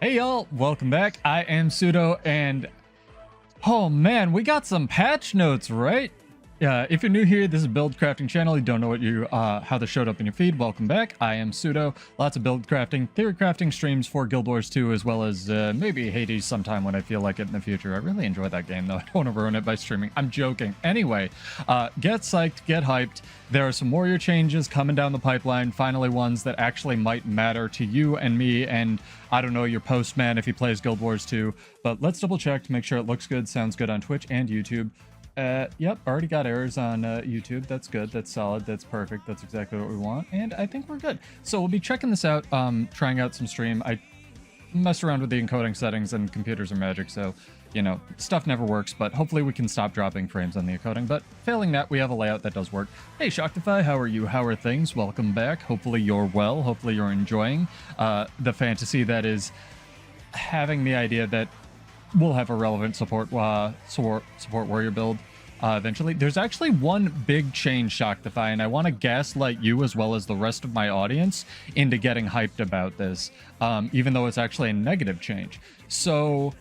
Hey y'all, welcome back. I am Pseudo, and oh man, we got some patch notes, right? If you're new here, this is a build crafting channel. You don't know how this showed up in your feed. Welcome back. I am Pseudo. Lots of build crafting, theory crafting streams for Guild Wars 2, as well as maybe Hades sometime when I feel like it in the future. I really enjoy that game, though. I don't want to ruin it by streaming. I'm joking. Anyway, get psyched, get hyped. There are some warrior changes coming down the pipeline. Finally, ones that actually might matter to you and me, and I don't know, your postman if he plays Guild Wars 2. But let's double check to make sure it looks good, sounds good on Twitch and YouTube. Yep, already got errors on YouTube. That's good. That's solid. That's perfect. That's exactly what we want. And I think we're good. So we'll be checking this out, trying out some stream. I messed around with the encoding settings, and computers are magic, so, you know, stuff never works, but hopefully we can stop dropping frames on the encoding. But failing that, we have a layout that does work. Hey, Shoctify, how are you? How are things? Welcome back. Hopefully you're well. Hopefully you're enjoying the fantasy that is having the idea that we'll have a relevant support warrior build eventually. There's actually one big change, Shoctify, and I want to gaslight you as well as the rest of my audience into getting hyped about this, even though it's actually a negative change. So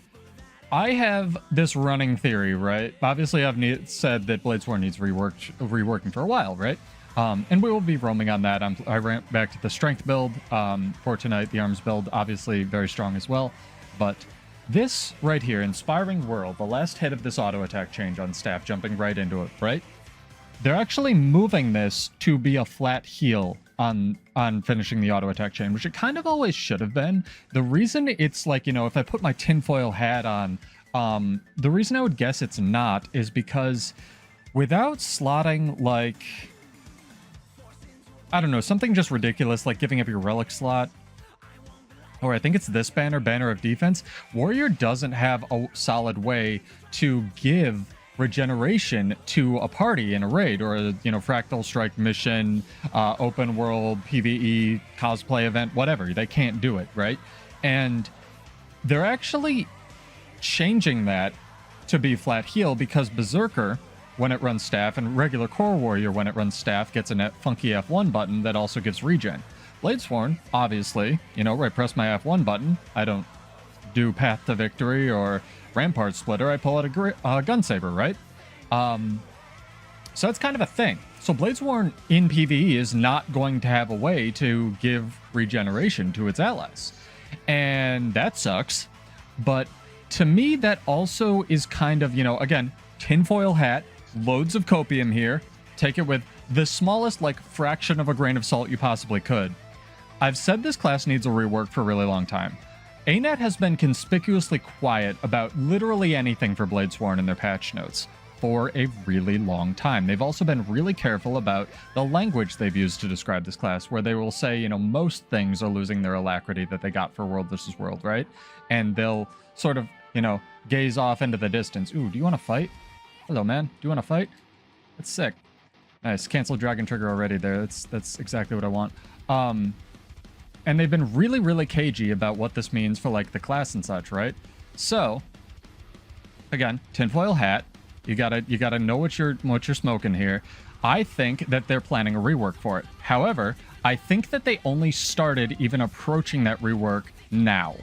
I have this running theory, right? Obviously, I've said that Bladesworn needs reworking for a while, right? And we will be roaming on that. I ran back to the strength build for tonight. The arms build, obviously, very strong as well, but this right here, Inspiring World, the last hit of this auto attack change on staff, jumping right into it, right? They're actually moving this to be a flat heal on finishing the auto attack chain, which it kind of always should have been. The reason it's like, you know, if I put my tinfoil hat on, the reason I would guess it's not is because without slotting, like, I don't know, something just ridiculous, like giving up your relic slot, or I think it's this banner of defense, Warrior doesn't have a solid way to give regeneration to a party in a raid or a, you know, fractal strike mission, open world, PvE, cosplay event, whatever. They can't do it, right? And they're actually changing that to be flat heal because Berserker, when it runs staff, and regular core warrior, when it runs staff, gets a funky F1 button that also gives regen. Bladesworn, obviously, you know, where I press my F1 button, I don't do Path to Victory or Rampart Splitter, I pull out a gun saber, right? So that's kind of a thing. So Bladesworn in PvE is not going to have a way to give regeneration to its allies. And that sucks. But to me, that also is kind of, you know, again, tinfoil hat, loads of copium here, take it with the smallest, like, fraction of a grain of salt you possibly could. I've said this class needs a rework for a really long time. ANET has been conspicuously quiet about literally anything for Bladesworn in their patch notes for a really long time. They've also been really careful about the language they've used to describe this class, where they will say, you know, most things are losing their alacrity that they got for World vs. World, right? And they'll sort of, you know, gaze off into the distance. Ooh, do you want to fight? Hello, man. Do you want to fight? That's sick. Nice. Cancel Dragon Trigger already there. That's exactly what I want. And they've been really, really cagey about what this means for, like, the class and such, right? So, again, tinfoil hat. You gotta know what you're smoking here. I think that they're planning a rework for it. However, I think that they only started even approaching that rework now.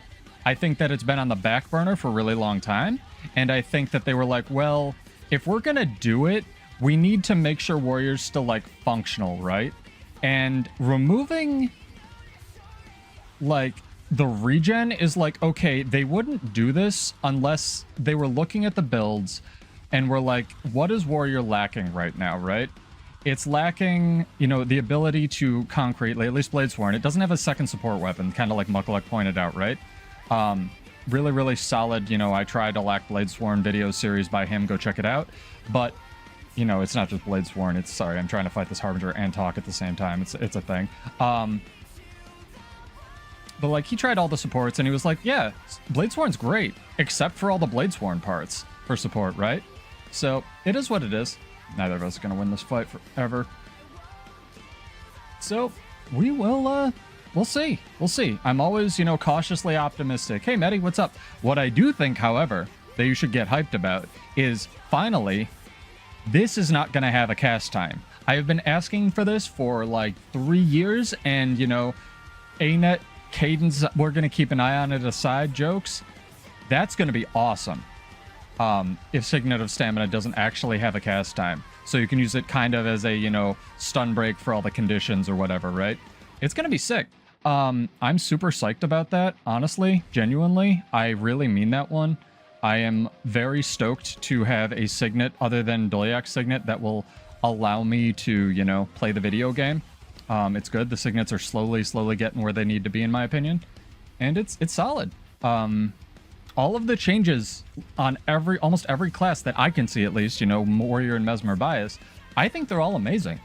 I think that it's been on the back burner for a really long time, and I think that they were like, well, if we're gonna do it, we need to make sure Warrior's still, like, functional, right? And removing, like, the regen is like, okay, they wouldn't do this unless they were looking at the builds and were like, what is Warrior lacking right now, right? It's lacking, you know, the ability to concretely, at least Bladesworn, it doesn't have a second support weapon, kind of like Muckalek pointed out, right? Really, really solid, you know, I tried a Lack Bladesworn video series by him, go check it out, but, you know, it's not just Bladesworn, it's, sorry, I'm trying to fight this Harbinger and talk at the same time, it's a thing. But, like, he tried all the supports, and he was like, yeah, Bladesworn's great, except for all the Bladesworn parts for support, right? So, it is what it is. Neither of us are going to win this fight forever. So, we will, we'll see. We'll see. I'm always, you know, cautiously optimistic. Hey, Medi, what's up? What I do think, however, that you should get hyped about is, finally, this is not going to have a cast time. I have been asking for this for, like, 3 years, and, you know, ANET cadence, we're going to keep an eye on it aside jokes, that's going to be awesome. If Signet of Stamina doesn't actually have a cast time. So you can use it kind of as a, you know, stun break for all the conditions or whatever, right? It's going to be sick. I'm super psyched about that, honestly, genuinely. I really mean that one. I am very stoked to have a Signet other than Dolyak's Signet that will allow me to, you know, play the video game. It's good. The Signets are slowly getting where they need to be, in my opinion. And it's solid. All of the changes on almost every class that I can see, at least, you know, Warrior and Mesmer bias, I think they're all amazing.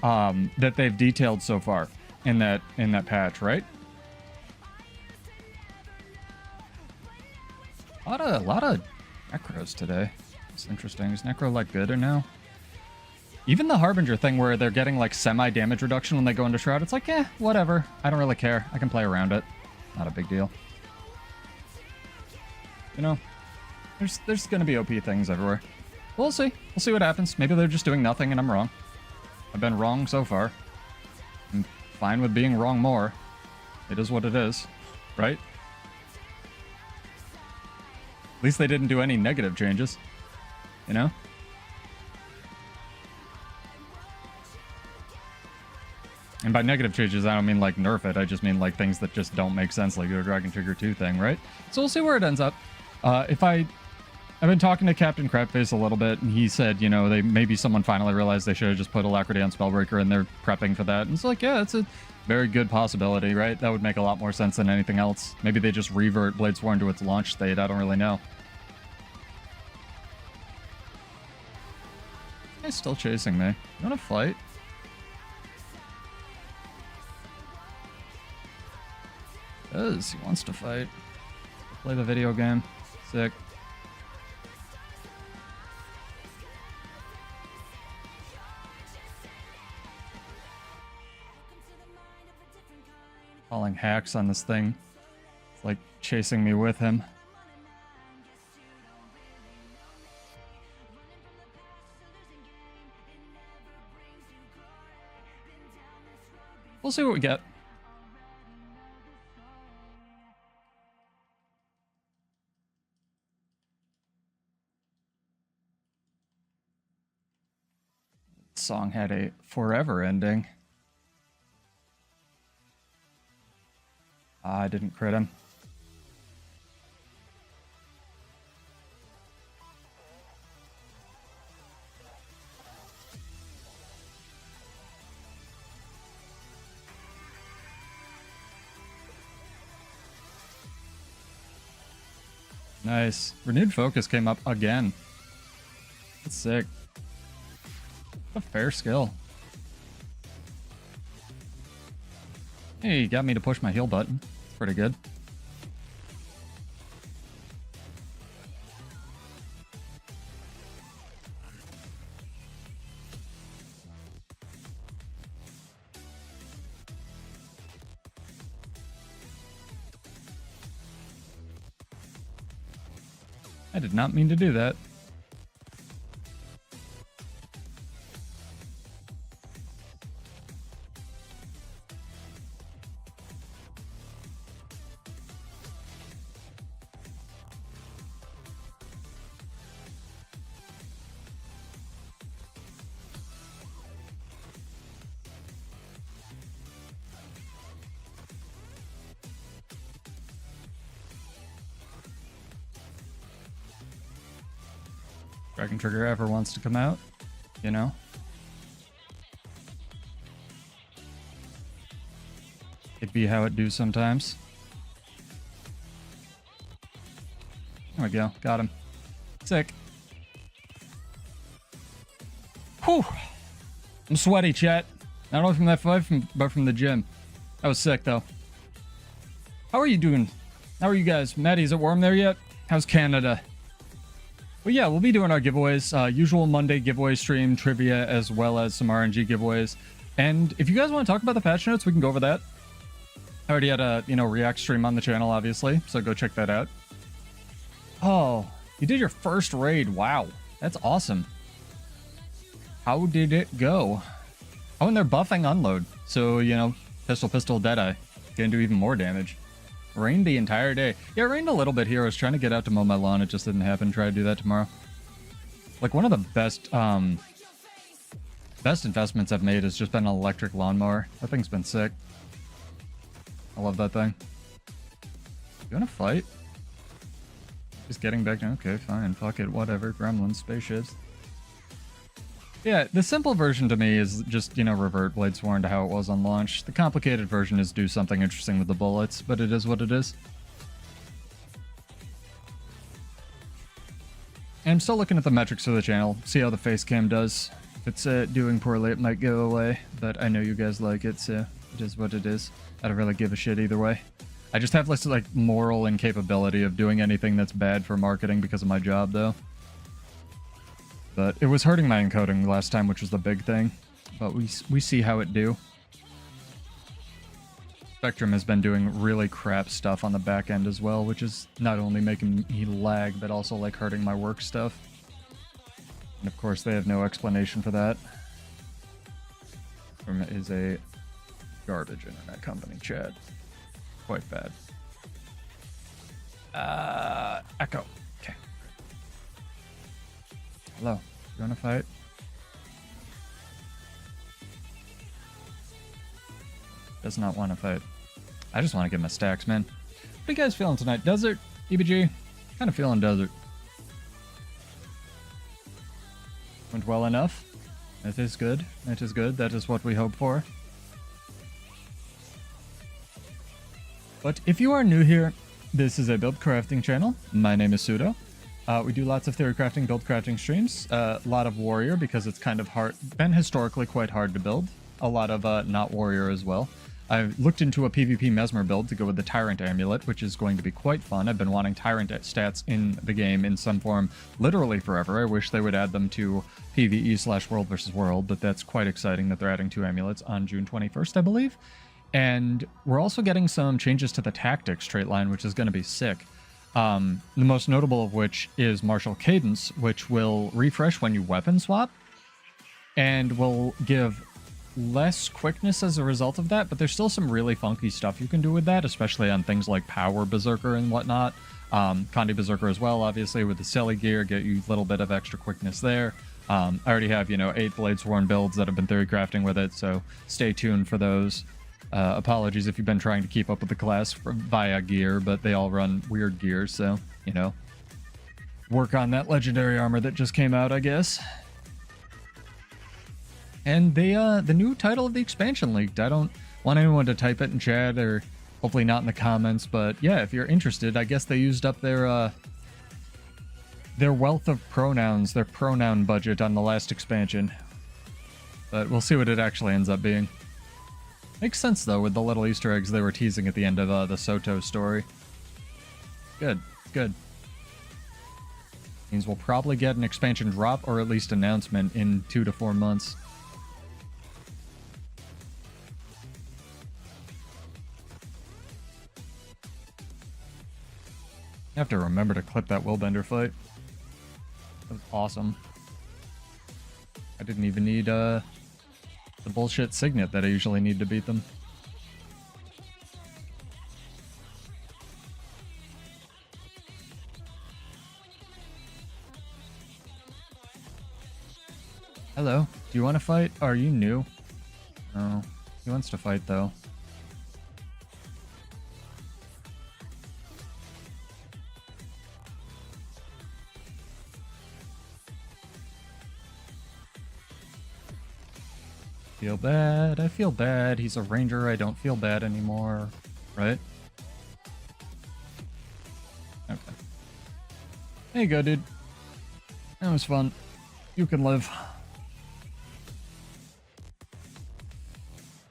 That they've detailed so far in that patch, right? A lot of necros today. It's interesting. Is necro like good or no? Even the Harbinger thing where they're getting like semi-damage reduction when they go into Shroud, it's like, eh, whatever. I don't really care. I can play around it. Not a big deal. You know, there's going to be OP things everywhere. We'll see. We'll see what happens. Maybe they're just doing nothing and I'm wrong. I've been wrong so far. I'm fine with being wrong more. It is what it is, right? At least they didn't do any negative changes, you know? And by negative changes, I don't mean like nerf it. I just mean like things that just don't make sense, like your Dragon Trigger 2 thing, right? So we'll see where it ends up. I've been talking to Captain Crapface a little bit, and he said, you know, maybe someone finally realized they should have just put Alacrity on Spellbreaker, and they're prepping for that. And it's like, yeah, it's a very good possibility, right? That would make a lot more sense than anything else. Maybe they just revert Bladesworn to its launch state. I don't really know. He's still chasing me. You want to fight? He wants to fight. Play the video game. Sick. Calling hacks on this thing. It's like chasing me with him. We'll see what we get. Song had a forever ending. I didn't crit him. Nice. Renewed Focus came up again. That's sick. A fair skill. Hey, you got me to push my heal button. It's pretty good. I did not mean to do that. Dragon Trigger ever wants to come out, you know? It be how it do sometimes. There we go. Got him. Sick. Whew. I'm sweaty, chat. Not only from that fight, but from the gym. That was sick, though. How are you doing? How are you guys? Maddie, is it warm there yet? How's Canada? Well, yeah, we'll be doing our giveaways. Usual Monday giveaway stream, trivia, as well as some RNG giveaways. And if you guys want to talk about the patch notes, we can go over that. I already had a, React stream on the channel, obviously, so go check that out. Oh, you did your first raid. Wow, that's awesome. How did it go? Oh, and they're buffing Unload. So, Pistol, Deadeye. Gonna do even more damage. Rained the entire day. Yeah, it rained a little bit here. I was trying to get out to mow my lawn. It just didn't happen. Try to do that tomorrow. Like, one of the best investments I've made has just been an electric lawnmower. That thing's been sick. I love that thing. You wanna fight? Just getting back. Okay, fine. Fuck it. Whatever. Gremlins, spaceships. Yeah, the simple version to me is just, you know, revert Bladesworn to how it was on launch. The complicated version is do something interesting with the bullets, but it is what it is. And I'm still looking at the metrics for the channel, see how the face cam does. If it's doing poorly, it might go away, but I know you guys like it, so it is what it is. I don't really give a shit either way. I just have less, like, moral incapability of doing anything that's bad for marketing because of my job, though. But it was hurting my encoding last time, which was the big thing. But we see how it do. Spectrum has been doing really crap stuff on the back end as well, which is not only making me lag, but also, like, hurting my work stuff. And of course, they have no explanation for that. Spectrum is a garbage internet company, Chad. Quite bad. Echo. Okay. Hello. You wanna fight? Does not want to fight. I just want to get my stacks, man. What are you guys feeling tonight? Desert? EBG? Kind of feeling desert. Went well enough. That is good. That is good. That is what we hope for. But if you are new here, this is a build crafting channel. My name is Pseudo. We do lots of theory crafting, build crafting streams. A lot of warrior because it's kind of hard, been historically quite hard to build. A lot of not warrior as well. I've looked into a PvP mesmer build to go with the tyrant amulet, which is going to be quite fun. I've been wanting tyrant stats in the game in some form literally forever. I wish they would add them to PvE/world versus world, but that's quite exciting that they're adding 2 amulets on June 21st, I believe. And we're also getting some changes to the tactics trait line, which is going to be sick. The most notable of which is martial cadence, which will refresh when you weapon swap and will give less quickness as a result of that, but there's still some really funky stuff you can do with that, especially on things like power berserker and whatnot. Condi berserker as well, obviously, with the silly gear, get you a little bit of extra quickness there. I already have, you know, 8 Bladesworn builds that have been theory crafting with it, so stay tuned for those. Apologies if you've been trying to keep up with the class via gear, but they all run weird gear, so, you know, work on that legendary armor that just came out, I guess. And the new title of the expansion leaked. I don't want anyone to type it in chat, or hopefully not in the comments, but yeah, if you're interested, I guess they used up their wealth of pronouns, their pronoun budget on the last expansion. But we'll see what it actually ends up being. Makes sense, though, with the little Easter eggs they were teasing at the end of the Soto story. Good, good. Means we'll probably get an expansion drop, or at least announcement, in 2 to 4 months. I have to remember to clip that Willbender fight. That was awesome. I didn't even need the bullshit signet that I usually need to beat them. Hello, do you want to fight? Are you new? No, he wants to fight though. Feel bad. I feel bad. He's a ranger. I don't feel bad anymore. Right? Okay. There you go, dude. That was fun. You can live.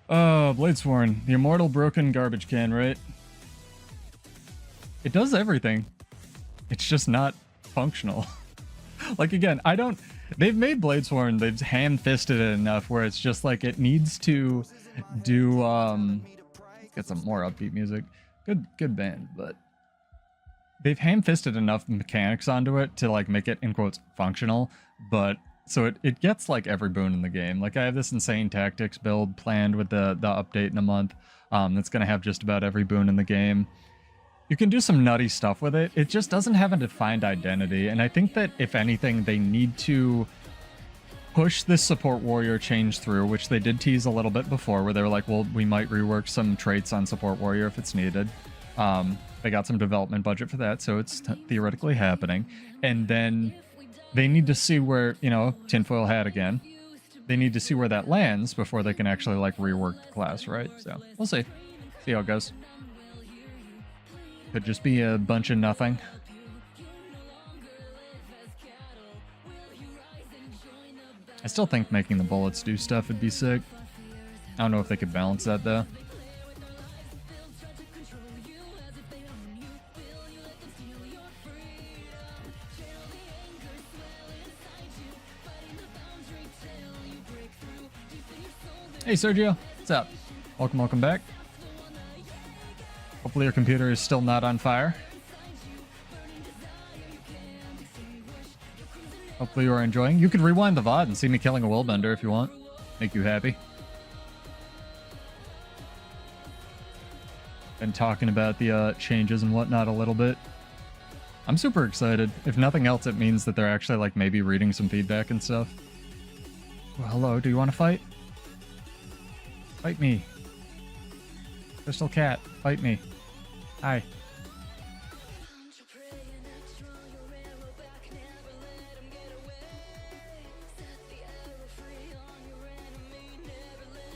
Oh, Bladesworn. The immortal broken garbage can, right? It does everything. It's just not functional. Like, again, I don't... They've made Bladesworn, they've ham-fisted it enough where it's just like it needs to do, get some more upbeat music. Good band, but they've ham-fisted enough mechanics onto it to like make it, in quotes, functional, but so it gets like every boon in the game. Like I have this insane tactics build planned with the update in a month. That's going to have just about every boon in the game. You can do some nutty stuff with it. It just doesn't have a defined identity. And I think that, if anything, they need to push this support warrior change through, which they did tease a little bit before, where they were like, well, we might rework some traits on support warrior if it's needed. They got some development budget for that, so it's theoretically happening. And then they need to see where, you know, tinfoil hat again. They need to see where that lands before they can actually, like, rework the class, right? So, we'll see. See how it goes. Could just be a bunch of nothing. I still think making the bullets do stuff would be sick. I don't know if they could balance that, though. Hey, Sergio. What's up? Welcome back. Hopefully your computer is still not on fire. Hopefully you are enjoying. You could rewind the VOD and see me killing a willbender if you want. Make you happy. Been talking about the changes and whatnot a little bit. I'm super excited. If nothing else, it means that they're actually, like, maybe reading some feedback and stuff. Well, hello, do you want to fight? Fight me. Crystal cat, fight me. Hi.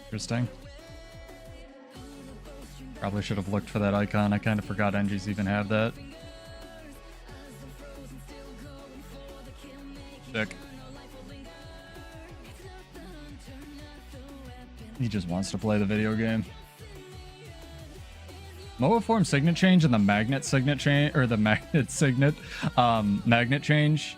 Interesting. Probably should have looked for that icon. I kind of forgot NGs even have that. Sick. He just wants to play the video game. MOA form signet change and the magnet signet change, or the magnet signet magnet change.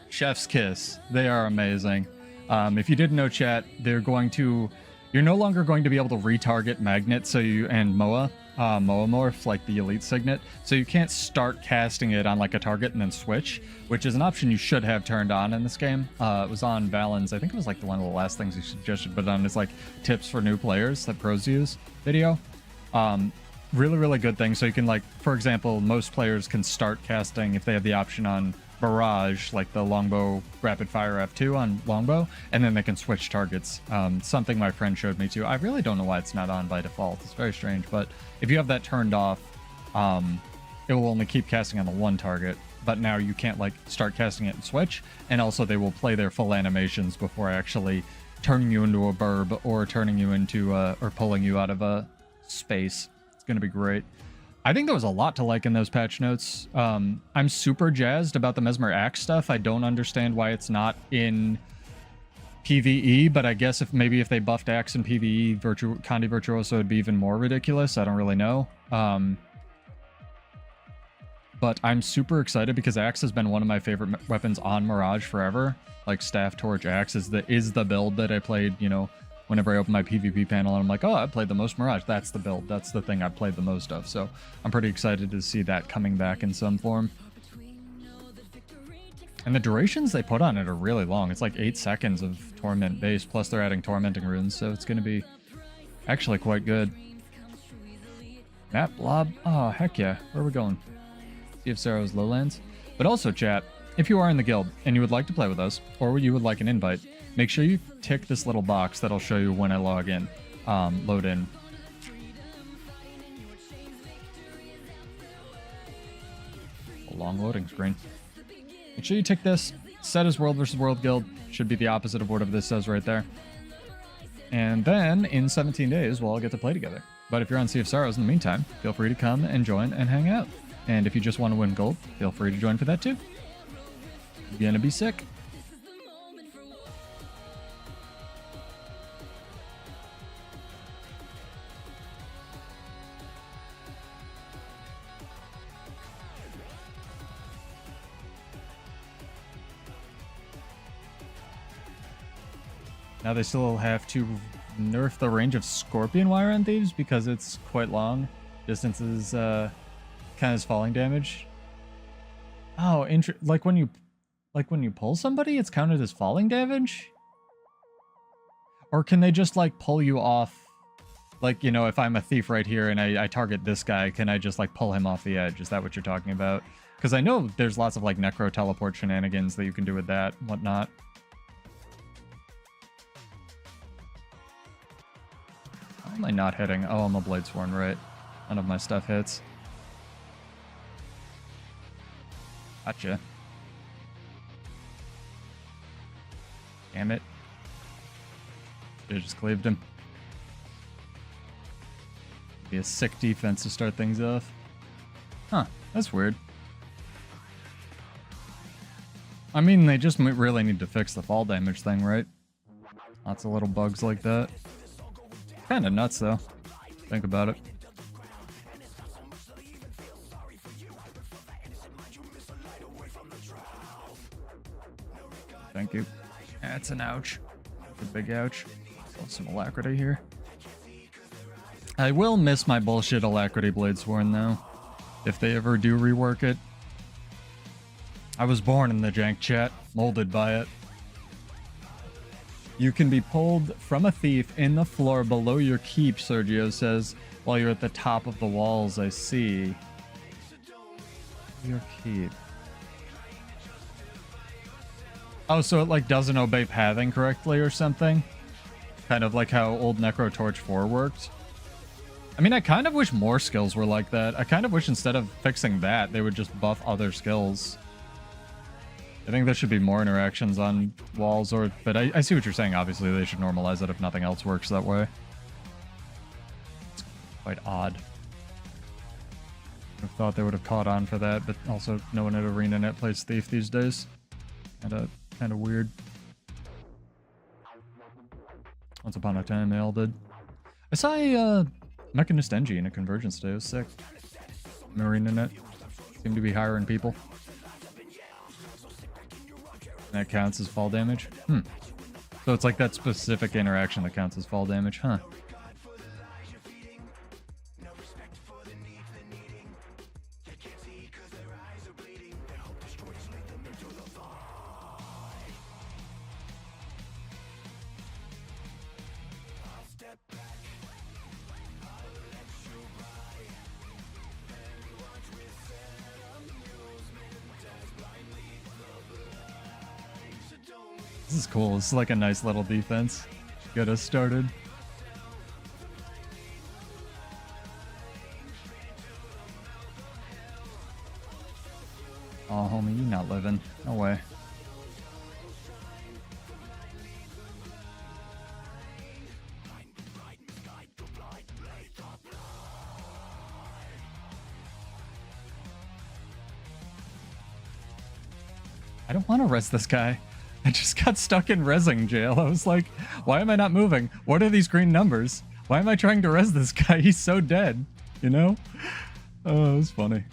Chef's kiss. They are amazing. If you didn't know, chat, they're going to... You're no longer going to be able to retarget magnets, so you and MOA morph, like the elite signet, so you can't start casting it on like a target and then switch, which is an option you should have turned on in this game. It was on Valen's, I think it was like one of the last things he suggested, but on his like tips for new players that pros use video. Really good thing. So you can, like, for example, most players can start casting if they have the option on Mirage, like the longbow rapid fire F2 on longbow, and then they can switch targets. Something my friend showed me too. I really don't know why it's not on by default. It's very strange, but if you have that turned off, it will only keep casting on the one target, but now you can't, like, start casting it and switch, and also they will play their full animations before actually turning you into a burb or turning you into or pulling you out of a space. It's gonna be great. I think there was a lot to like in those patch notes. I'm super jazzed about the Mesmer Axe stuff. I don't understand why it's not in PvE, but I guess if they buffed Axe in PvE, Condi Virtuoso would be even more ridiculous. I don't really know. But I'm super excited because Axe has been one of my favorite weapons on Mirage forever. Like Staff, Torch, Axe is the build that I played, you know, whenever I open my PvP panel and I'm like, oh, I played the most Mirage. That's the build. That's the thing I played the most of. So I'm pretty excited to see that coming back in some form. And the durations they put on it are really long. It's like 8 seconds of Torment base, plus they're adding Tormenting runes. So it's going to be actually quite good. Map blob. Oh, heck yeah. Where are we going? Sea of Sorrows Lowlands. But also, chat, if you are in the guild and you would like to play with us, or you would like an invite, make sure you tick this little box that'll show you when I log in, load in. A long loading screen. Make sure you tick this. Set as World versus World Guild. Should be the opposite of whatever this says right there. And then in 17 days, we'll all get to play together. But if you're on Sea of Sorrows in the meantime, feel free to come and join and hang out. And if you just want to win gold, feel free to join for that too. It's gonna be sick. Now they still have to nerf the range of Scorpion Wire on Thieves because it's quite long. Distance is kind of falling damage. Oh, like when you pull somebody, it's counted as falling damage? Or can they just like pull you off Like, you know, if I'm a thief right here and I target this guy, can I just, like, pull him off the edge? Is that what you're talking about? Because I know there's lots of, like, necro teleport shenanigans that you can do with that and whatnot. How am I not hitting? Oh, I'm a Bladesworn, right? None of my stuff hits. Gotcha. Damn it. Should've just cleaved him. Be a sick defense to start things off. Huh, that's weird. I mean, they just really need to fix the fall damage thing, right? Lots of little bugs like that. Kinda nuts, though. Think about it. Thank you. That's an ouch. A big ouch. Some alacrity here. I will miss my bullshit alacrity Bladesworn, though. If they ever do rework it. I was born in the jank chat, molded by it. You can be pulled from a thief in the floor below your keep, Sergio says, while you're at the top of the walls, I see. Your keep. Oh, so it, like, doesn't obey pathing correctly or something? Kind of like how old Necro Torch 4 worked. I mean, I kind of wish more skills were like that. I kind of wish instead of fixing that, they would just buff other skills. I think there should be more interactions on walls, but I see what you're saying. Obviously, they should normalize it if nothing else works that way. It's quite odd. I thought they would have caught on for that, but also no one at ArenaNet plays Thief these days. Kind of weird. Once upon a time, they all did. I saw a Mechanist Engie in a Convergence day. It was sick. ArenaNet seemed to be hiring people. That counts as fall damage? So it's like that specific interaction that counts as fall damage, huh? This is cool. This is like a nice little defense. Get us started. Oh, homie, you not living. No way. I don't want to res this guy. I just got stuck in resing jail. I was like, why am I not moving? What are these green numbers? Why am I trying to res this guy? He's so dead, you know? Oh, it was funny.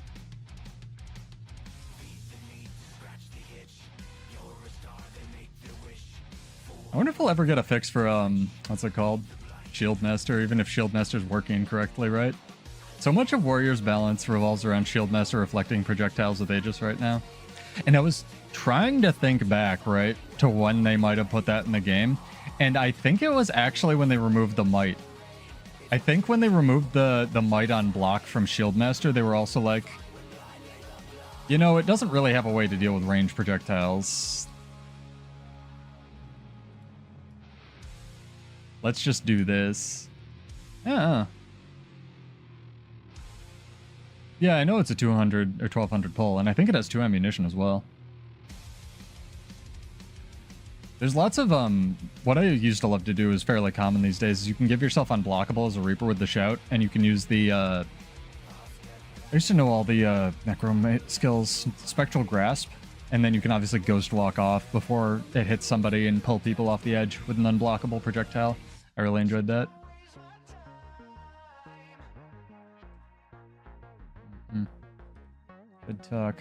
I wonder if we'll ever get a fix for, what's it called? Shieldmaster, even if Shieldmaster's working correctly, right? So much of Warrior's balance revolves around Shieldmaster reflecting projectiles with Aegis right now. And I was trying to think back, right, to when they might have put that in the game. And I think it was actually when they removed the might. I think when they removed the might on block from Shieldmaster, they were also like, you know, it doesn't really have a way to deal with ranged projectiles. Let's just do this. Yeah. Yeah, I know it's a 200 or 1200 pull, and I think it has 2 ammunition as well. There's lots of, what I used to love to do is fairly common these days, is you can give yourself unblockable as a Reaper with the Shout, and you can use the, I used to know all the, Necro skills, Spectral Grasp, and then you can obviously Ghost Walk off before it hits somebody and pull people off the edge with an unblockable projectile. I really enjoyed that. Good talk.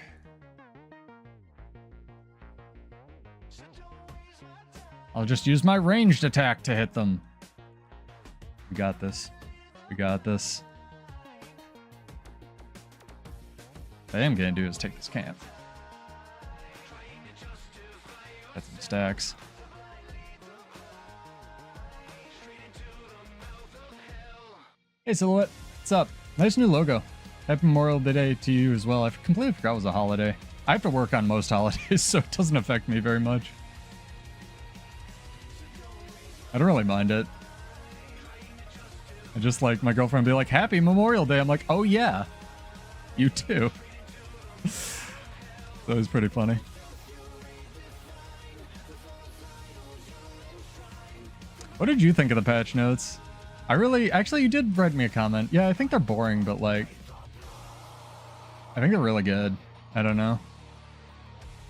I'll just use my ranged attack to hit them. We got this. We got this. What I am gonna do is take this camp. Get some stacks. Hey Silhouette, what's up? Nice new logo. Happy Memorial Day to you as well. I completely forgot it was a holiday. I have to work on most holidays, so it doesn't affect me very much. I don't really mind it. I just like my girlfriend be like, Happy Memorial Day. I'm like, oh yeah, you too. That was pretty funny. What did you think of the patch notes? Actually, you did write me a comment. Yeah, I think they're boring, but like, I think they're really good. I don't know.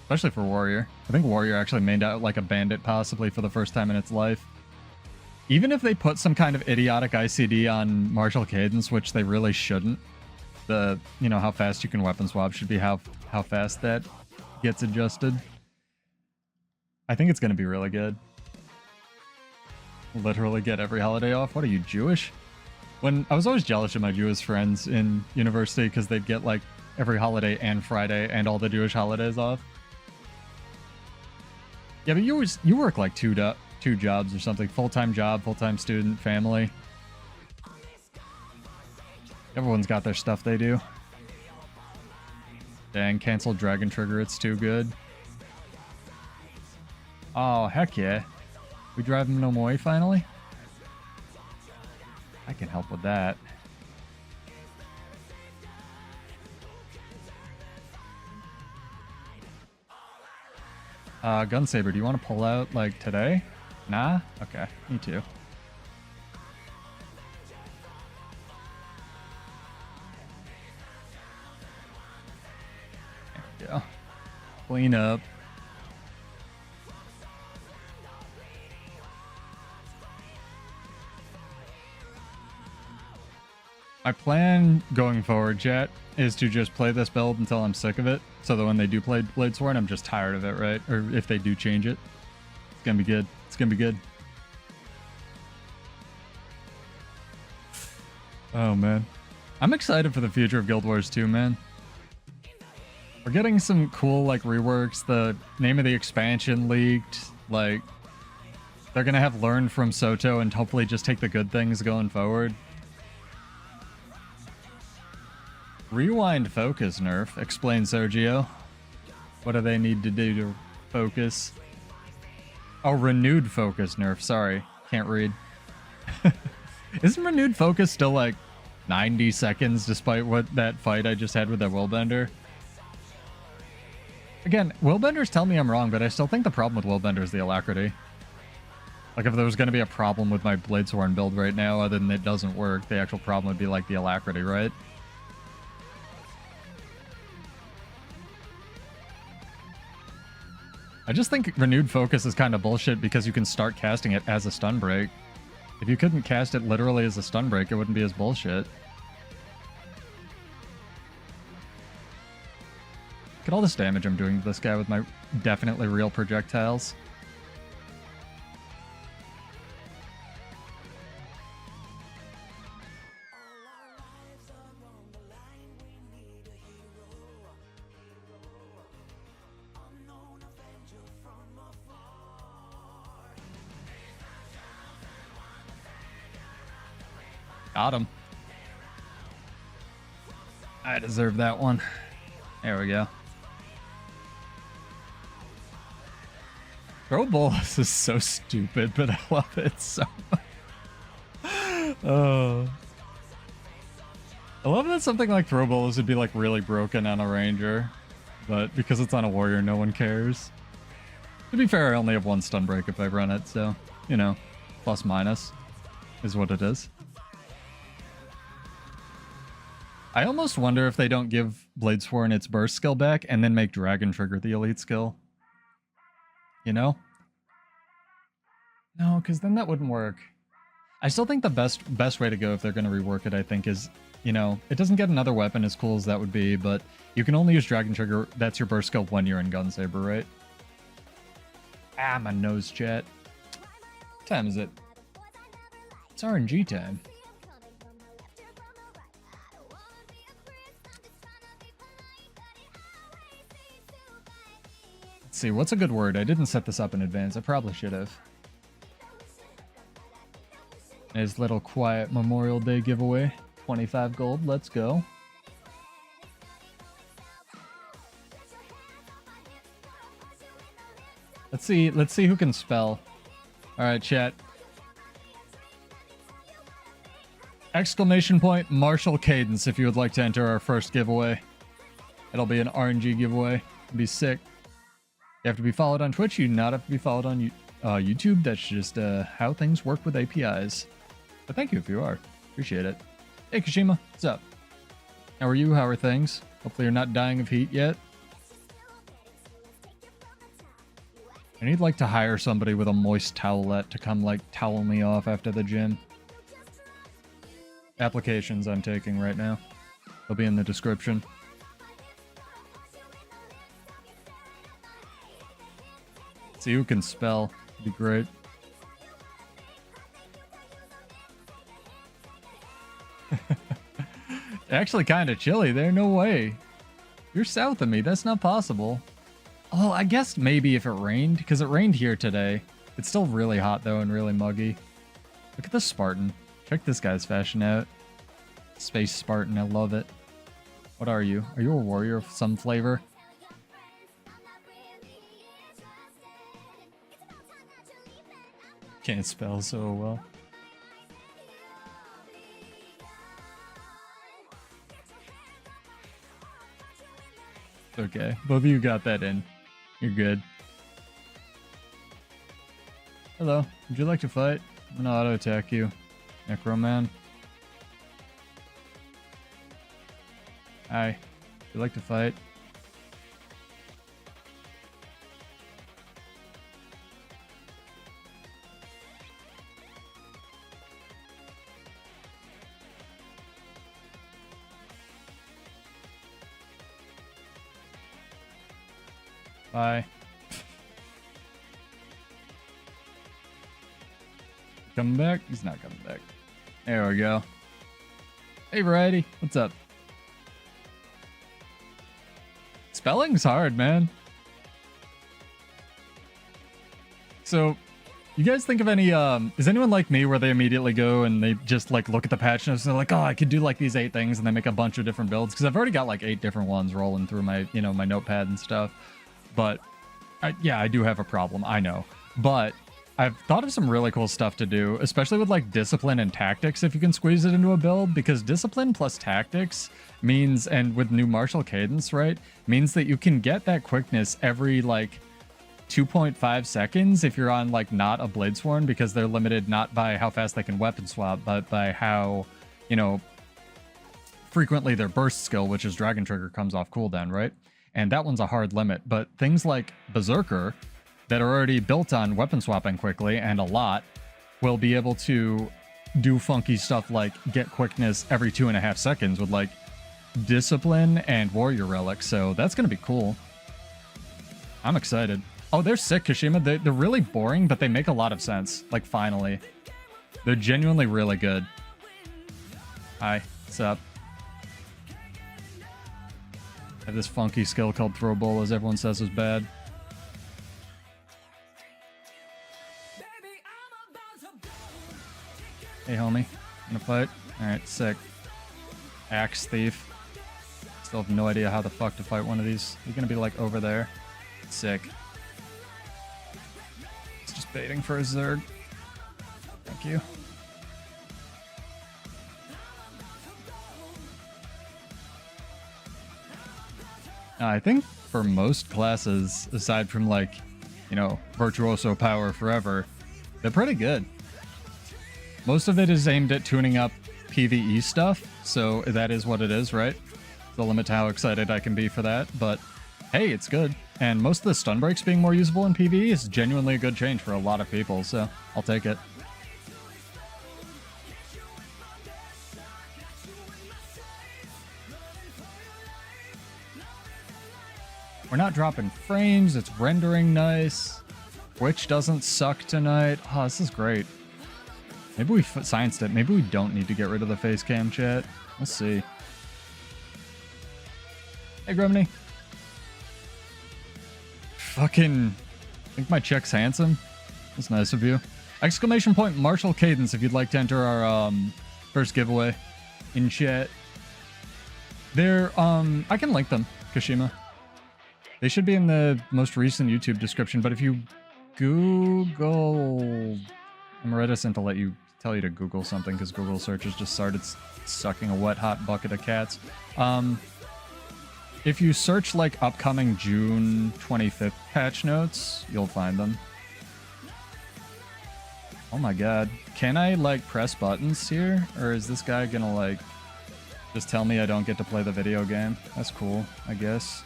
Especially for Warrior. I think Warrior actually made out like a bandit possibly for the first time in its life. Even if they put some kind of idiotic ICD on martial cadence, which they really shouldn't, you know, how fast you can weapon swap should be how fast that gets adjusted. I think it's going to be really good. Literally get every holiday off. What are you, Jewish? When I was always jealous of my Jewish friends in university because they'd get like every holiday and Friday and all the Jewish holidays off. Yeah, but you work like two jobs or something. Full-time job, full-time student, family. Everyone's got their stuff they do. Dang, cancel Dragon Trigger. It's too good. Oh, heck yeah. We drive him no more finally? I can help with that. Gunsaber, do you want to pull out, like, today? Nah? Okay, me too. There we go. Clean up. My plan going forward, chat, is to just play this build until I'm sick of it, so that when they do play Bladesworn, I'm just tired of it, right? Or if they do change it, it's gonna be good. It's gonna be good. Oh, man. I'm excited for the future of Guild Wars 2, man. We're getting some cool, like, reworks. The name of the expansion leaked. Like, they're gonna have learned from Soto and hopefully just take the good things going forward. Rewind focus nerf. Explain, Sergio. What do they need to do to focus? Oh, renewed focus nerf. Sorry. Can't read. Isn't renewed focus still like 90 seconds despite what that fight I just had with that Willbender? Again, Willbenders tell me I'm wrong, but I still think the problem with Willbender is the alacrity. Like if there was going to be a problem with my Bladesworn build right now other than it doesn't work, the actual problem would be like the alacrity, right? I just think renewed focus is kind of bullshit because you can start casting it as a stun break. If you couldn't cast it literally as a stun break, it wouldn't be as bullshit. Look at all this damage I'm doing to this guy with my definitely real projectiles. Got him. I deserve that one. There we go. Throw bullets is so stupid, but I love it so much. Oh. I love that something like throw bullets would be like really broken on a ranger, but because it's on a warrior, no one cares. To be fair, I only have one stun break if I run it, so, you know, plus minus is what it is. I almost wonder if they don't give Bladesworn its burst skill back and then make Dragon Trigger the elite skill. You know? No, because then that wouldn't work. I still think the best way to go if they're going to rework it, I think, is, you know, it doesn't get another weapon as cool as that would be, but you can only use Dragon Trigger. That's your burst skill when you're in Gunsaber, right? Ah, my nose, chat. What time is it? It's RNG time. Let's see, what's a good word? I didn't set this up in advance. I probably should have. Nice little quiet Memorial Day giveaway. 25 gold. Let's go. Let's see who can spell. All right, chat. Exclamation point martial cadence if you would like to enter our first giveaway. It'll be an RNG giveaway. It'll be sick. You have to be followed on Twitch. You do not have to be followed on YouTube. That's just how things work with APIs. But thank you if you are. Appreciate it. Hey, Kashima. What's up? How are you? How are things? Hopefully you're not dying of heat yet. I need like to hire somebody with a moist towelette to come like towel me off after the gym. Applications I'm taking right now. They'll be in the description. See who can spell. It'd be great. Actually kind of chilly there. No way. You're south of me. That's not possible. Oh, I guess maybe if it rained, because it rained here today. It's still really hot though and really muggy. Look at the Spartan. Check this guy's fashion out. Space Spartan. I love it. What are you? Are you a warrior of some flavor? Can't spell so well. Okay, both of you got that in. You're good. Hello, would you like to fight? I'm gonna auto attack you, Necroman. Hi, would you like to fight? Bye. Coming back? He's not coming back. There we go. Hey, Variety. What's up? Spelling's hard, man. So, you guys think of any, is anyone like me where they immediately go and they just, like, look at the patch notes and they're like, oh, I could do, like, these 8 things, and they make a bunch of different builds? Because I've already got, like, 8 different ones rolling through my, you know, my notepad and stuff. But, yeah, I do have a problem, I know. But I've thought of some really cool stuff to do, especially with, like, discipline and tactics, if you can squeeze it into a build, because discipline plus tactics means, and with new martial cadence, right, means that you can get that quickness every, like, 2.5 seconds if you're on, like, not a Bladesworn, because they're limited not by how fast they can weapon swap, but by how, you know, frequently their burst skill, which is Dragon Trigger, comes off cooldown, right? And that one's a hard limit. But things like Berserker, that are already built on weapon swapping quickly, and a lot, will be able to do funky stuff like get quickness every 2.5 seconds with, like, Discipline and Warrior Relic. So that's going to be cool. I'm excited. Oh, they're sick, Kashima. They're really boring, but they make a lot of sense. Like, finally. They're genuinely really good. Hi, what's up? I have this funky skill called Throw Bolas everyone says is bad. Hey, homie. Wanna fight? Alright, sick. Axe Thief. Still have no idea how the fuck to fight one of these. You're gonna be, like, over there. Sick. It's just baiting for a Zerg. Thank you. I think for most classes, aside from, like, you know, Virtuoso Power Forever, they're pretty good. Most of it is aimed at tuning up PvE stuff, so that is what it is, right? The limit to how excited I can be for that, but hey, it's good. And most of the stun breaks being more usable in PvE is genuinely a good change for a lot of people, so I'll take it. We're not dropping frames, it's rendering nice. Twitch doesn't suck tonight. Oh, this is great. Maybe we scienced it. Maybe we don't need to get rid of the face cam chat. Let's see. Hey, Grumney. Fucking think my chick's handsome. That's nice of you. Exclamation point Martial Cadence if you'd like to enter our first giveaway in chat. They're I can link them, Kashima. They should be in the most recent YouTube description, but if you Google, I'm reticent to tell you to Google something because Google searches just started sucking a wet hot bucket of cats. If you search like upcoming June 25th patch notes, you'll find them. Oh my god. Can I like press buttons here? Or is this guy gonna like just tell me I don't get to play the video game? That's cool, I guess.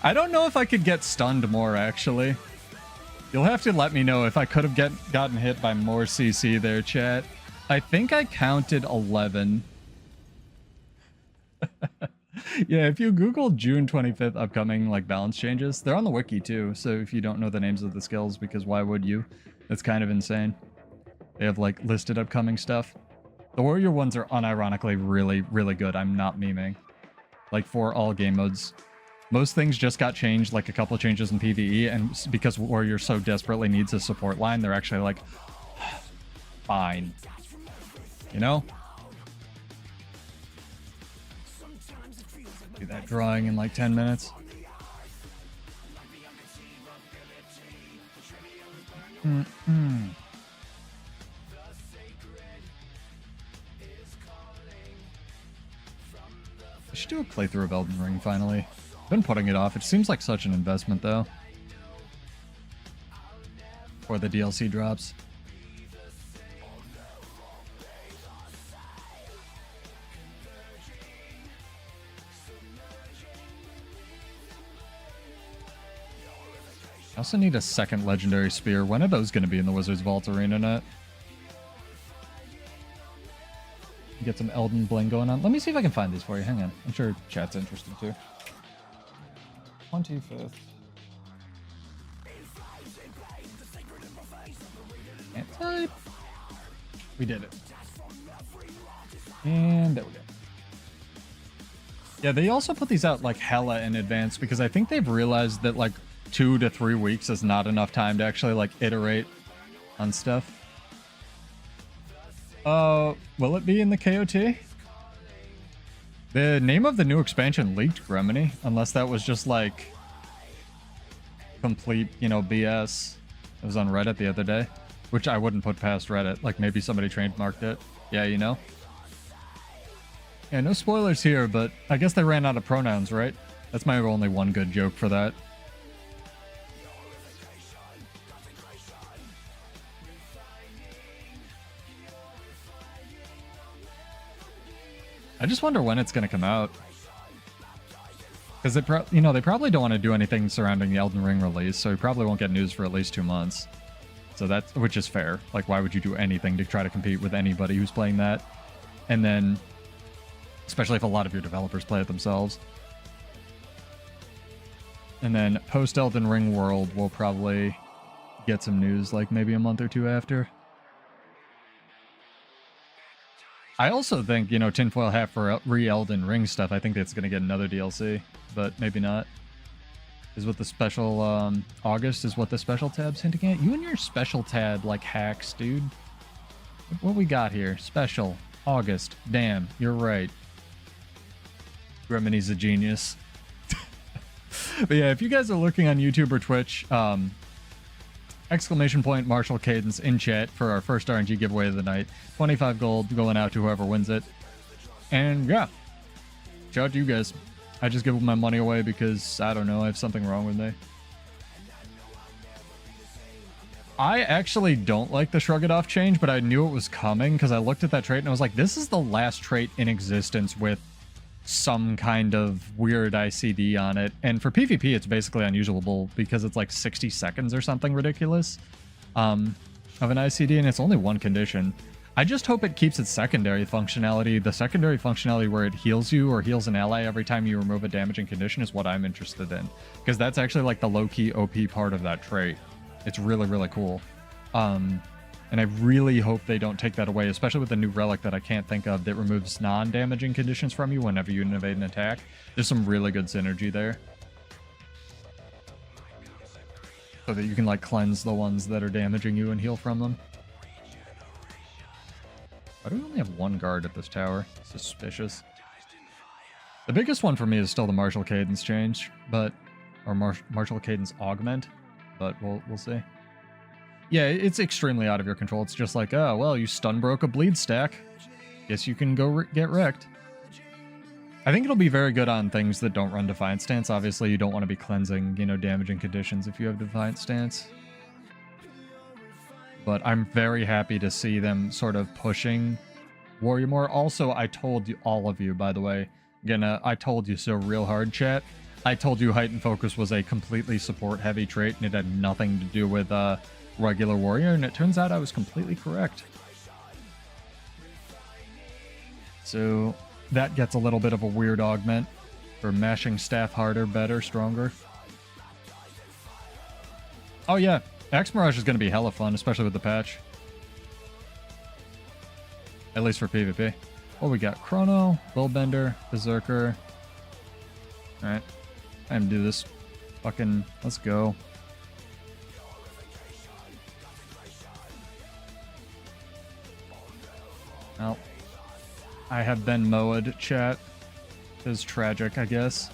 I don't know if I could get stunned more, actually. You'll have to let me know if I could have gotten hit by more CC there, chat. I think I counted 11. Yeah, if you Google June 25th upcoming like balance changes, they're on the wiki too. So if you don't know the names of the skills, because why would you? That's kind of insane. They have like listed upcoming stuff. The warrior ones are unironically really, really good. I'm not memeing. Like for all game modes. Most things just got changed, like a couple of changes in PvE, and because warrior so desperately needs a support line, they're actually like, fine. You know? Do that drawing in like 10 minutes. I should do a playthrough of Elden Ring finally. Been putting it off. It seems like such an investment though. Before the DLC drops. I also need a second legendary spear. When are those going to be in the Wizard's Vault Arena net? Get some Elden bling going on. Let me see if I can find these for you. Hang on. I'm sure chat's interested too. 25th. Can't type. We did it. And there we go. Yeah, they also put these out like hella in advance because I think they've realized that like 2 to 3 weeks is not enough time to actually like iterate on stuff. Will it be in the KOT? The name of the new expansion leaked, Gremini, unless that was just like complete, you know, BS. It was on Reddit the other day, which I wouldn't put past Reddit. Like maybe somebody trademarked it. Yeah, you know? Yeah, no spoilers here, but I guess they ran out of pronouns, right? That's my only one good joke for that. I just wonder when it's going to come out. Because they probably don't want to do anything surrounding the Elden Ring release, so we probably won't get news for at least 2 months. So that's, which is fair. Like, why would you do anything to try to compete with anybody who's playing that? And then, especially if a lot of your developers play it themselves. And then post Elden Ring World, we'll probably get some news like maybe a month or 2 after. I also think, you know, tinfoil hat for re-Elden Ring stuff. I think that's going to get another DLC, but maybe not. Is what the special, August is what the special tab's hinting at. You and your special tab, like, hacks, dude. What we got here? Special, August. Damn, you're right. Gremini's a genius. But yeah, if you guys are looking on YouTube or Twitch, exclamation point Martial Cadence in chat for our first RNG giveaway of the night. 25 gold going out to whoever wins it. And yeah, shout out to you guys. I just give my money away because, I don't know, I have something wrong with me. I actually don't like the Shrug It Off change, but I knew it was coming because I looked at that trait and I was like, this is the last trait in existence with some kind of weird ICD on it. And for PvP, it's basically unusable because it's like 60 seconds or something ridiculous of an ICD, and it's only one condition. I just hope it keeps its secondary functionality. The secondary functionality where it heals you or heals an ally every time you remove a damaging condition is what I'm interested in, because that's actually like the low-key OP part of that trait. It's really, really cool. And I really hope they don't take that away, especially with the new relic that I can't think of that removes non-damaging conditions from you whenever you invade an attack. There's some really good synergy there. so that you can like cleanse the ones that are damaging you and heal from them. Why do we only have one guard at this tower? Suspicious. The biggest one for me is still the martial cadence change, but or martial cadence augment, but we'll see. Yeah, it's extremely out of your control. It's just like, oh well, you stun broke a bleed stack. Guess you can go get wrecked. I think it'll be very good on things that don't run Defiant Stance. Obviously, you don't want to be cleansing, you know, damaging conditions if you have Defiant Stance. But I'm very happy to see them sort of pushing Warrior more. Also, I told you, all of you, by the way, again, I told you so real hard, chat. I told you Heightened Focus was a completely support-heavy trait, and it had nothing to do with regular Warrior, and it turns out I was completely correct. So that gets a little bit of a weird augment for mashing staff harder, better, stronger. Oh yeah, Axe Mirage is going to be hella fun, especially with the patch. At least for PvP. Oh, we got Chrono, Willbender, Berserker. Alright. Time to do this. Fucking, let's go. Well, I have been mowed, chat. It's tragic, I guess.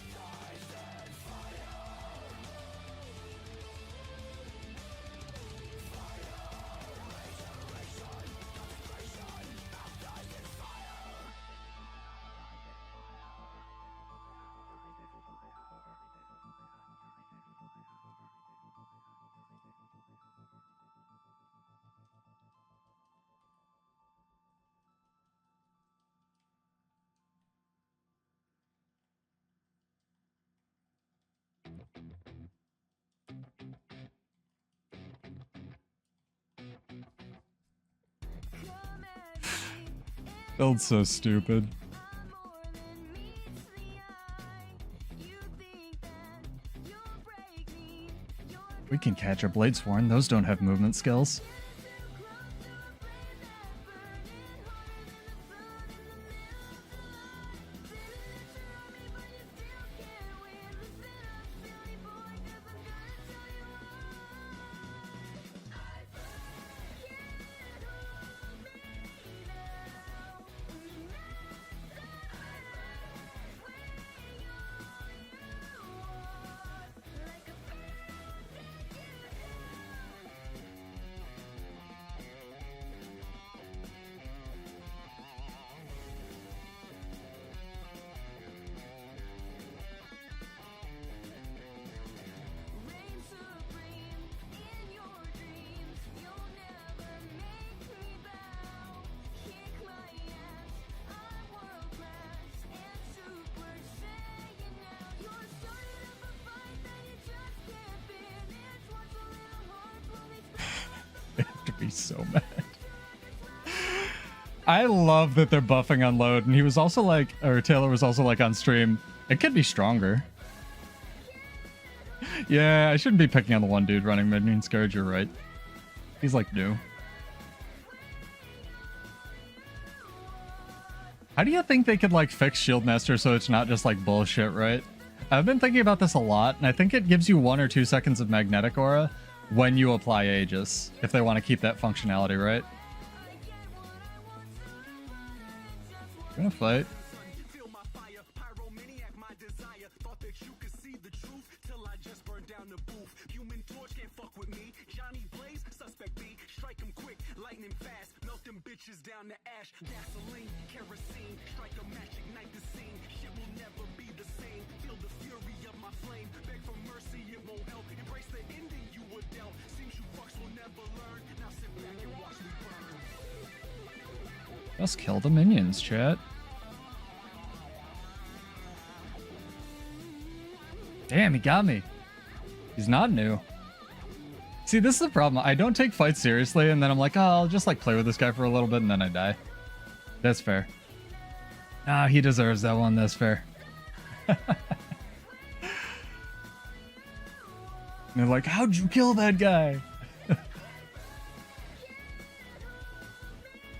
Build's so stupid. We can catch a Bladesworn. Those don't have movement skills. So mad. I love that they're buffing on load, and he was also like, or Taylor was also like on stream, it could be stronger. Yeah, I shouldn't be picking on the one dude running minion scourge, you're right. He's like new. How do you think they could like fix Shieldmaster so it's not just like bullshit, right? I've been thinking about this a lot, and I think it gives you 1 or 2 seconds of magnetic aura when you apply Aegis, if they want to keep that functionality, right? We're gonna fight. Just kill the minions, chat. Damn, he got me. He's not new. See, this is the problem. I don't take fights seriously, and then I'm like, oh, I'll just like play with this guy for a little bit, and then I die. That's fair. Ah, he deserves that one. That's fair. And they're like, how'd you kill that guy?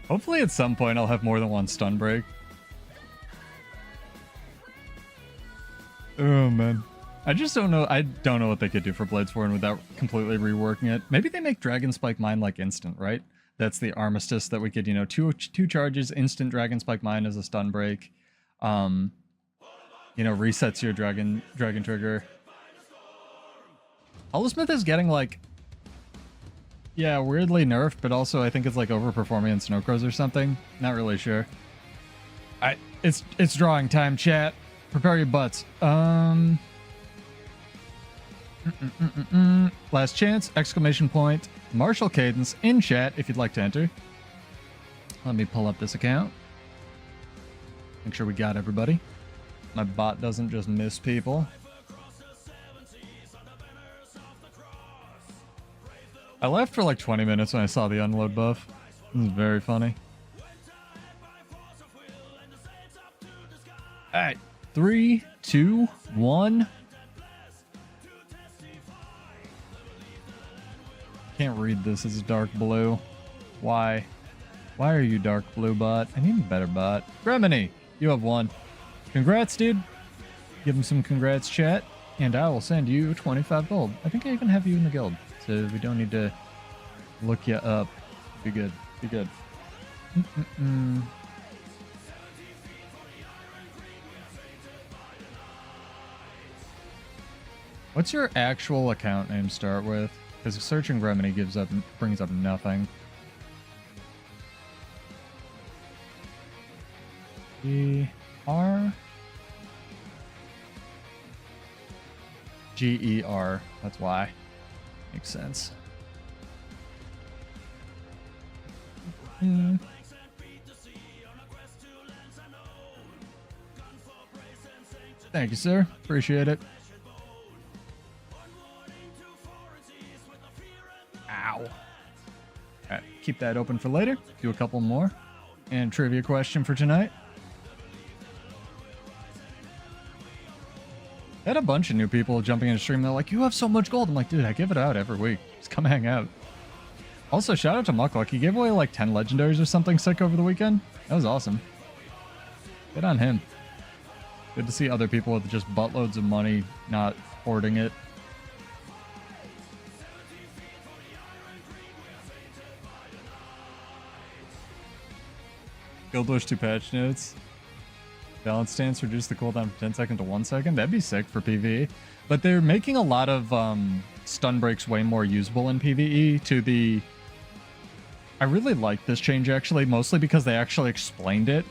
Hopefully at some point I'll have more than one stun break. Oh man. I just don't know. I don't know what they could do for Blades Foreign without completely reworking it. Maybe they make Dragon Spike Mine like instant, right? That's the armistice that we could, you know, two charges, instant Dragon Spike Mine as a stun break. You know, resets your dragon trigger. Holosmith is getting like, yeah, weirdly nerfed, but also I think it's like overperforming in Snow Crows or something. Not really sure. It's drawing time, chat. Prepare your butts. Last chance, exclamation point, martial cadence in chat if you'd like to enter. Let me pull up this account. Make sure we got everybody. My bot doesn't just miss people. I left for like 20 minutes when I saw the unload buff. It was very funny. Alright, 3, 2, 1. Can't read this, it's dark blue. Why? Why are you dark blue, bot? I need a better bot. Gremini, you have won. Congrats, dude. Give him some congrats, chat. And I will send you 25 gold. I think I even have you in the guild, so we don't need to look you up. Be good. Be good. What's your actual account name start with? Because searching Gremini brings up nothing. G-R? G-E-R. That's why. Makes sense. Thank you, sir. Appreciate it. Ow. Alright, keep that open for later. Do a couple more. And trivia question for tonight. I had a bunch of new people jumping in the stream. They're like, you have so much gold. I'm like, dude, I give it out every week. Just come hang out. Also, shout out to Muckluck. He gave away like 10 legendaries or something sick over the weekend. That was awesome. Good on him. Good to see other people with just buttloads of money not hoarding it. Guild Wish 2 patch notes. Balance stance, reduce the cooldown from 10 seconds to 1 second. That'd be sick for PvE. But they're making a lot of stun breaks way more usable in PvE to the... I really like this change, actually, mostly because they actually explained it.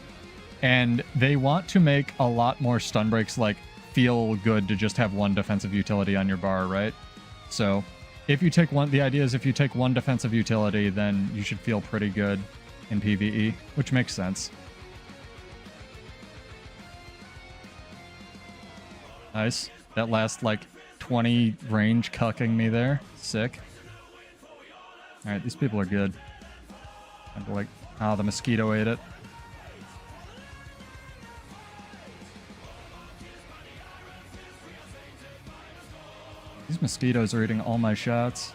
And they want to make a lot more stun breaks, like, feel good to just have one defensive utility on your bar, right? So, if you take one... The idea is if you take one defensive utility, then you should feel pretty good in PvE, which makes sense. Nice. That last, like, 20 range cucking me there. Sick. Alright, these people are good. I'm like, oh, the mosquito ate it. These mosquitoes are eating all my shots.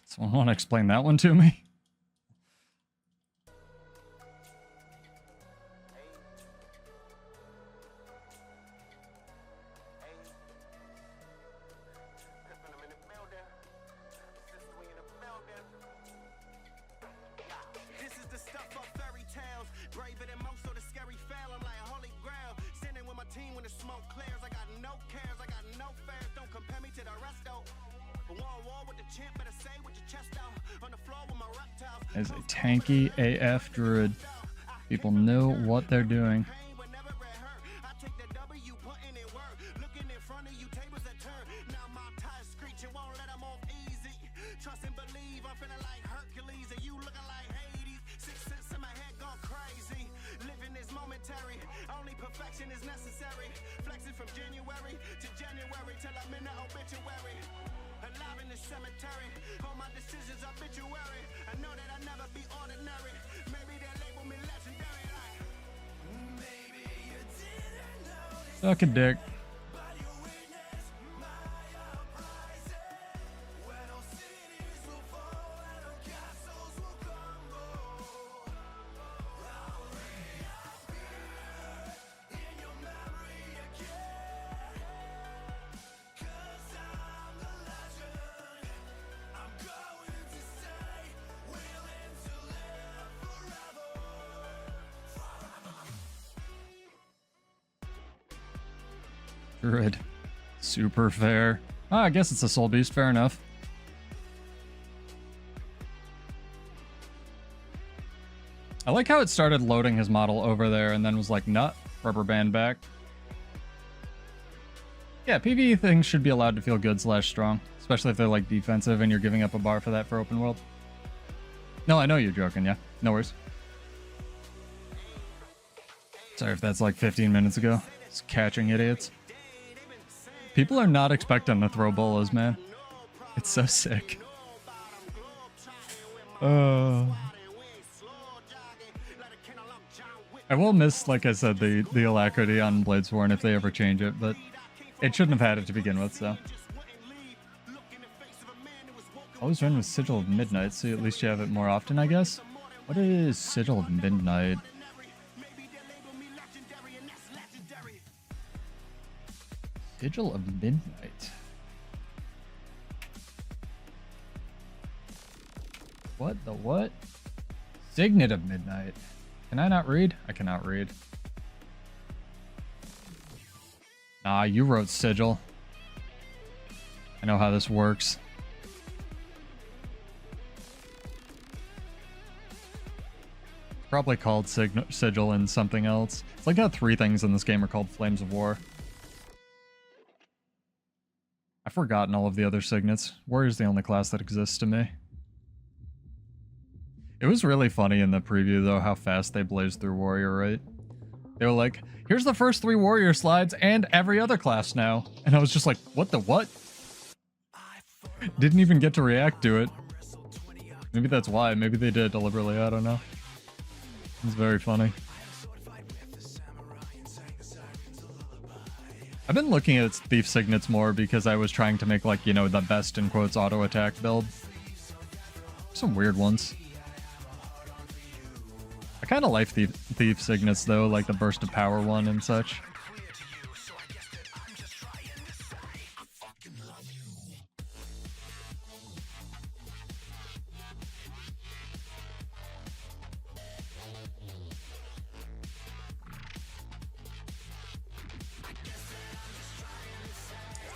Someone want to explain that one to me? As a tanky AF druid. People know what they're doing. Suck a dick. Good. Super fair. Oh, I guess it's a soul beast. Fair enough. I like how it started loading his model over there and then was like, nut, rubber band back. Yeah, PvE things should be allowed to feel good / strong, especially if they're like defensive and you're giving up a bar for that for open world. No, I know you're joking, yeah. No worries. Sorry if that's like 15 minutes ago. It's catching idiots. People are not expecting to throw bolas, man. It's so sick. I will miss, like I said, the alacrity on Bladesworn if they ever change it, but it shouldn't have had it to begin with, so. Always run with Sigil of Midnight, so at least you have it more often, I guess. What is Sigil of Midnight? Sigil of Midnight. What the what? Signet of Midnight. Can I not read? I cannot read. Nah, you wrote Sigil. I know how this works. Probably called Sigil and something else. It's like how 3 things in this game are called Flames of War. I've forgotten all of the other signets. Warrior's the only class that exists to me. It was really funny in the preview, though, how fast they blazed through Warrior, right? They were like, here's the first 3 Warrior slides and every other class now. And I was just like, what the what? Didn't even get to react to it. Maybe that's why. Maybe they did it deliberately. I don't know. It's very funny. I've been looking at Thief Signets more because I was trying to make, like, you know, the best, in quotes, auto attack build. Some weird ones. I kind of like Thief Signets, though, like the Burst of Power one and such.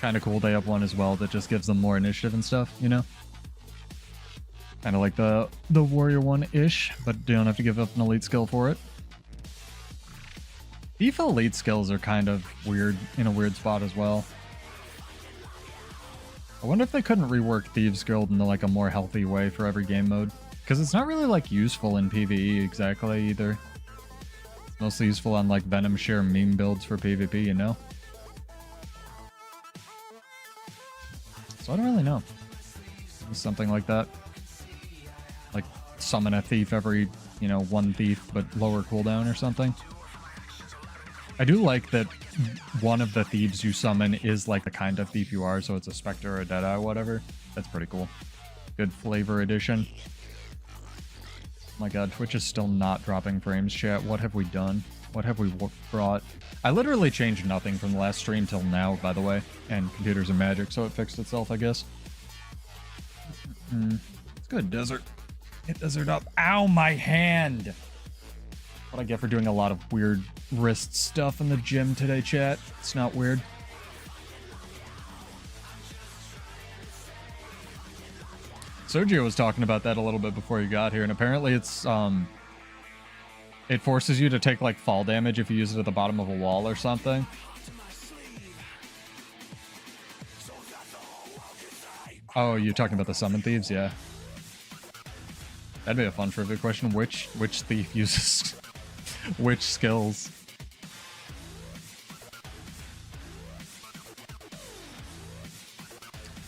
Kind of cool they have one as well that just gives them more initiative and stuff, you know? Kind of like the warrior one-ish, but you don't have to give up an elite skill for it. Thief elite skills are kind of weird, in a weird spot as well. I wonder if they couldn't rework Thieves Guild in like a more healthy way for every game mode. Because it's not really like useful in PvE exactly either. It's mostly useful on like Venom Share meme builds for PvP, you know? So I don't really know. Something like that. Like summon a thief every, you know, 1 thief but lower cooldown or something. I do like that one of the thieves you summon is like the kind of thief you are, so it's a specter or a deadeye, whatever. That's pretty cool. Good flavor addition. Oh my god, Twitch is still not dropping frames, chat. What have we done? What have we brought? I literally changed nothing from the last stream till now, by the way. And computers are magic, so it fixed itself, I guess. It's good, Desert. Hit Desert up. Ow, my hand! What I get for doing a lot of weird wrist stuff in the gym today, chat. It's not weird. Sergio was talking about that a little bit before you got here, and apparently it's, it forces you to take, like, fall damage if you use it at the bottom of a wall or something. Oh, you're talking about the summon thieves? Yeah. That'd be a fun trivia question. Which thief uses which skills?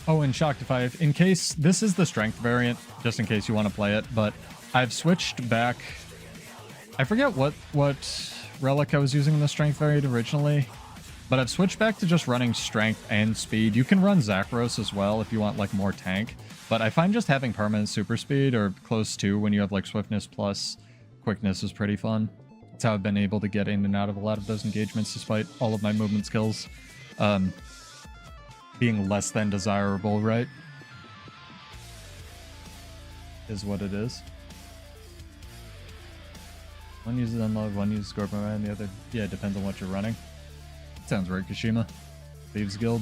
Oh, and Shocktify, in case, this is the strength variant, just in case you want to play it, but I've switched back. I forget what relic I was using in the strength variant originally. But I've switched back to just running strength and speed. You can run Zakros as well if you want like more tank. But I find just having permanent super speed or close to when you have like swiftness plus quickness is pretty fun. That's how I've been able to get in and out of a lot of those engagements despite all of my movement skills being less than desirable, right? Is what it is. One uses unload, one uses scorpion, and the other, yeah, it depends on what you're running. Sounds right, Kashima. Thieves Guild.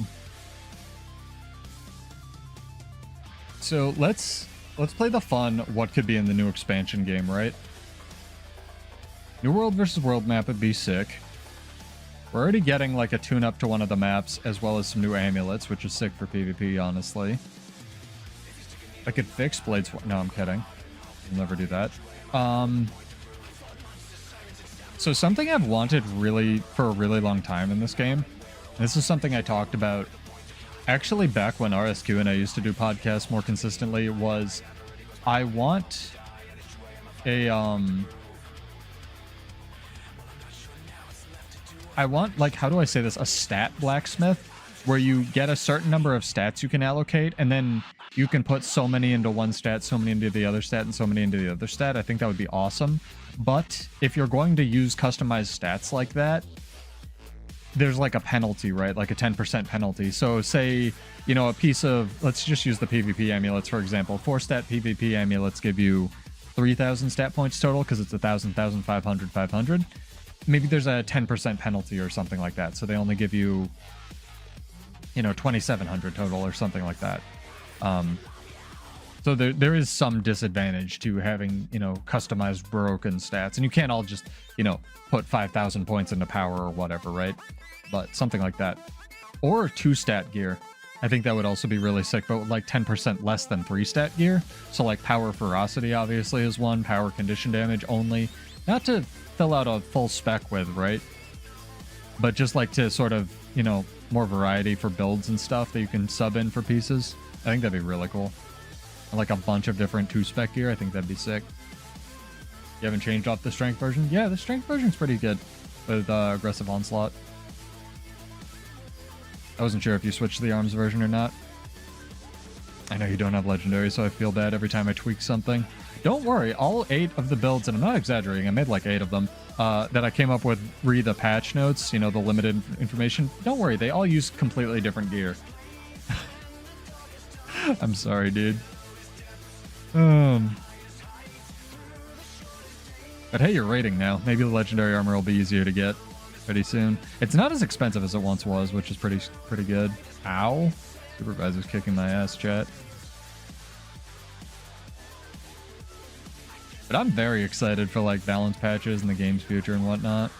So let's play the fun what could be in the new expansion game, right? New world versus world map would be sick. We're already getting like a tune-up to one of the maps, as well as some new amulets, which is sick for PvP, honestly. I could fix Blades. No, I'm kidding. I'll never do that. So something I've wanted really for a really long time in this game, and this is something I talked about actually back when RSQ and I used to do podcasts more consistently, was I want a like, how do I say this, a stat blacksmith where you get a certain number of stats you can allocate, and then you can put so many into one stat, so many into the other stat, and so many into the other stat. I think that would be awesome. But if you're going to use customized stats like that, there's like a penalty, right? Like a 10% penalty. So say, you know, a piece of, let's just use the PvP amulets, for example. 4-stat PvP amulets give you 3,000 stat points total because it's 1,000, 1,500, 500. Maybe there's a 10% penalty or something like that. So they only give you, you know, 2,700 total or something like that. So there is some disadvantage to having, you know, customized broken stats. And you can't all just, you know, put 5,000 points into power or whatever, right? But something like that. Or 2-stat gear. I think that would also be really sick, but with like 10% less than 3-stat gear. So like power ferocity obviously is one, power condition damage only. Not to fill out a full spec with, right? But just like to sort of, you know, more variety for builds and stuff that you can sub in for pieces. I think that'd be really cool. And like a bunch of different 2-spec gear, I think that'd be sick. You haven't changed off the strength version? Yeah, the strength version's pretty good with aggressive onslaught. I wasn't sure if you switched to the arms version or not. I know you don't have legendary, so I feel bad every time I tweak something. Don't worry, all 8 of the builds, and I'm not exaggerating, I made like 8 of them, that I came up with re the patch notes, you know, the limited information. Don't worry, they all use completely different gear. I'm sorry, dude. But hey, you're rating now. Maybe the legendary armor will be easier to get pretty soon. It's not as expensive as it once was, which is pretty good. Ow. Supervisor's kicking my ass, chat. But I'm very excited for like balance patches and the game's future and whatnot.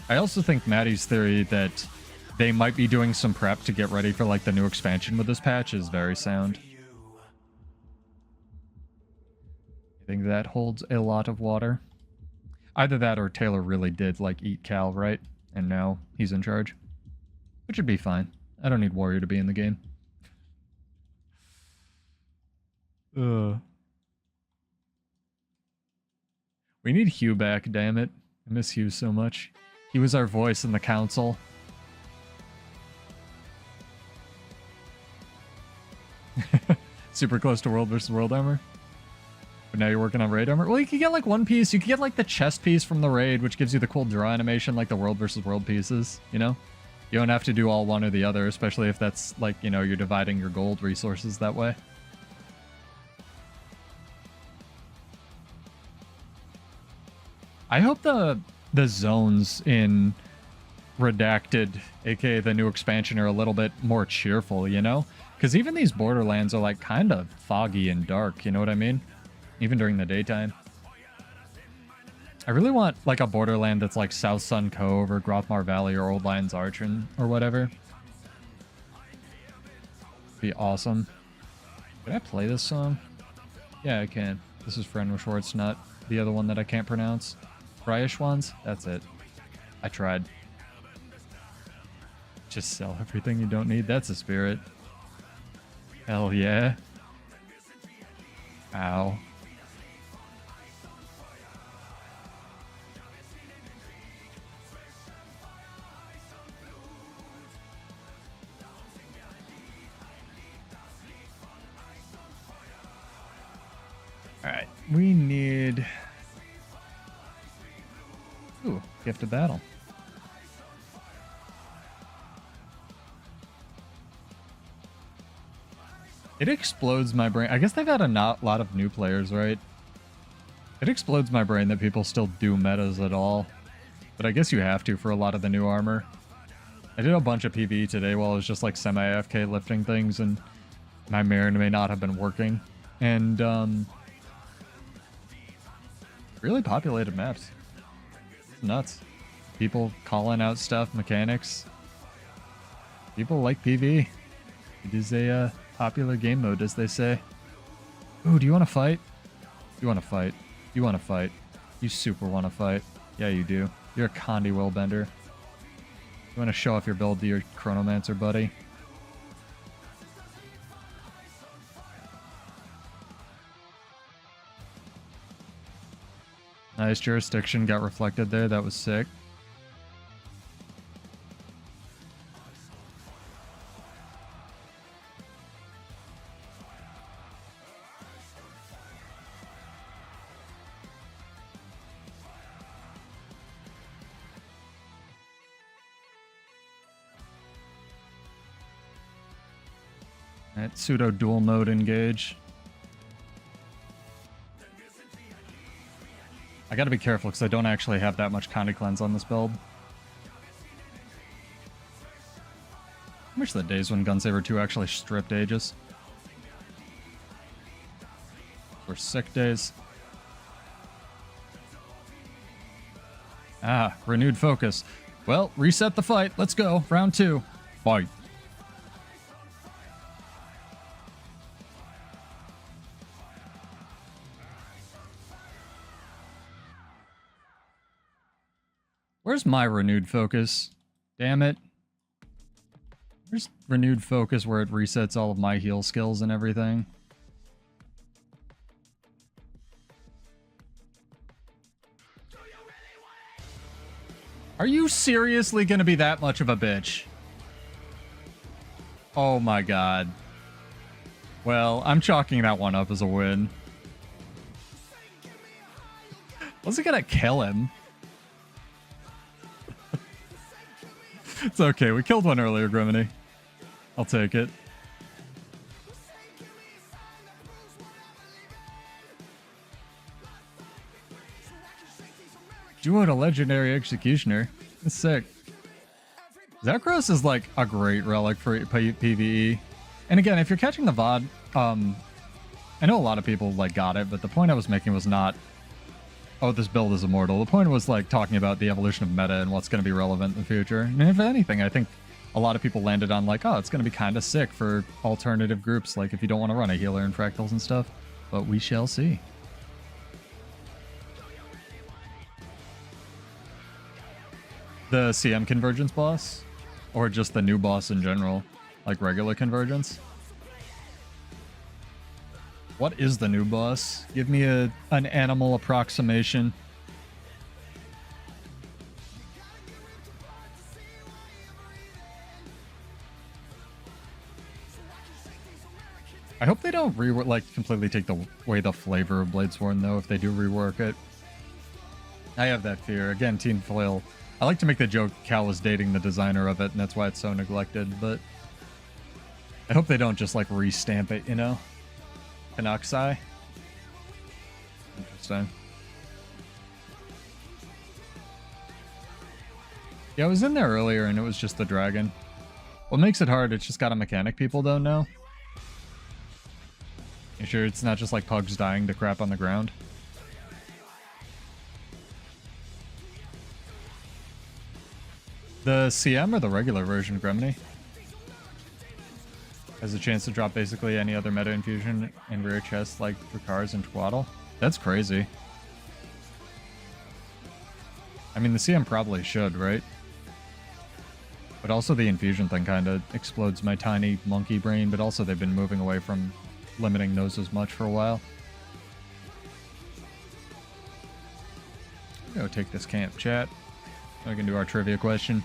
I also think Maddie's theory that they might be doing some prep to get ready for like the new expansion with this patch is very sound. I think that holds a lot of water. Either that or Taylor really did like eat Cal, right? And now he's in charge. Which would be fine. I don't need Warrior to be in the game. We need Hugh back, damn it. I miss Hugh so much. He was our voice in the council. Super close to world versus world armor. But now you're working on raid armor. Well, you could get like one piece. You could get like the chest piece from the raid, which gives you the cool draw animation like the world versus world pieces, you know? You don't have to do all one or the other, especially if that's like, you know, you're dividing your gold resources that way. I hope the zones in Redacted, aka the new expansion, are a little bit more cheerful, you know? Because even these Borderlands are like kind of foggy and dark, you know what I mean? Even during the daytime. I really want like a Borderland that's like South Sun Cove or Grothmar Valley or Old Lions Arch or whatever. Be awesome. Can I play this song? Yeah, I can. This is Frenwa Schwartz, not the other one that I can't pronounce. Fryish ones? That's it. I tried. Just sell everything you don't need. That's a spirit. Hell yeah. Ow. we need... Ooh, gift of battle. It explodes my brain. I guess they've had a lot of new players, right? It explodes my brain that people still do metas at all. But I guess you have to for a lot of the new armor. I did a bunch of PvE today while I was just like semi-AFK lifting things, and my mirror may not have been working. And really populated maps. It's nuts. People calling out stuff, mechanics. People like PvE. It is a popular game mode, as they say. Ooh, do you want to fight? You want to fight. You want to fight. You super want to fight. Yeah, you do. You're a Condi Willbender. You want to show off your build to your Chronomancer, buddy? Nice jurisdiction got reflected there. That was sick. Alright, pseudo dual mode engage. I gotta be careful because I don't actually have that much Condi cleanse on this build. I wish the days when Gunsaber 2 actually stripped Aegis. Were sick days. Ah, renewed focus. Well, reset the fight. Let's go. Round 2. Fight. Where's my renewed focus? Damn it. Where's renewed focus where it resets all of my heal skills and everything? Are you seriously gonna be that much of a bitch? Oh my god. Well, I'm chalking that one up as a win. Was it gonna kill him? It's okay, we killed one earlier, Griminy. I'll take it. Duo to legendary executioner. That's sick. Zekros is like a great relic for PvE. And again, if you're catching the VOD, I know a lot of people like got it, but the point I was making was not, oh, this build is immortal. The point was like talking about the evolution of meta and what's going to be relevant in the future. And if anything, I think a lot of people landed on like, oh, it's going to be kind of sick for alternative groups, like if you don't want to run a healer and fractals and stuff. But we shall see. The CM convergence boss? Or just the new boss in general? Like regular convergence? What is the new boss? Give me an animal approximation. I hope they don't rework, like, completely take away the flavor of Bladesworn, though, if they do rework it. I have that fear. Again, Teen Flail. I like to make the joke Cal was dating the designer of it, and that's why it's so neglected, but I hope they don't just, like, restamp it, you know? Canucksai. Interesting. Yeah, I was in there earlier, and it was just the dragon. What makes it hard, it's just got a mechanic people don't know. You sure it's not just like pugs dying to crap on the ground? The CM or the regular version, Gremini? Has a chance to drop basically any other meta infusion in rare chests like Dracarys and Twaddle? That's crazy. I mean, the CM probably should, right? But also the infusion thing kind of explodes my tiny monkey brain, but also they've been moving away from limiting those as much for a while. Go take this camp, chat. We can do our trivia question.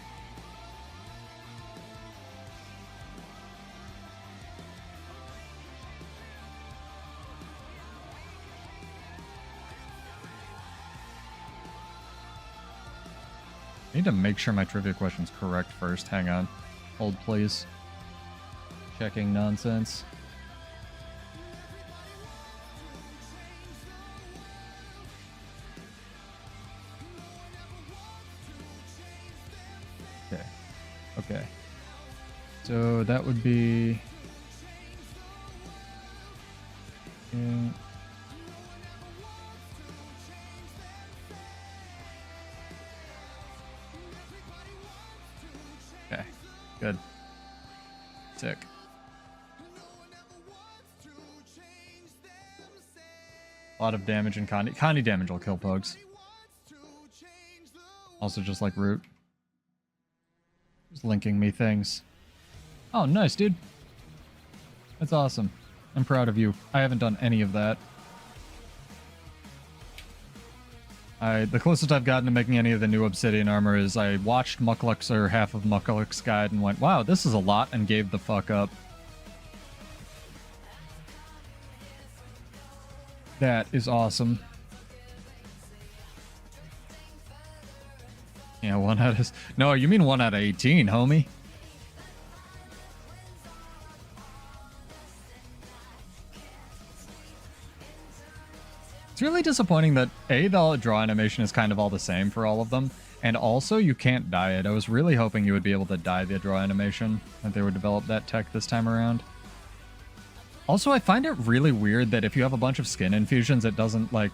I need to make sure my trivia question's correct first. Hang on. Hold, please. Checking nonsense. Okay. Okay. So that would be... Okay. Good. Sick. A lot of damage and Connie damage will kill pugs. Also just like root. Just linking me things. Oh, nice, dude. That's awesome. I'm proud of you. I haven't done any of that. The closest I've gotten to making any of the new obsidian armor is I watched Mukluk's or half of Mukluk's guide and went, wow, this is a lot, and gave the fuck up. That is awesome. Yeah, 1 out of... No, you mean 1 out of 18, homie. It's really disappointing that, A, the draw animation is kind of all the same for all of them, and also you can't dye it. I was really hoping you would be able to dye the draw animation, that they would develop that tech this time around. Also, I find it really weird that if you have a bunch of skin infusions, it doesn't, like,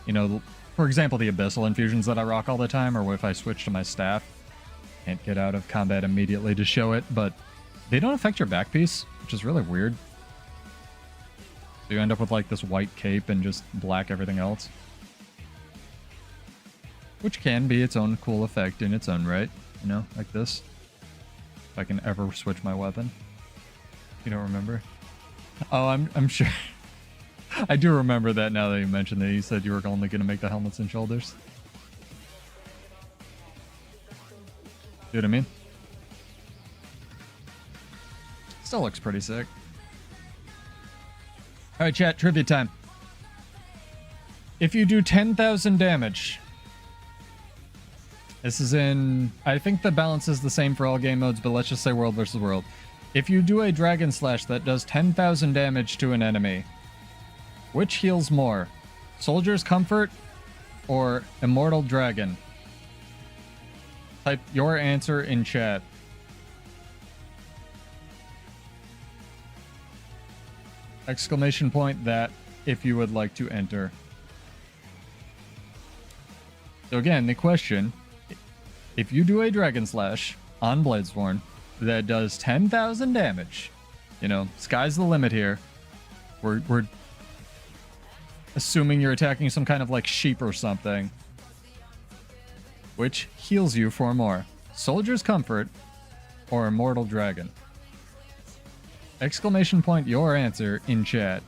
you know, for example, the abyssal infusions that I rock all the time, or if I switch to my staff. Can't get out of combat immediately to show it, but they don't affect your back piece, which is really weird. So you end up with, like, this white cape and just black everything else. Which can be its own cool effect in its own right, you know, like this. If I can ever switch my weapon. You don't remember? Oh, I'm sure. I do remember that now that you mentioned that you said you were only going to make the helmets and shoulders. See what I mean? Still looks pretty sick. Alright, chat, trivia time. If you do 10,000 damage... This is in... I think the balance is the same for all game modes, but let's just say world versus world. If you do a dragon slash that does 10,000 damage to an enemy, which heals more? Soldier's Comfort or Immortal Dragon? Type your answer in chat. Exclamation point that if you would like to enter. So again, the question, if you do a dragon slash on Bladesworn that does 10,000 damage, you know, sky's the limit here. We're assuming you're attacking some kind of like sheep or something, which heals you for more. Soldier's Comfort or Immortal Dragon? Exclamation point your answer in chat.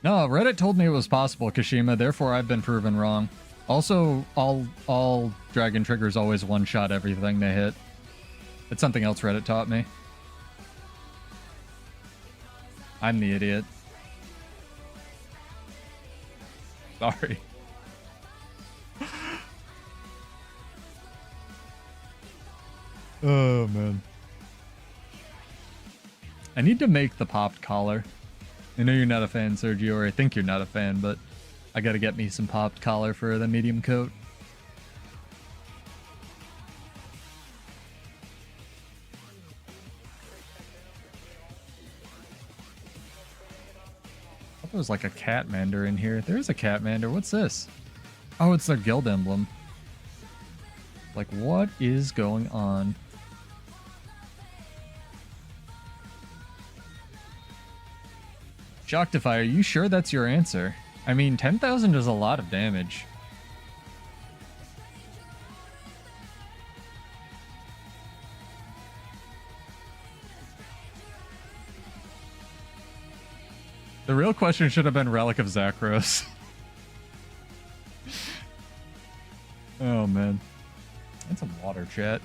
No, Reddit told me it was possible, Kashima, therefore I've been proven wrong. Also, all dragon triggers always one-shot everything they hit. It's something else Reddit taught me. I'm the idiot. Sorry. Oh, man. I need to make the popped collar. I know you're not a fan, Sergio, or I think you're not a fan, but I gotta get me some popped collar for the medium coat. I thought there was like a Catmander in here. There is a Catmander. What's this? Oh, it's their guild emblem. Like, what is going on? Shocktify, are you sure that's your answer? I mean, 10,000 is a lot of damage. The real question should have been Relic of Zakros. Oh, man. And some water, chat.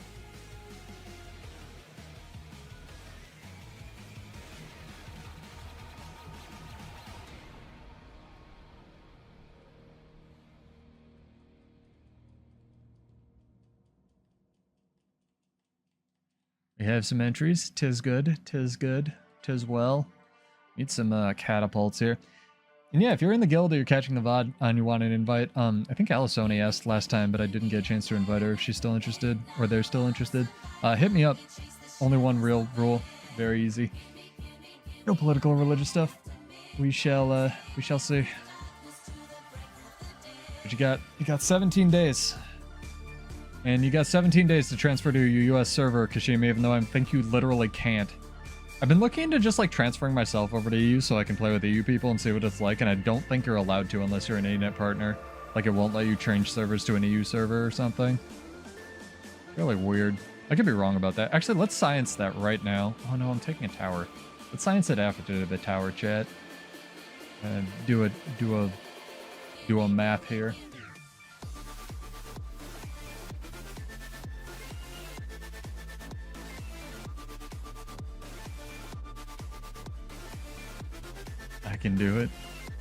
We have some entries. Tis good. Tis good. Tis well. Need some catapults here. And yeah, if you're in the guild or you're catching the VOD and you want an invite, I think Alisoni asked last time, but I didn't get a chance to invite her if she's still interested, or they're still interested. Hit me up. Only one real rule. Very easy. No political or religious stuff. We shall see. But you got 17 days. And you got 17 days to transfer to your US server, Kashima, even though I think you literally can't. I've been looking into just like transferring myself over to EU so I can play with EU people and see what it's like, and I don't think you're allowed to unless you're an ANET partner. Like, it won't let you change servers to an EU server or something. Really weird. I could be wrong about that. Actually, let's science that right now. Oh no, I'm taking a tower. Let's science it after the tower chat. And do a math here. I can do it.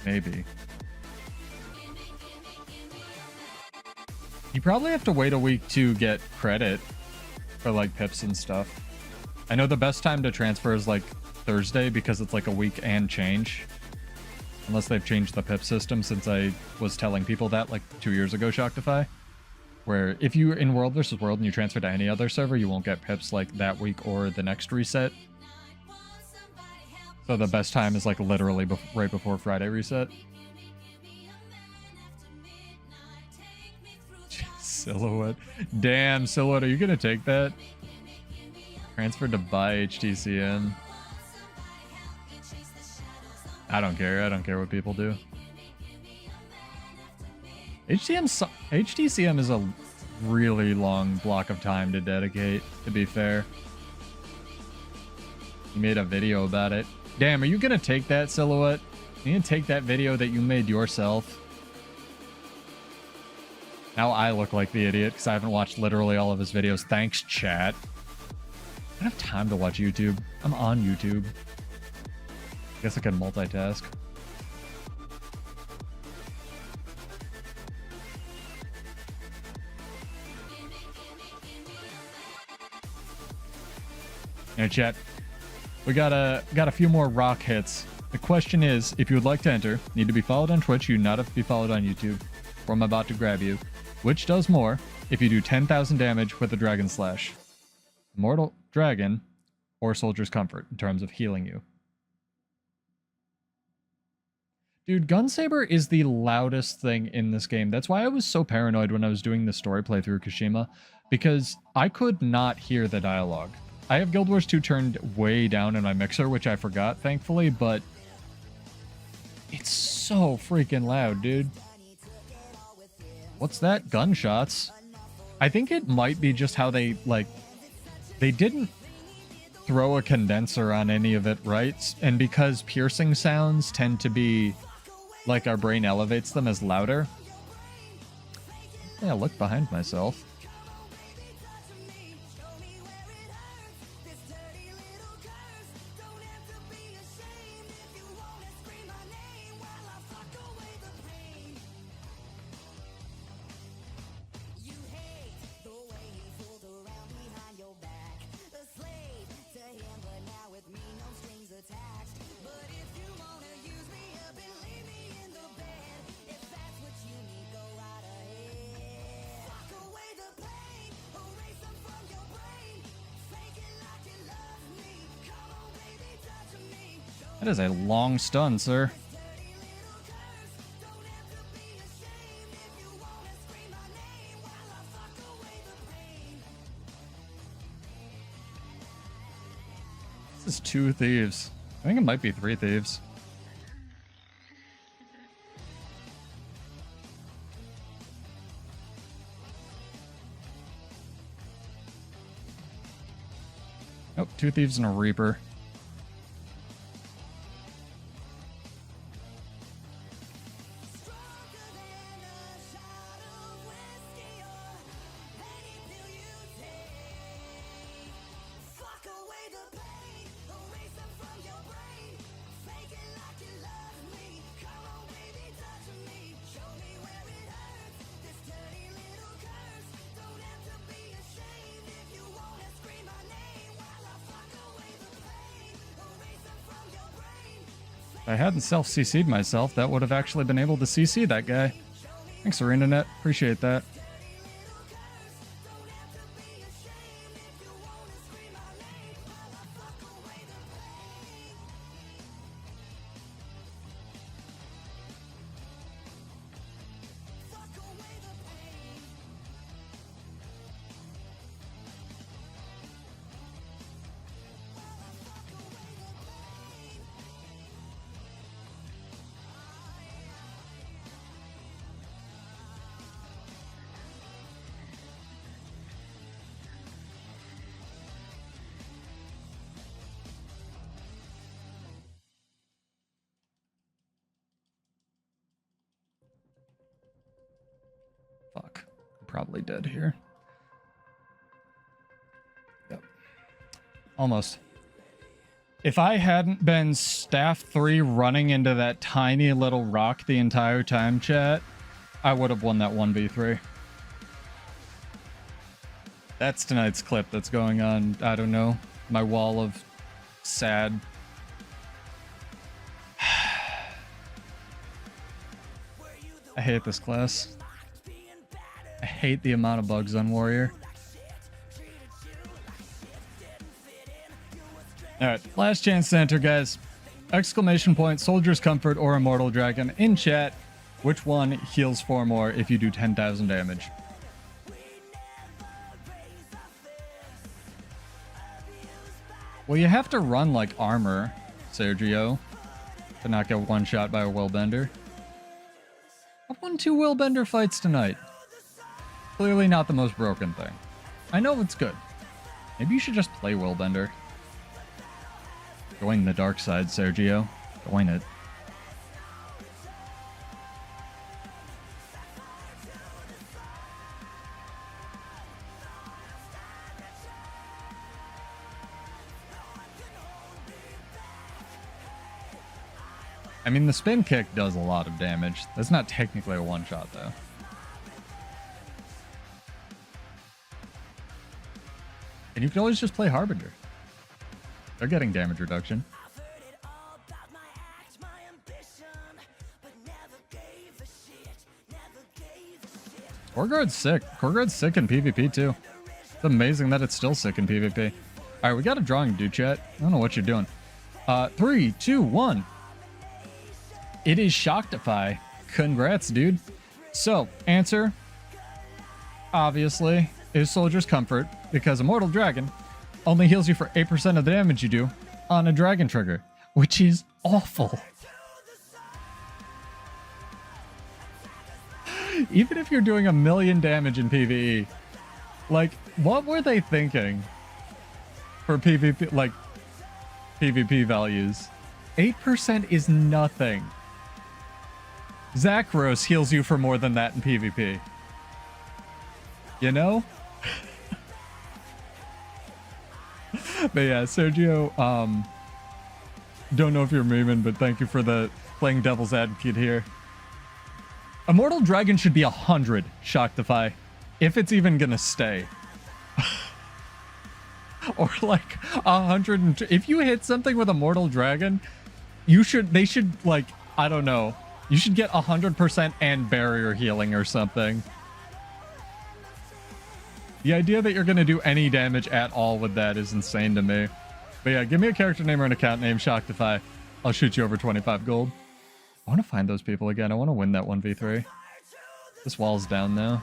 Maybe. You probably have to wait a week to get credit for like pips and stuff. I know the best time to transfer is like Thursday because it's like a week and change. Unless they've changed the pip system since I was telling people that like 2 years ago, Shoctify. Where if you're in World vs. World and you transfer to any other server, you won't get pips like that week or the next reset. So the best time is like literally right before Friday reset. Silhouette. Damn, Silhouette, are you gonna take that? Transfer to buy HTCM. I don't care. I don't care what people do. HTCM is a really long block of time to dedicate, to be fair. You made a video about it. Damn, are you gonna take that, Silhouette? Are you gonna take that video that you made yourself? Now I look like the idiot because I haven't watched literally all of his videos. Thanks, chat. I don't have time to watch YouTube. I'm on YouTube. I guess I can multitask. Yeah, chat. We got a few more rock hits. The question is, if you would like to enter, need to be followed on Twitch, you do not have to be followed on YouTube, or I'm about to grab you. Which does more if you do 10,000 damage with a Dragon Slash? Immortal Dragon or Soldier's Comfort in terms of healing you? Dude, Gunsaber is the loudest thing in this game. That's why I was so paranoid when I was doing the story playthrough Kashima, because I could not hear the dialogue. I have Guild Wars 2 turned way down in my mixer, which I forgot, thankfully, but it's so freaking loud, dude. What's that? Gunshots? I think it might be just how they, like, they didn't throw a condenser on any of it, right? And because piercing sounds tend to be, like, our brain elevates them as louder. Yeah, look behind myself. That is a long stun, sir. This is 2 thieves. I think it might be 3 thieves. Nope, 2 thieves and a reaper. If I hadn't self-CC'd myself, that would have actually been able to CC that guy. Thanks, ArenaNet. Appreciate that. Fuck. I'm probably dead here. Yep. Almost. If I hadn't been staff 3 running into that tiny little rock the entire time, chat, I would have won that 1v3. That's tonight's clip that's going on, I don't know, my wall of sad. I hate this class. I hate the amount of bugs on Warrior. Alright, last chance to enter, guys. Exclamation point, Soldier's Comfort, or Immortal Dragon in chat. Which one heals 4 more if you do 10,000 damage? Well, you have to run like armor, Sergio, to not get one shot by a Willbender. I've won 2 Willbender fights tonight. Clearly not the most broken thing. I know it's good. Maybe you should just play Willbender. Join the dark side, Sergio. Join it. I mean, the spin kick does a lot of damage. That's not technically a one-shot, though. And you can always just play Harbinger. They're getting damage reduction. Core sick. Core sick in PvP, too. It's amazing that it's still sick in PvP. Alright, we got a drawing to do, chat. I don't know what you're doing. 3, 2, 1. It is Shocktify. Congrats, dude. So, answer, obviously, is Soldier's Comfort, because Immortal Dragon only heals you for 8% of the damage you do on a dragon trigger, which is awful. Even if you're doing 1,000,000 damage in PvE, like, what were they thinking for PvP, like, PvP values? 8% is nothing. Zakros heals you for more than that in PvP. You know? But yeah, Sergio, don't know if you're memeing, but thank you for the playing devil's advocate here. Immortal Dragon should be 100 Shocktify, if it's even gonna stay. Or like 100. If you hit something with Immortal Dragon, they should like, I don't know. You should get 100% and barrier healing or something. The idea that you're going to do any damage at all with that is insane to me. But yeah, give me a character name or an account name, Shocktify. I'll shoot you over 25 gold. I want to find those people again. I want to win that 1v3. This wall's down now.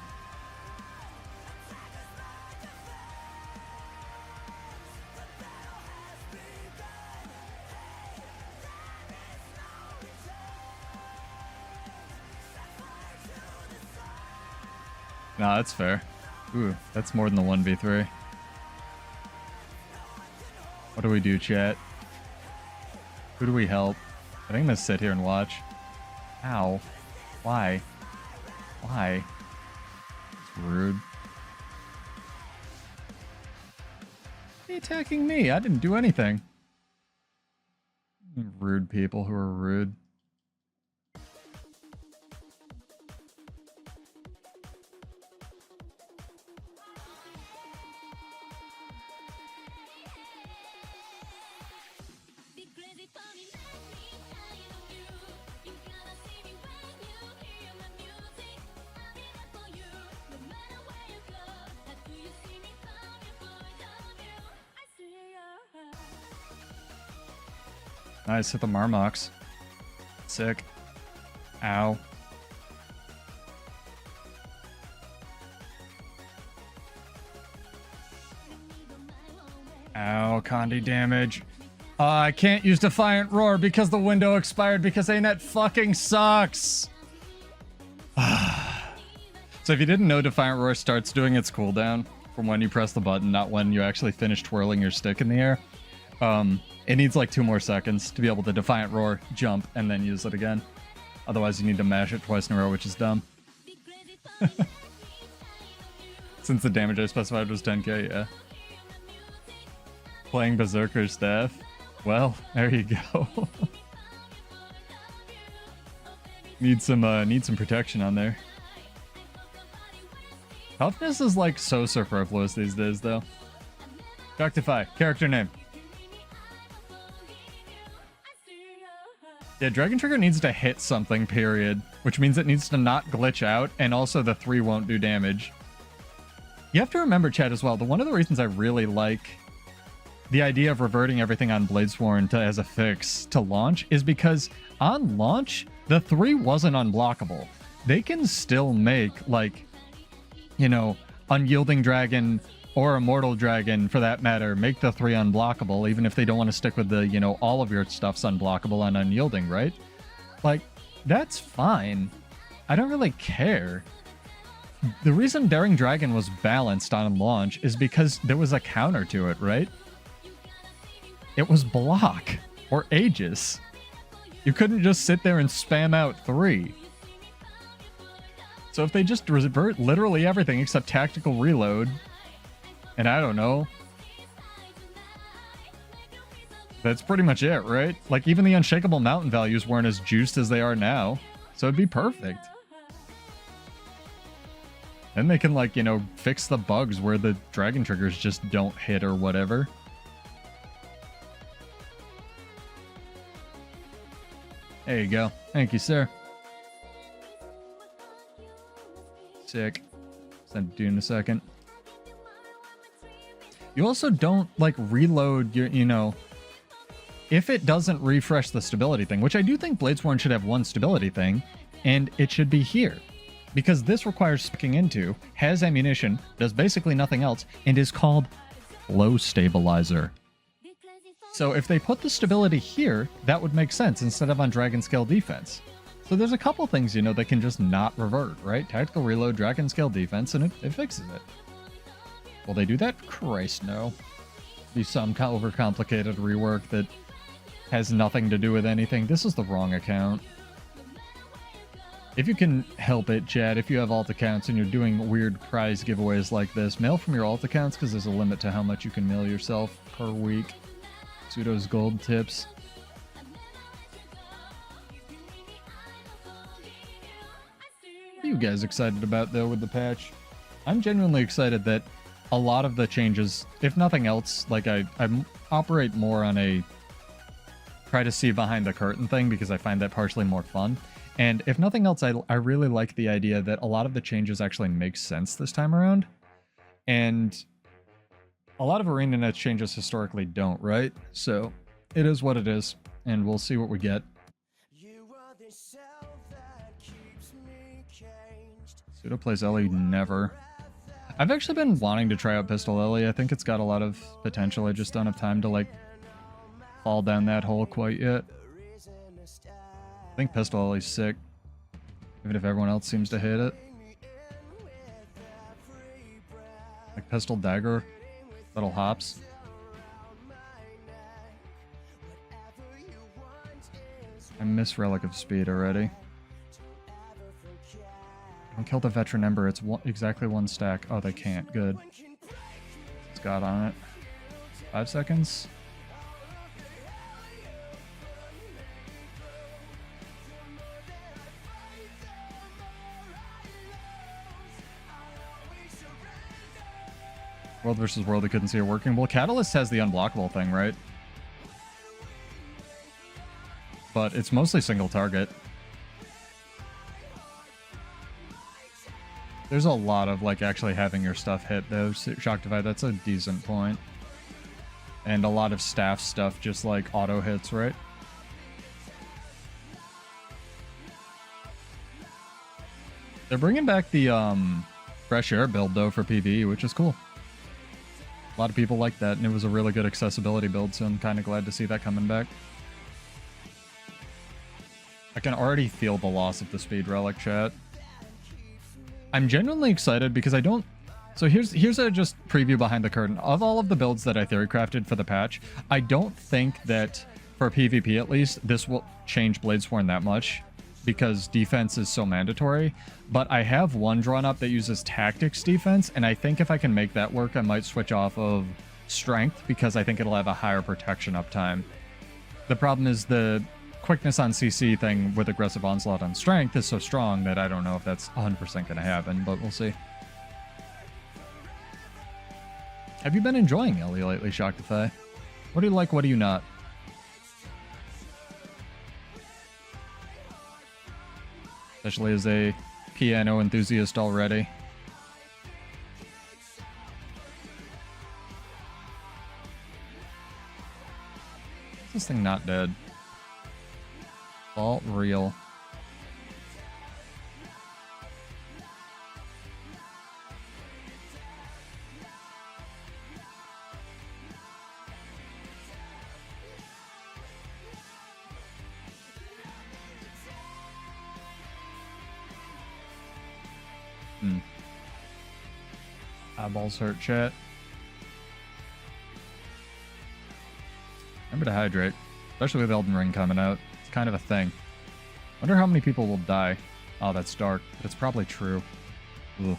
Nah, that's fair. Ooh, that's more than the 1v3. What do we do, chat? Who do we help? I think I'm gonna sit here and watch. Ow. Why? Why? It's rude. Why are you attacking me? I didn't do anything. Rude people who are rude. Nice, hit the Marmox. Sick. Ow. Ow, Condi damage. I can't use Defiant Roar because the window expired because ANET fucking sucks. So if you didn't know, Defiant Roar starts doing its cooldown from when you press the button, not when you actually finish twirling your stick in the air. It needs like 2 more seconds to be able to Defiant Roar, jump, and then use it again. Otherwise, you need to mash it twice in a row, which is dumb. Since the damage I specified was 10k, yeah. Playing Berserker Staff. Well, there you go. Need some protection on there. Toughness is like so superfluous these days, though. Doctify, character name. Yeah, Dragon Trigger needs to hit something, period. Which means it needs to not glitch out, and also the 3 won't do damage. You have to remember, chat, as well, that one of the reasons I really like the idea of reverting everything on Bladesworn to as a fix to launch is because on launch, the 3 wasn't unblockable. They can still make, like, you know, Unyielding Dragon or Immortal Dragon, for that matter, make the 3 unblockable, even if they don't want to stick with the, you know, all of your stuff's unblockable on Unyielding, right? Like, that's fine. I don't really care. The reason Daring Dragon was balanced on launch is because there was a counter to it, right? It was block, or Aegis. You couldn't just sit there and spam out 3. So if they just revert literally everything except tactical reload, and I don't know, that's pretty much it, right? Like, even the Unshakable Mountain values weren't as juiced as they are now, so it'd be perfect. Then they can, like, you know, fix the bugs where the Dragon Triggers just don't hit or whatever. There you go. Thank you, sir. Sick. Send it to you in a second. You also don't, like, reload your, you know, if it doesn't refresh the stability thing, which I do think Bladesworn should have one stability thing, and it should be here. Because this requires specking into, has ammunition, does basically nothing else, and is called Flow Stabilizer. So if they put the stability here, that would make sense instead of on Dragon Scale Defense. So there's a couple things, you know, that can just not revert, right? Tactical Reload, Dragon Scale Defense, and it fixes it. Will they do that? Christ, no. Be some overcomplicated rework that has nothing to do with anything. This is the wrong account. If you can help it, Chad, if you have alt accounts and you're doing weird prize giveaways like this, mail from your alt accounts, because there's a limit to how much you can mail yourself per week. Pseudo's gold tips. What are you guys excited about, though, with the patch? I'm genuinely excited that a lot of the changes, if nothing else, like I operate more on a try to see behind the curtain thing because I find that partially more fun. And if nothing else, I really like the idea that a lot of the changes actually make sense this time around. And a lot of ArenaNet changes historically don't, right? So it is what it is, and we'll see what we get. Pseudo plays Ellie never. I've actually been wanting to try out Pistol Ellie. I think it's got a lot of potential. I just don't have time to, like, fall down that hole quite yet. I think Pistol Ellie's sick, even if everyone else seems to hate it. Like Pistol Dagger, little hops. I miss Relic of Speed already. Don't kill the Veteran Ember, it's exactly 1 stack. Oh, they can't, good. It's got on it. 5 seconds? World versus World, I couldn't see it working. Well, Catalyst has the unblockable thing, right? But it's mostly single target. There's a lot of, like, actually having your stuff hit, though. Shocktify, that's a decent point. And a lot of staff stuff just, like, auto hits, right? They're bringing back the fresh air build though for PvE, which is cool. A lot of people like that, and it was a really good accessibility build, so I'm kind of glad to see that coming back. I can already feel the loss of the speed relic, chat. I'm genuinely excited because I don't... So here's a just preview behind the curtain. Of all of the builds that I theory crafted for the patch, I don't think that, for PvP at least, this will change Bladesworn that much, because defense is so mandatory. But I have one drawn up that uses tactics defense, and I think if I can make that work, I might switch off of strength, because I think it'll have a higher protection uptime. The problem is the quickness on CC thing with aggressive onslaught on strength is so strong that I don't know if that's 100% going to happen, but we'll see. Have you been enjoying Ellie lately, Shoctify? What do you like, what do you not? Especially as a piano enthusiast already. Is this thing not dead? Vault real. Eyeballs hurt, chat. Remember to hydrate, especially with Elden Ring coming out. It's kind of a thing. Wonder how many people will die. Oh, that's dark, but it's probably true. Ugh.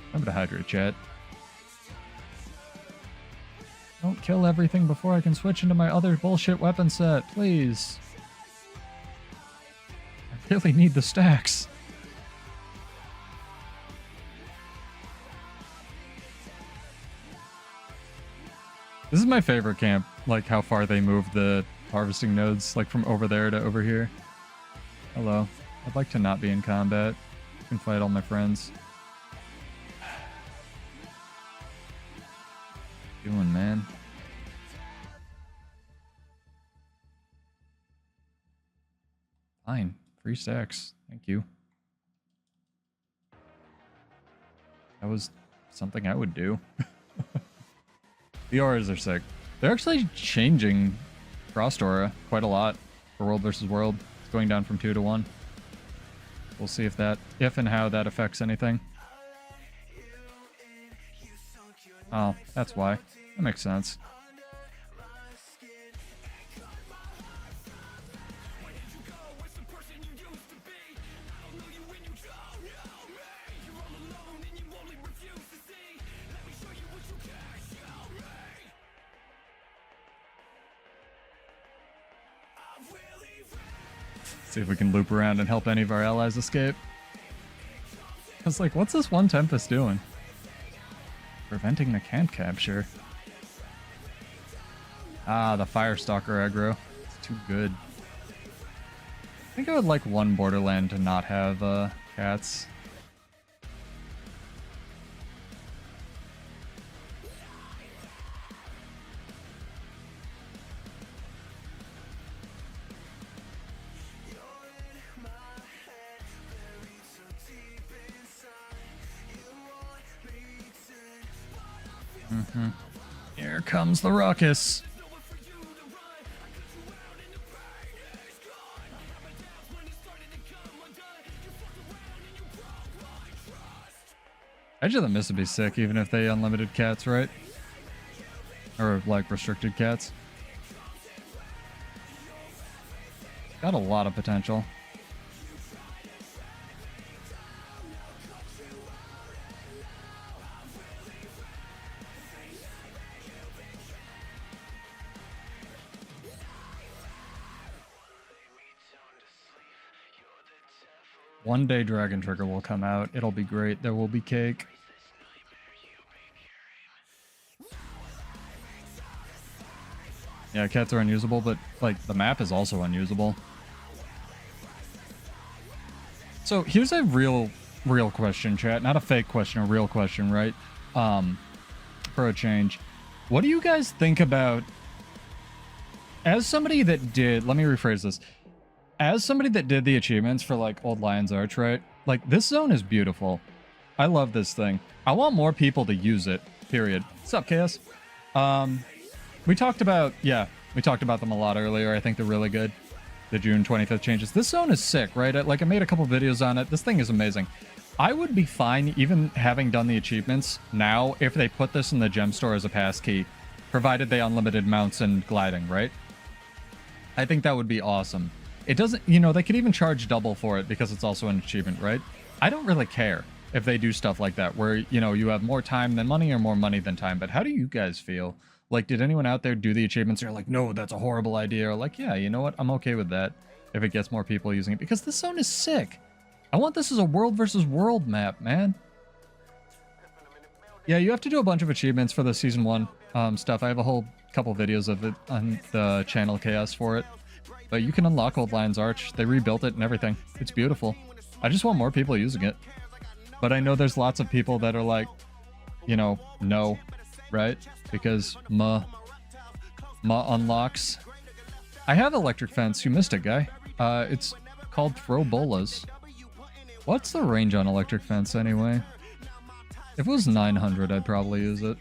Remember to hydrate, chat. Don't kill everything before I can switch into my other bullshit weapon set, please. I really need the stacks. This is my favorite camp, like how far they moved the harvesting nodes, like from over there to over here. Hello. I'd like to not be in combat. I can fight all my friends. What you doing, man? Fine. 3 stacks. Thank you. That was something I would do. The auras are sick. They're actually changing Frost Aura quite a lot for World versus World. It's going down from 2 to 1. We'll see if and how that affects anything. Oh, that's why. That makes sense. See if we can loop around and help any of our allies escape. I was like, what's this one Tempest doing? Preventing the camp capture. Ah, the Firestalker aggro. It's too good. I think I would like one Borderland to not have cats. Here comes the ruckus. Edge of the Mist would be sick even if they unlimited cats, right? Or like restricted cats. Got a lot of potential. One day Dragon Trigger will come out. It'll be great. There will be cake. Yeah, cats are unusable, but like the map is also unusable. So here's a real question, chat. Not a fake question, a real question, right? For a change. What do you guys think about, as somebody that did, let me rephrase this. As somebody that did the achievements for like Old Lion's Arch, right? Like, this zone is beautiful. I love this thing. I want more people to use it, period. What's up, Chaos? We talked about them a lot earlier. I think they're really good. The June 25th changes. This zone is sick, right? I made a couple videos on it. This thing is amazing. I would be fine even having done the achievements now if they put this in the gem store as a passkey, provided they unlimited mounts and gliding, right? I think that would be awesome. It doesn't, they could even charge double for it because it's also an achievement, right? I don't really care if they do stuff like that where, you have more time than money or more money than time. But how do you guys feel? Like, did anyone out there do the achievements? You're like, no, that's a horrible idea. Or like, yeah, you know what? I'm okay with that if it gets more people using it because this zone is sick. I want this as a world versus world map, man. Yeah, you have to do a bunch of achievements for the season 1 stuff. I have a whole couple videos of it on the channel Chaos for it. But you can unlock Old Lion's Arch. They rebuilt it and everything. It's beautiful. I just want more people using it. But I know there's lots of people that are like, no, right? Because ma unlocks. I have electric fence. You missed it, guy. It's called throw bolas. What's the range on electric fence anyway? If it was 900, I'd probably use it.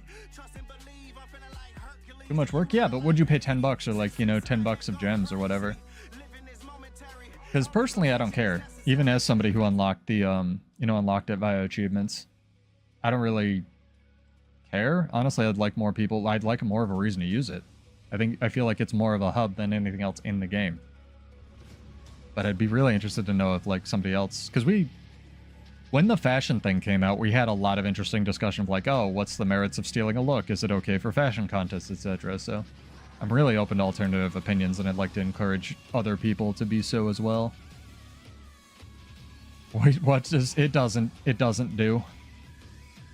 Too much work? Yeah, but would you pay 10 bucks or like, 10 bucks of gems or whatever? Because personally, I don't care. Even as somebody who unlocked the, unlocked it via achievements. I don't really care. Honestly, I'd like more people. I'd like more of a reason to use it. I feel like it's more of a hub than anything else in the game. But I'd be really interested to know if like somebody else, because when the fashion thing came out, we had a lot of interesting discussion of like, oh, what's the merits of stealing a look? Is it okay for fashion contests, etc.? So I'm really open to alternative opinions, and I'd like to encourage other people to be so as well. Wait, what does it doesn't do?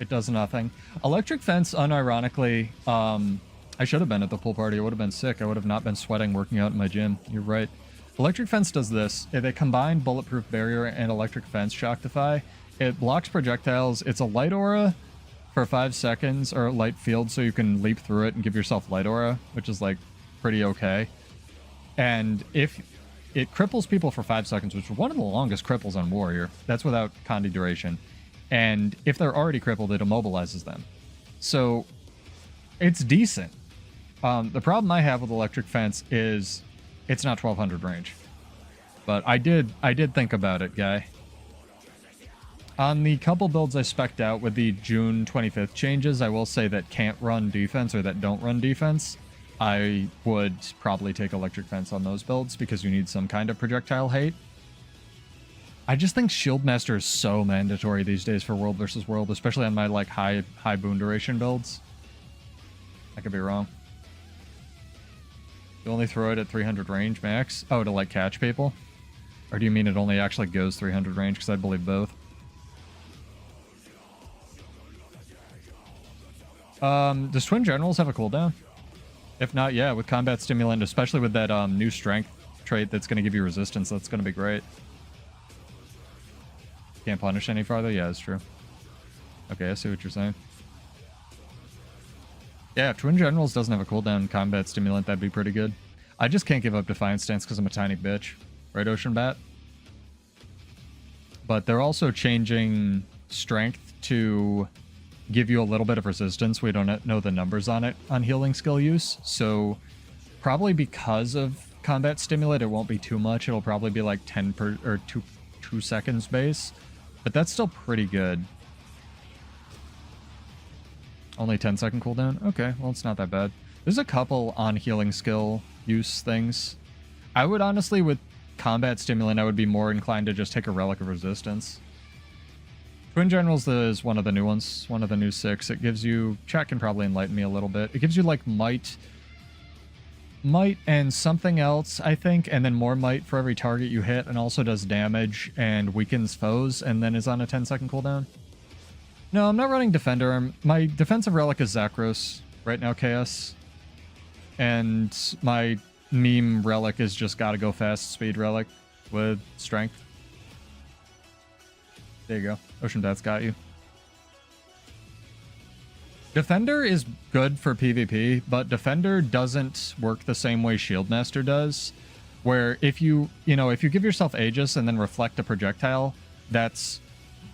It does nothing. Electric fence, unironically, I should have been at the pool party. It would have been sick. I would have not been sweating working out in my gym. You're right. Electric fence does this. If they combine bulletproof barrier and electric fence shocktify, it blocks projectiles. It's a light aura for 5 seconds, or light field, so you can leap through it and give yourself light aura, which is like pretty okay. And if it cripples people for 5 seconds, which is one of the longest cripples on warrior, that's without condi duration. And if they're already crippled, it immobilizes them. So it's decent. The problem I have with electric fence is it's not 1200 range. But I did think about it, guy. On the couple builds I spec'd out with the June 25th changes, I will say that can't run defense or that don't run defense, I would probably take electric fence on those builds because you need some kind of projectile hate. I just think Shield Master is so mandatory these days for world versus world, especially on my like high boon duration builds. I could be wrong. You only throw it at 300 range max? Oh, to like catch people? Or do you mean it only actually goes 300 range? Because I believe both. Does Twin Generals have a cooldown? If not, yeah, with combat stimulant, especially with that new strength trait that's going to give you resistance, that's going to be great. Can't punish any farther? Yeah, that's true. Okay, I see what you're saying. Yeah, if Twin Generals doesn't have a cooldown combat stimulant, that'd be pretty good. I just can't give up Defiant Stance because I'm a tiny bitch. Right, Ocean Bat? But they're also changing strength to give you a little bit of resistance. We don't know the numbers on it on healing skill use. So probably because of combat stimulant, it won't be too much. It'll probably be like 10 per or 2 seconds base. But that's still pretty good. Only 10-second cooldown? Okay, well, it's not that bad. There's a couple on healing skill use things. I would honestly, with combat stimulant, I would be more inclined to just take a Relic of Resistance. Twin Generals is one of the new ones, one of the new 6. It gives you... Chat can probably enlighten me a little bit. It gives you, like, might and something else, I think, and then more might for every target you hit, and also does damage and weakens foes, and then is on a 10-second cooldown. No, I'm not running Defender. My defensive relic is Zakros right now, Chaos. And my meme relic is just gotta go fast speed relic with strength. There you go. Ocean Death's got you. Defender is good for PvP, but Defender doesn't work the same way Shield Master does. Where if you give yourself Aegis and then reflect a projectile, that's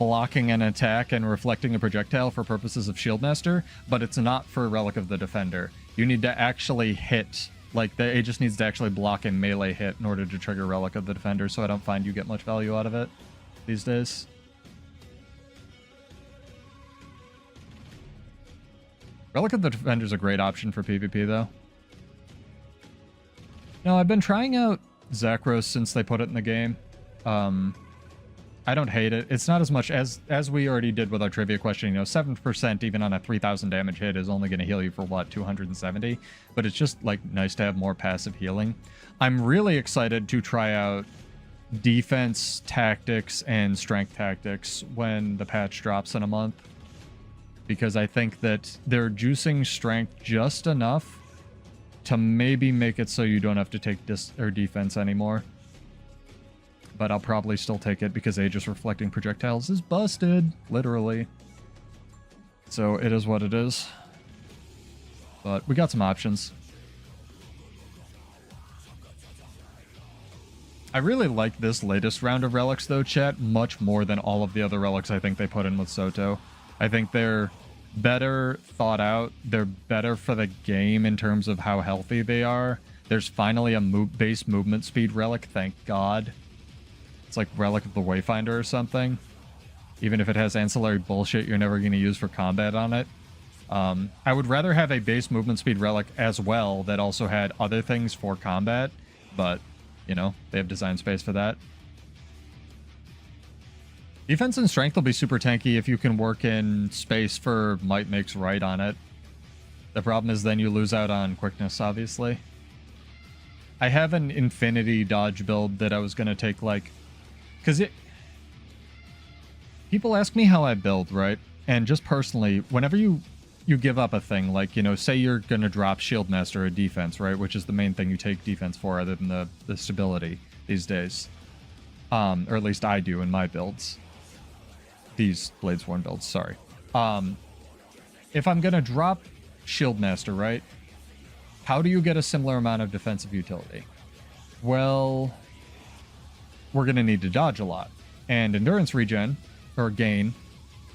blocking an attack and reflecting a projectile for purposes of Shieldmaster, but it's not for Relic of the Defender. You need to actually hit, like, the Aegis needs to actually block a melee hit in order to trigger Relic of the Defender, so I don't find you get much value out of it these days. Relic of the Defender is a great option for PvP, though. No, I've been trying out Zakros since they put it in the game. I don't hate it. It's not as much as we already did with our trivia question. You know, 7% even on a 3,000 damage hit is only going to heal you for, what, 270? But it's just, like, nice to have more passive healing. I'm really excited to try out defense tactics and strength tactics when the patch drops in a month, because I think that they're juicing strength just enough to maybe make it so you don't have to take defense anymore. But I'll probably still take it because Aegis reflecting projectiles is busted, literally. So it is what it is. But we got some options. I really like this latest round of relics, though, chat, much more than all of the other relics I think they put in with Soto. I think they're better thought out. They're better for the game in terms of how healthy they are. There's finally a base movement speed relic, thank God. It's like Relic of the Wayfinder or something. Even if it has ancillary bullshit you're never going to use for combat on it. I would rather have a base movement speed relic as well that also had other things for combat, but, you know, they have design space for that. Defense and strength will be super tanky if you can work in space for might makes right on it. The problem is then you lose out on quickness, obviously. I have an infinity dodge build that I was going to take, like... Because people ask me how I build, right? And just personally, whenever you give up a thing, like, you know, say you're going to drop Shieldmaster or defense, right? Which is the main thing you take defense for other than the stability these days. Or at least I do in my builds. These Bladesworn builds, sorry. If I'm going to drop Shieldmaster, right? How do you get a similar amount of defensive utility? Well, we're going to need to dodge a lot. And endurance regen, or gain,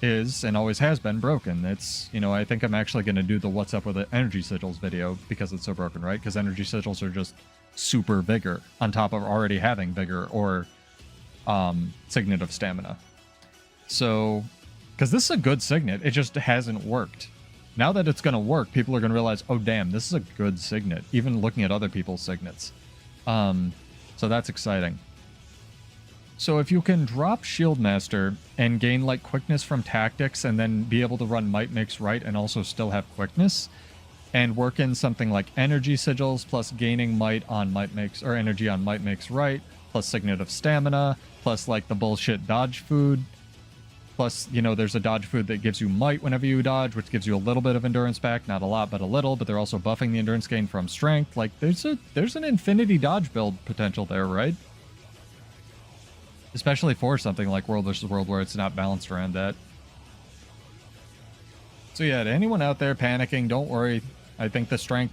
is, and always has been, broken. It's, you know, I think I'm actually going to do the what's up with the energy sigils video because it's so broken, right? Because energy sigils are just super vigor on top of already having vigor or signet of stamina. So, because this is a good signet, it just hasn't worked. Now that it's going to work, people are going to realize, oh damn, this is a good signet, even looking at other people's signets. So that's exciting. So if you can drop Shieldmaster and gain like quickness from tactics and then be able to run Might Makes Right and also still have quickness, and work in something like energy sigils plus gaining might on Might Makes, or energy on Might Makes Right, plus signet of stamina, plus like the bullshit dodge food, plus, you know, there's a dodge food that gives you might whenever you dodge, which gives you a little bit of endurance back, not a lot, but a little, but they're also buffing the endurance gain from strength. Like, there's an infinity dodge build potential there, right? Especially for something like World vs. World where it's not balanced around that. So yeah, to anyone out there panicking, don't worry. I think the strength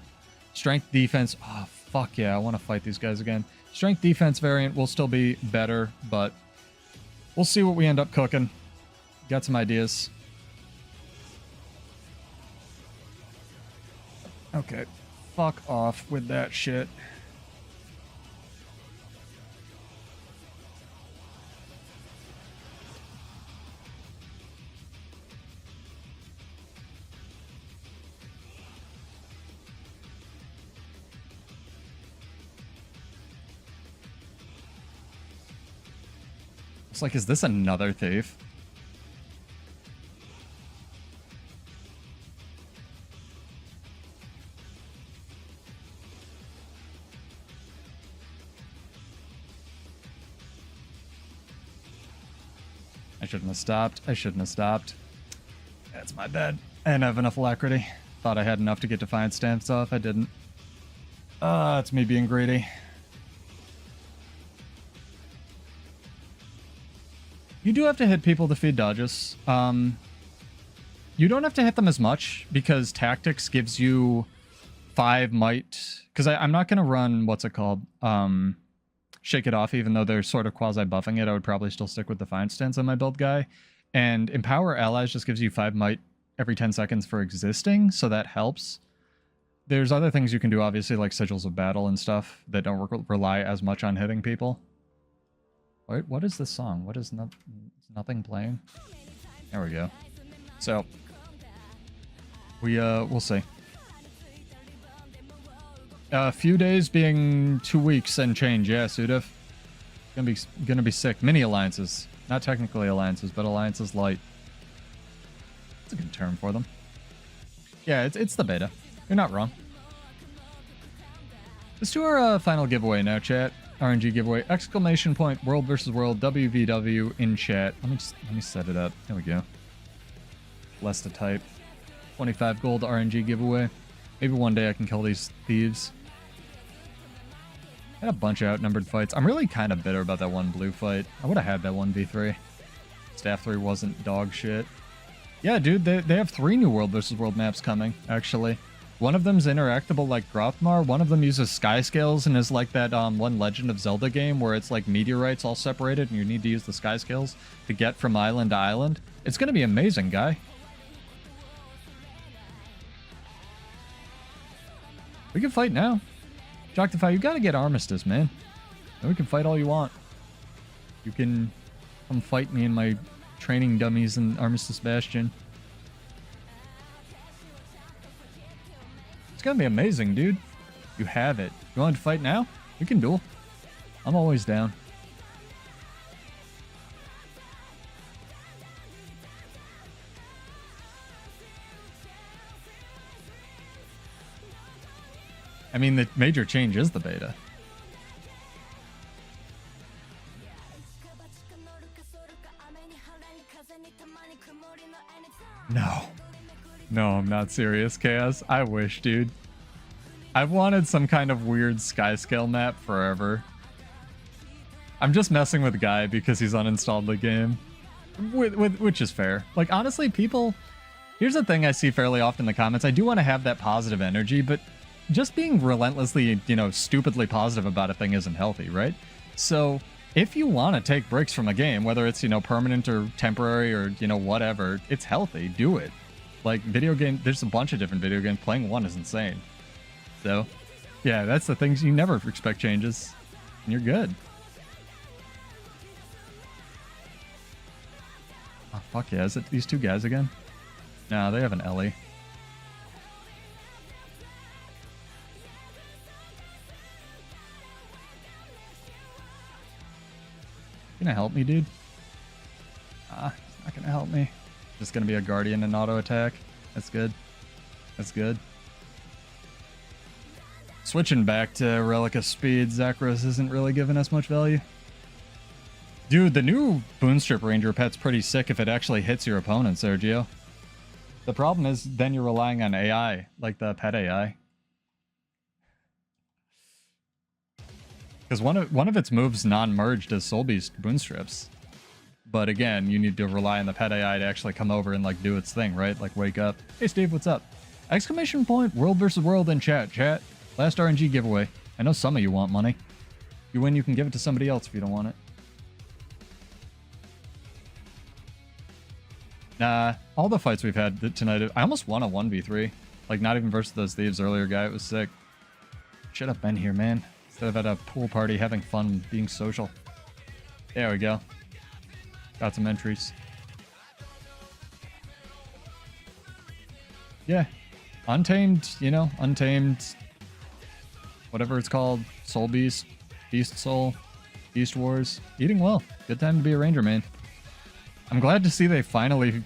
defense... Oh, fuck yeah, I want to fight these guys again. Strength defense variant will still be better, but we'll see what we end up cooking. Got some ideas. Okay, fuck off with that shit. It's like, is this another thief? I shouldn't have stopped. I shouldn't have stopped. That's my bad. I didn't have enough alacrity. Thought I had enough to get Defiant Stance off. I didn't. It's me being greedy. You do have to hit people to feed dodges. You don't have to hit them as much because tactics gives you 5 might. Because I'm not going to run, what's it called? Shake It Off, even though they're sort of quasi-buffing it. I would probably still stick with Defiant Stance on my build guy. And empower allies just gives you 5 might every 10 seconds for existing, so that helps. There's other things you can do, obviously, like sigils of battle and stuff that don't rely as much on hitting people. Wait, what is this song? What is nothing playing? There we go. So we'll see. A few days being 2 weeks and change. Yeah, Sudif. Gonna be sick. Mini alliances. Not technically alliances, but alliances light. That's a good term for them. Yeah, it's the beta. You're not wrong. Let's do our final giveaway now, chat. RNG giveaway. Exclamation point, world versus world, WVW in chat. Let me set it up. There we go. Less to type. 25 gold RNG giveaway. Maybe one day I can kill these thieves. Had a bunch of outnumbered fights. I'm really kind of bitter about that one blue fight. I would have had that 1v3. Staff 3 wasn't dog shit. Yeah, dude, they have 3 new world versus world maps coming, actually. One of them's interactable like Grothmar. One of them uses sky scales and is like that one Legend of Zelda game where it's like meteorites all separated and you need to use the sky scales to get from island to island. It's going to be amazing, guy. We can fight now. Joctify, you gotta get Armistice, man. And we can fight all you want. You can come fight me in my training dummies in Armistice Bastion. It's gonna be amazing, dude. You have it. You want to fight now? We can duel. I'm always down. I mean, the major change is the beta. No. No, I'm not serious, Chaos. I wish, dude. I've wanted some kind of weird sky scale map forever. I'm just messing with Guy because he's uninstalled the game. Which is fair. Like, honestly, people... Here's the thing I see fairly often in the comments. I do want to have that positive energy, but... just being relentlessly, stupidly positive about a thing isn't healthy, right? So if you want to take breaks from a game, whether it's, permanent or temporary or, whatever, it's healthy. Do it. Like, video game, there's a bunch of different video games. Playing one is insane. So, yeah, that's the things you never expect changes. And you're good. Oh, fuck yeah. Is it these two guys again? No, they have an Ellie. Gonna help me, dude? It's not gonna help me. Just gonna be a guardian and auto attack. That's good. That's good. Switching back to Relic of Speed, Zakros isn't really giving us much value. Dude, the new Boonstrip Ranger pet's pretty sick if it actually hits your opponent, Sergio. The problem is then you're relying on AI, like the pet AI. Because one of its moves non-merged is Soul Beast Boonstrips. But again, you need to rely on the pet AI to actually come over and like do its thing, right? Like wake up. Hey Steve, what's up? Exclamation point, world versus world in chat. Chat, last RNG giveaway. I know some of you want money. You win, you can give it to somebody else if you don't want it. Nah, all the fights we've had tonight, I almost won a 1v3. Like not even versus those thieves earlier, guy. It was sick. Should have been here, man. Instead of at a pool party having fun being social. There we go. Got some entries. Yeah. Untamed, Untamed. Whatever it's called. Soul Beast. Beast Soul. Beast Wars. Eating well. Good time to be a ranger, man. I'm glad to see they finally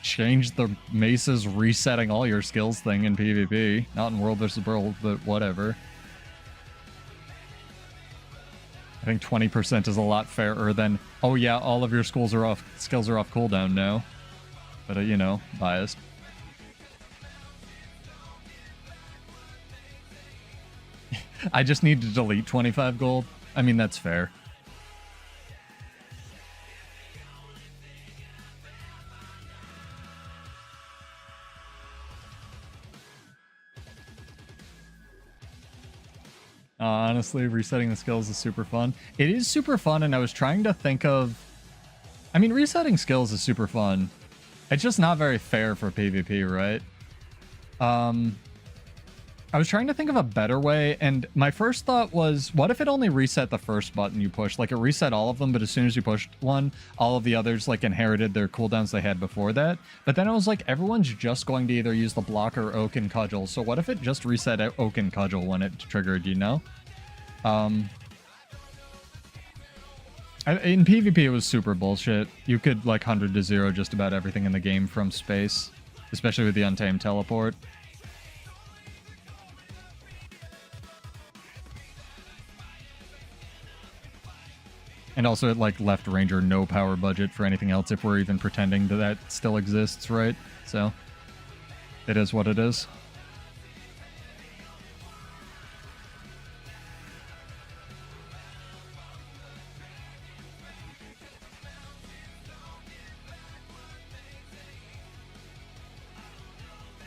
changed the maces resetting all your skills thing in PvP. Not in World vs. World, but whatever. I think 20% is a lot fairer than, oh yeah, all of your skills are off cooldown now. But, biased. I just need to delete 25 gold. I mean, that's fair. Honestly, resetting the skills is super fun. It is super fun, and I was trying to think of I mean, resetting skills is super fun. It's just not very fair for PvP, right? I was trying to think of a better way, and my first thought was, what if it only reset the first button you pushed? Like, it reset all of them, but as soon as you pushed one, all of the others, like, inherited their cooldowns they had before that. But then I was like, everyone's just going to either use the block or oak and cudgel, so what if it just reset oak and cudgel when it triggered, you know? In PvP, it was super bullshit. You could, like, 100 to 0 just about everything in the game from space, especially with the Untamed Teleport. And also it like left Ranger no power budget for anything else if we're even pretending that that still exists, right? So it is what it is.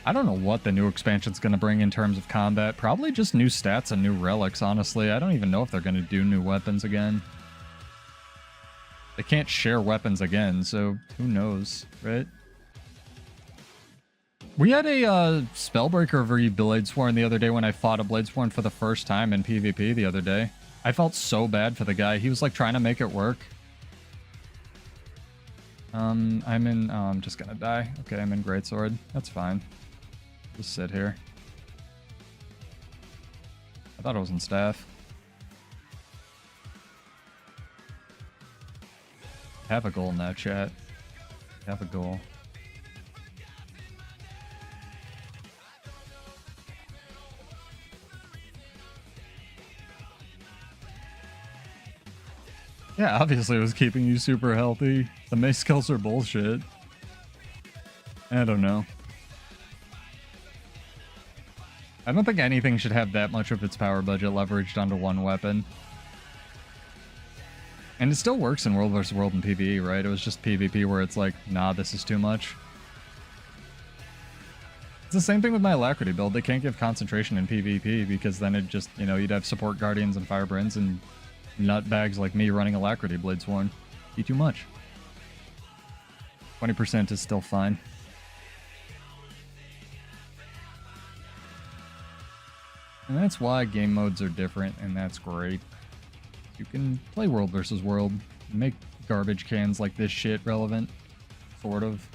I don't know what the new expansion's going to bring in terms of combat. Probably just new stats and new relics, honestly. I don't even know if they're going to do new weapons again. They can't share weapons again, so who knows, right? We had a Spellbreaker v Bladesworn the other day when I fought a Bladesworn for the first time in PvP the other day. I felt so bad for the guy. He was like trying to make it work. I'm just gonna die. Okay, I'm in Greatsword. That's fine. Just sit here. I thought it was in Staff. Have a goal now, chat. Have a goal. Yeah, obviously it was keeping you super healthy. The mace skills are bullshit. I don't know. I don't think anything should have that much of its power budget leveraged onto one weapon. And it still works in World vs. World and PvE, right? It was just PvP where it's like, nah, this is too much. It's the same thing with my Alacrity build. They can't give concentration in PvP because then it just, you know, you'd have support Guardians and Firebrands and nutbags like me running Alacrity Bladesworn. Be too much. 20% is still fine. And that's why game modes are different, and that's great. You can play World vs. World, make garbage cans like this shit relevant, sort of.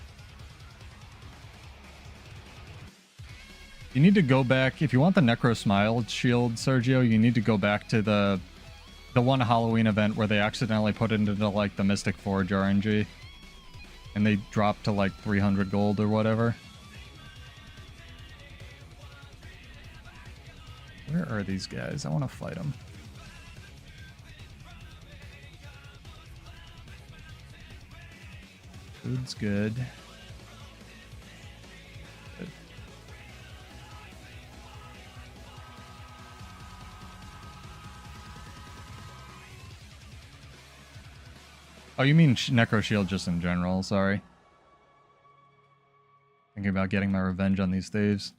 You need to go back, if you want the Necro Smile shield, Sergio, you need to go back to the one Halloween event where they accidentally put it into like the Mystic Forge RNG. And they dropped to like 300 gold or whatever. Where are these guys? I want to fight them. Food's good. Good. Oh, you mean Necro Shield just in general, sorry. Thinking about getting my revenge on these thieves.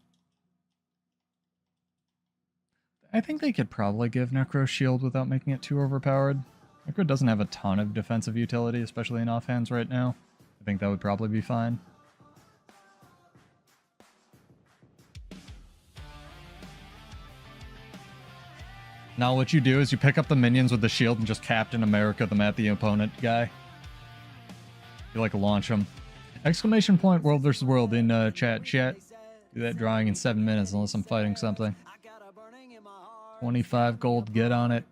I think they could probably give Necro Shield without making it too overpowered. Necro doesn't have a ton of defensive utility, especially in offhands right now. I think that would probably be fine. Now what you do is you pick up the minions with the shield and just Captain America them at the opponent guy. You like launch them. Exclamation point World vs. World in chat. Do that drawing in 7 minutes unless I'm fighting something. 25 gold, get on it.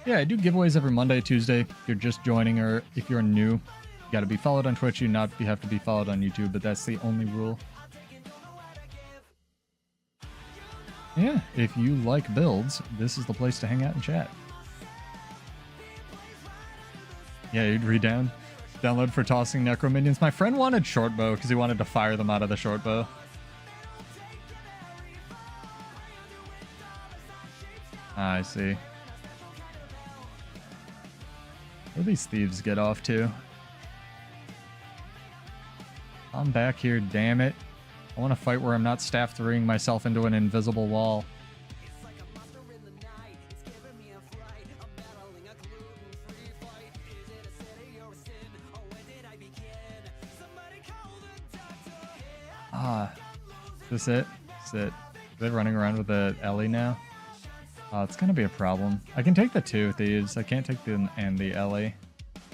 Yeah, I do giveaways every Monday, Tuesday. If you're just joining or if you're new, you gotta be followed on Twitch. You have to be followed on YouTube, but that's the only rule. Yeah, if you like builds, this is the place to hang out and chat. Yeah, you'd download for tossing necro minions. My friend wanted short bow because he wanted to fire them out of the short bow. Ah, I see. Where do these thieves get off to? I'm back here, damn it. I want to fight where I'm not staff throwing myself into an invisible wall. Ah, is this it? Is it? Are they running around with the Ellie now? Oh, it's gonna be a problem. I can take the 2 thieves. I can't take the and the Ellie.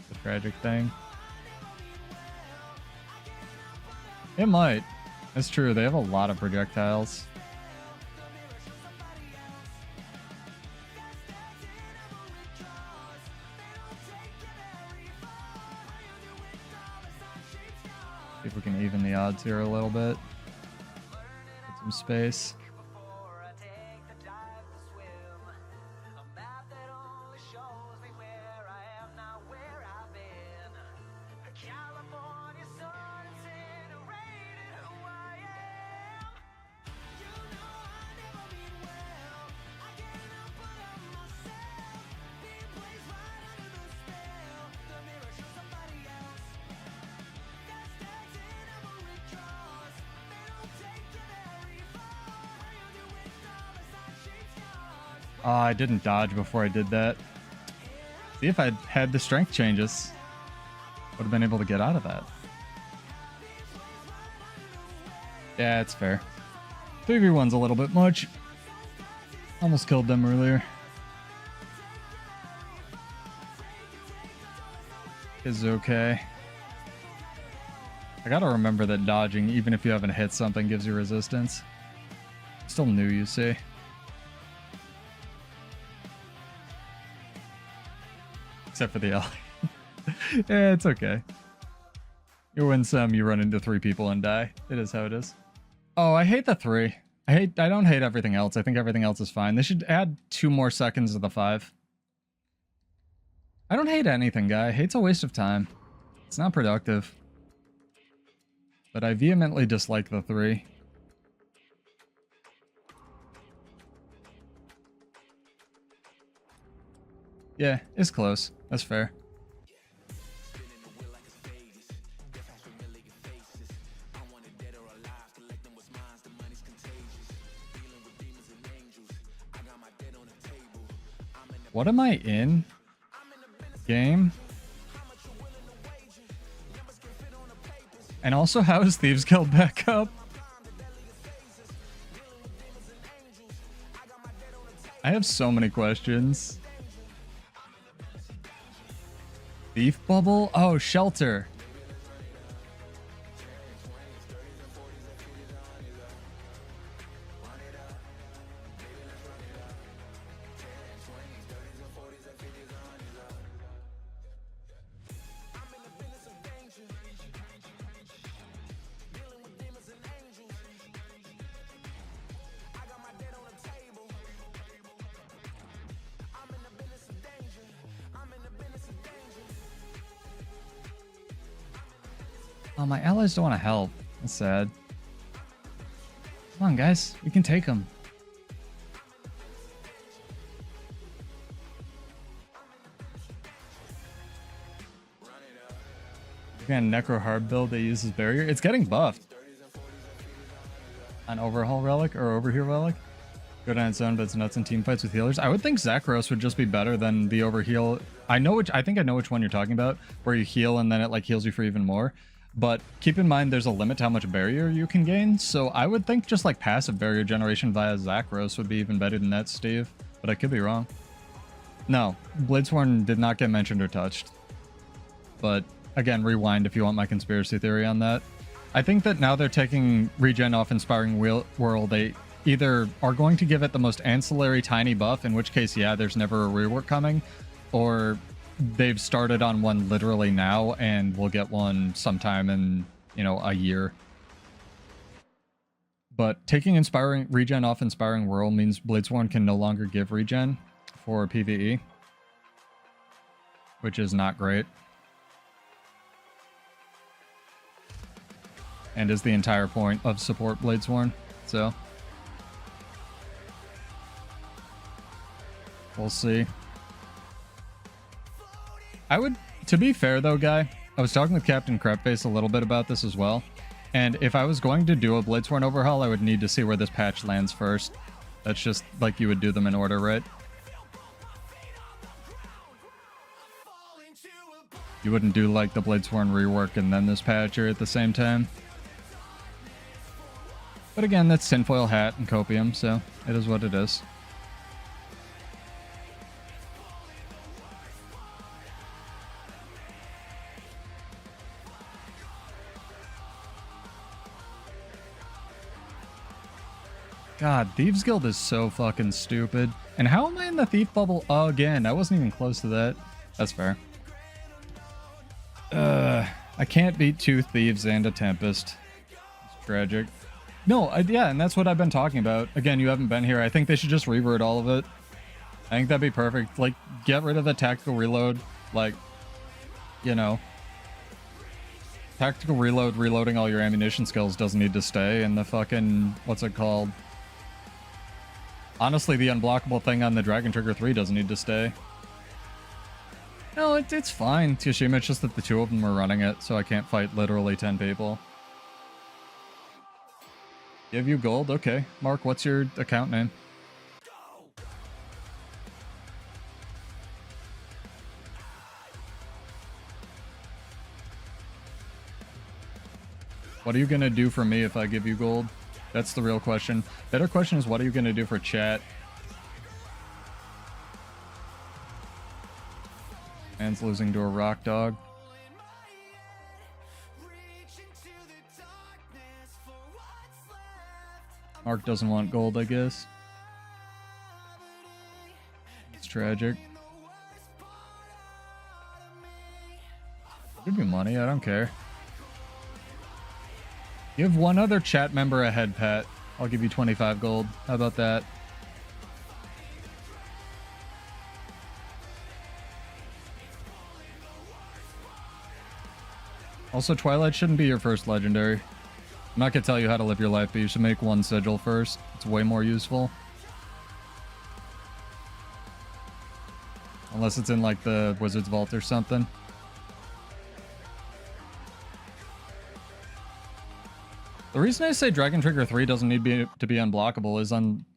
The tragic thing. It might. That's true. They have a lot of projectiles. See if we can even the odds here a little bit. Get some space. Oh, I didn't dodge before I did that. See, if I'd had the strength changes, would have been able to get out of that. Yeah, it's fair. 3v1's a little bit much. Almost killed them earlier. Is okay. I gotta remember that dodging, even if you haven't hit something, gives you resistance. Still new, you see. Except for the L. Yeah, it's okay. You win some, you run into 3 people and die. It is how it is. Oh, I hate the 3. I don't hate everything else. I think everything else is fine. They should add 2 more seconds to the 5. I don't hate anything, guy. Hate's a waste of time. It's not productive. But I vehemently dislike the 3. Yeah, it's close. That's fair. What am I in? Game? And also, how is Thieves Guild back up? I have so many questions. Thief bubble? Oh, shelter. Oh, my allies don't want to help. That's sad. Come on, guys. We can take them. Again, Necro hard build that uses barrier. It's getting buffed. An overhaul relic or overheal relic. Go down its own, but it's nuts in team fights with healers. I would think Zakros would just be better than the overheal. I think I know which one you're talking about, where you heal and then it like heals you for even more. But keep in mind, there's a limit to how much barrier you can gain. So I would think just like passive barrier generation via Zakros would be even better than that, Steve. But I could be wrong. No, Bladesworn did not get mentioned or touched. But again, rewind if you want my conspiracy theory on that. I think that now they're taking regen off Inspiring Whirl. They either are going to give it the most ancillary tiny buff, in which case, yeah, there's never a rework coming, or they've started on one literally now and we'll get one sometime in, you know, a year. But taking regen off Inspiring Whirl means Bladesworn can no longer give regen for PvE, which is not great. And is the entire point of support Bladesworn, so we'll see. To be fair though, guy, I was talking with Captain Crepface a little bit about this as well, and if I was going to do a Bladesworn overhaul, I would need to see where this patch lands first. That's just like you would do them in order, right? You wouldn't do like the Bladesworn rework and then this patch or at the same time. But again, that's tinfoil hat and copium, so it is what it is. God, Thieves Guild is so fucking stupid. And how am I in the thief bubble again? I wasn't even close to that. That's fair. I can't beat 2 thieves and a tempest. It's tragic. No, yeah, and that's what I've been talking about. Again, you haven't been here. I think they should just revert all of it. I think that'd be perfect. Like, get rid of the tactical reload. Like, you know. Tactical reload, reloading all your ammunition skills doesn't need to stay. And the fucking, what's it called? Honestly, the unblockable thing on the Dragon Trigger 3 doesn't need to stay. No, it's fine, Tsushima. It's just that the 2 of them are running it, so I can't fight literally 10 people. Give you gold? Okay. Mark, what's your account name? What are you gonna do for me if I give you gold? That's the real question. Better question is, what are you gonna do for chat? Man's losing to a rock dog. Mark doesn't want gold, I guess. It's tragic. Give me money, I don't care. Give one other chat member a head pat. I'll give you 25 gold. How about that? Also, Twilight shouldn't be your first legendary. I'm not gonna tell you how to live your life, but you should make 1 sigil first. It's way more useful. Unless it's in like the Wizard's Vault or something. The reason I say Dragon Trigger 3 doesn't need to be unblockable is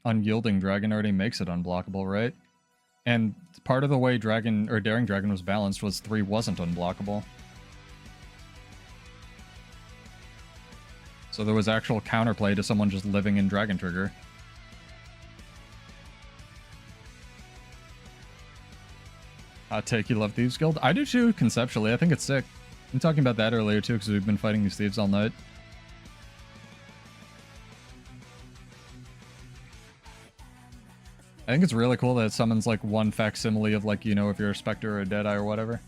Unyielding Dragon already makes it unblockable, right? And part of the way Daring Dragon was balanced was 3 wasn't unblockable. So there was actual counterplay to someone just living in Dragon Trigger. Hot take, you love Thieves Guild? I do too, conceptually. I think it's sick. I'm talking about that earlier too, because we've been fighting these thieves all night. I think it's really cool that it summons like 1 facsimile of like, you know, if you're a Spectre or a Deadeye or whatever.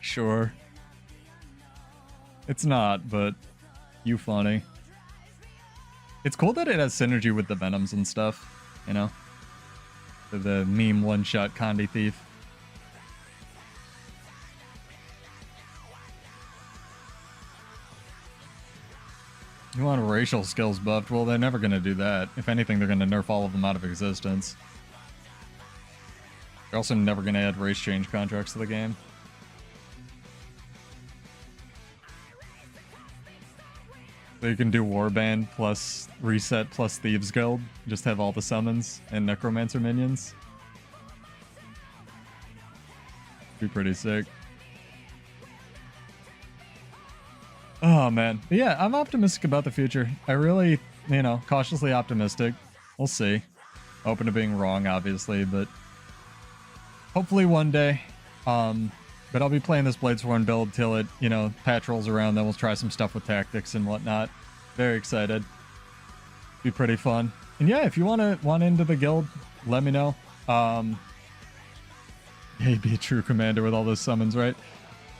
Sure. It's not, but you funny. It's cool that it has synergy with the Venoms and stuff, you know? The meme one-shot Condi Thief. You want racial skills buffed? Well, they're never going to do that. If anything, they're going to nerf all of them out of existence. They're also never going to add race change contracts to the game. So you can do Warband plus Reset plus Thieves Guild. Just have all the summons and Necromancer minions. Be pretty sick. Oh, man. But yeah, I'm optimistic about the future. I really, you know, cautiously optimistic. We'll see. Open to being wrong, obviously, but hopefully one day. But I'll be playing this Bladesworn build till it, you know, patch rolls around. Then we'll try some stuff with tactics and whatnot. Very excited. Be pretty fun. And yeah, if you want into the guild, let me know. Yeah, be a true commander with all those summons, right?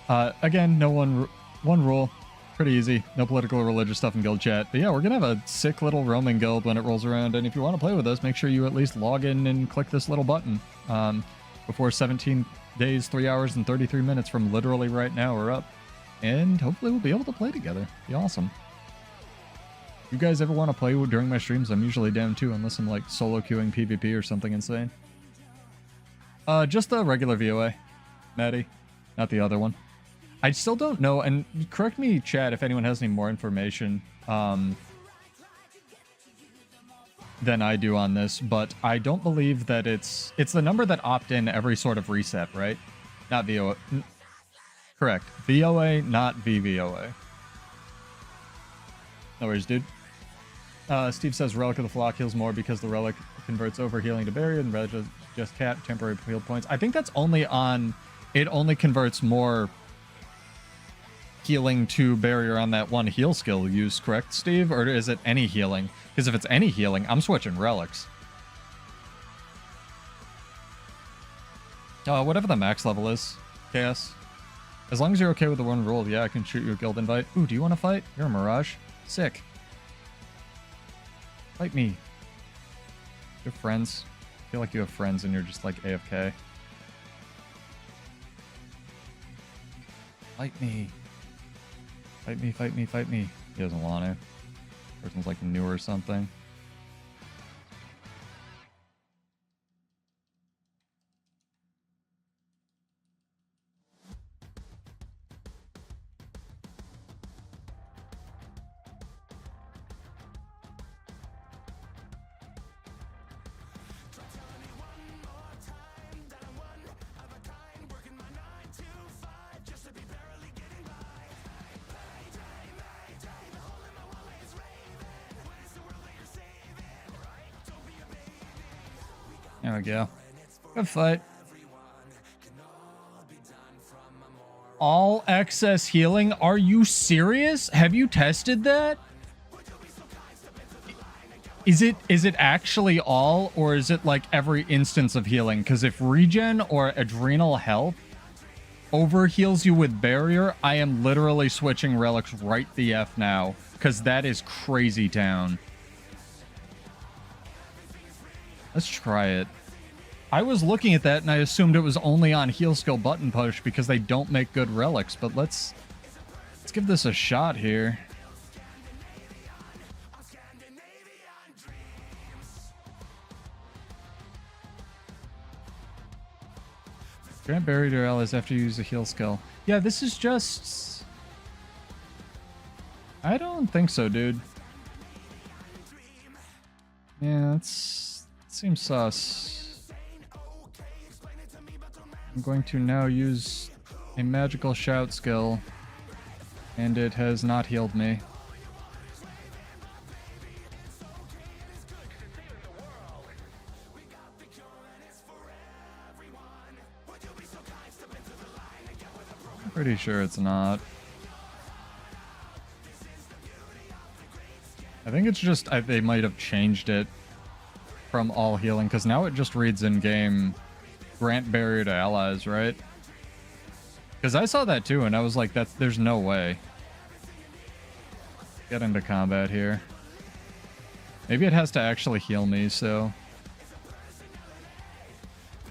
Again, no one rule. Pretty easy. No political or religious stuff in guild chat. But yeah, we're gonna have a sick little roaming guild when it rolls around. And if you want to play with us, make sure you at least log in and click this little button. Before 17 days, 3 hours, and 33 minutes from literally right now are up. And hopefully we'll be able to play together. Be awesome. If you guys ever want to play during my streams, I'm usually down too, unless I'm like solo queuing PvP or something insane. Just the regular VOA, Maddie, not the other one. I still don't know, and correct me, chat, if anyone has any more information than I do on this, but I don't believe that it's the number that opt in every sort of reset, right? Not VOA. Correct. VOA, not VVOA. No worries, dude. Steve says Relic of the Flock heals more because the relic converts over healing to barrier and just cap temporary heal points. I think that's only on... It only converts more healing to barrier on that one heal skill use, correct, Steve? Or is it any healing? Because if it's any healing, I'm switching relics. Whatever the max level is, Chaos. As long as you're okay with the one rule, yeah, I can shoot you a guild invite. Ooh, do you want to fight? You're a Mirage. Sick. Fight me. You have friends? I feel like you have friends and you're just like AFK. Fight me. Fight me, fight me, fight me. He doesn't want to. Person's like new or something. There we go. Good fight. All excess healing? Are you serious? Have you tested that? Is it actually all, or is it like every instance of healing? Because if regen or adrenal health overheals you with barrier, I am literally switching relics right the F now. Because that is crazy town. Let's try it. I was looking at that and I assumed it was only on heal skill button push because they don't make good relics, but let's give this a shot here. Grant barrier to allies after you use a heal skill. Yeah, this is just... I don't think so, dude. Yeah, it seems sus. I'm going to now use a magical shout skill, and it has not healed me. I'm pretty sure it's not. I think it's just they might have changed it from all healing, because now it just reads in-game grant barrier to allies, right? Because I saw that too, and I was like, there's no way. Get into combat here. Maybe it has to actually heal me, so...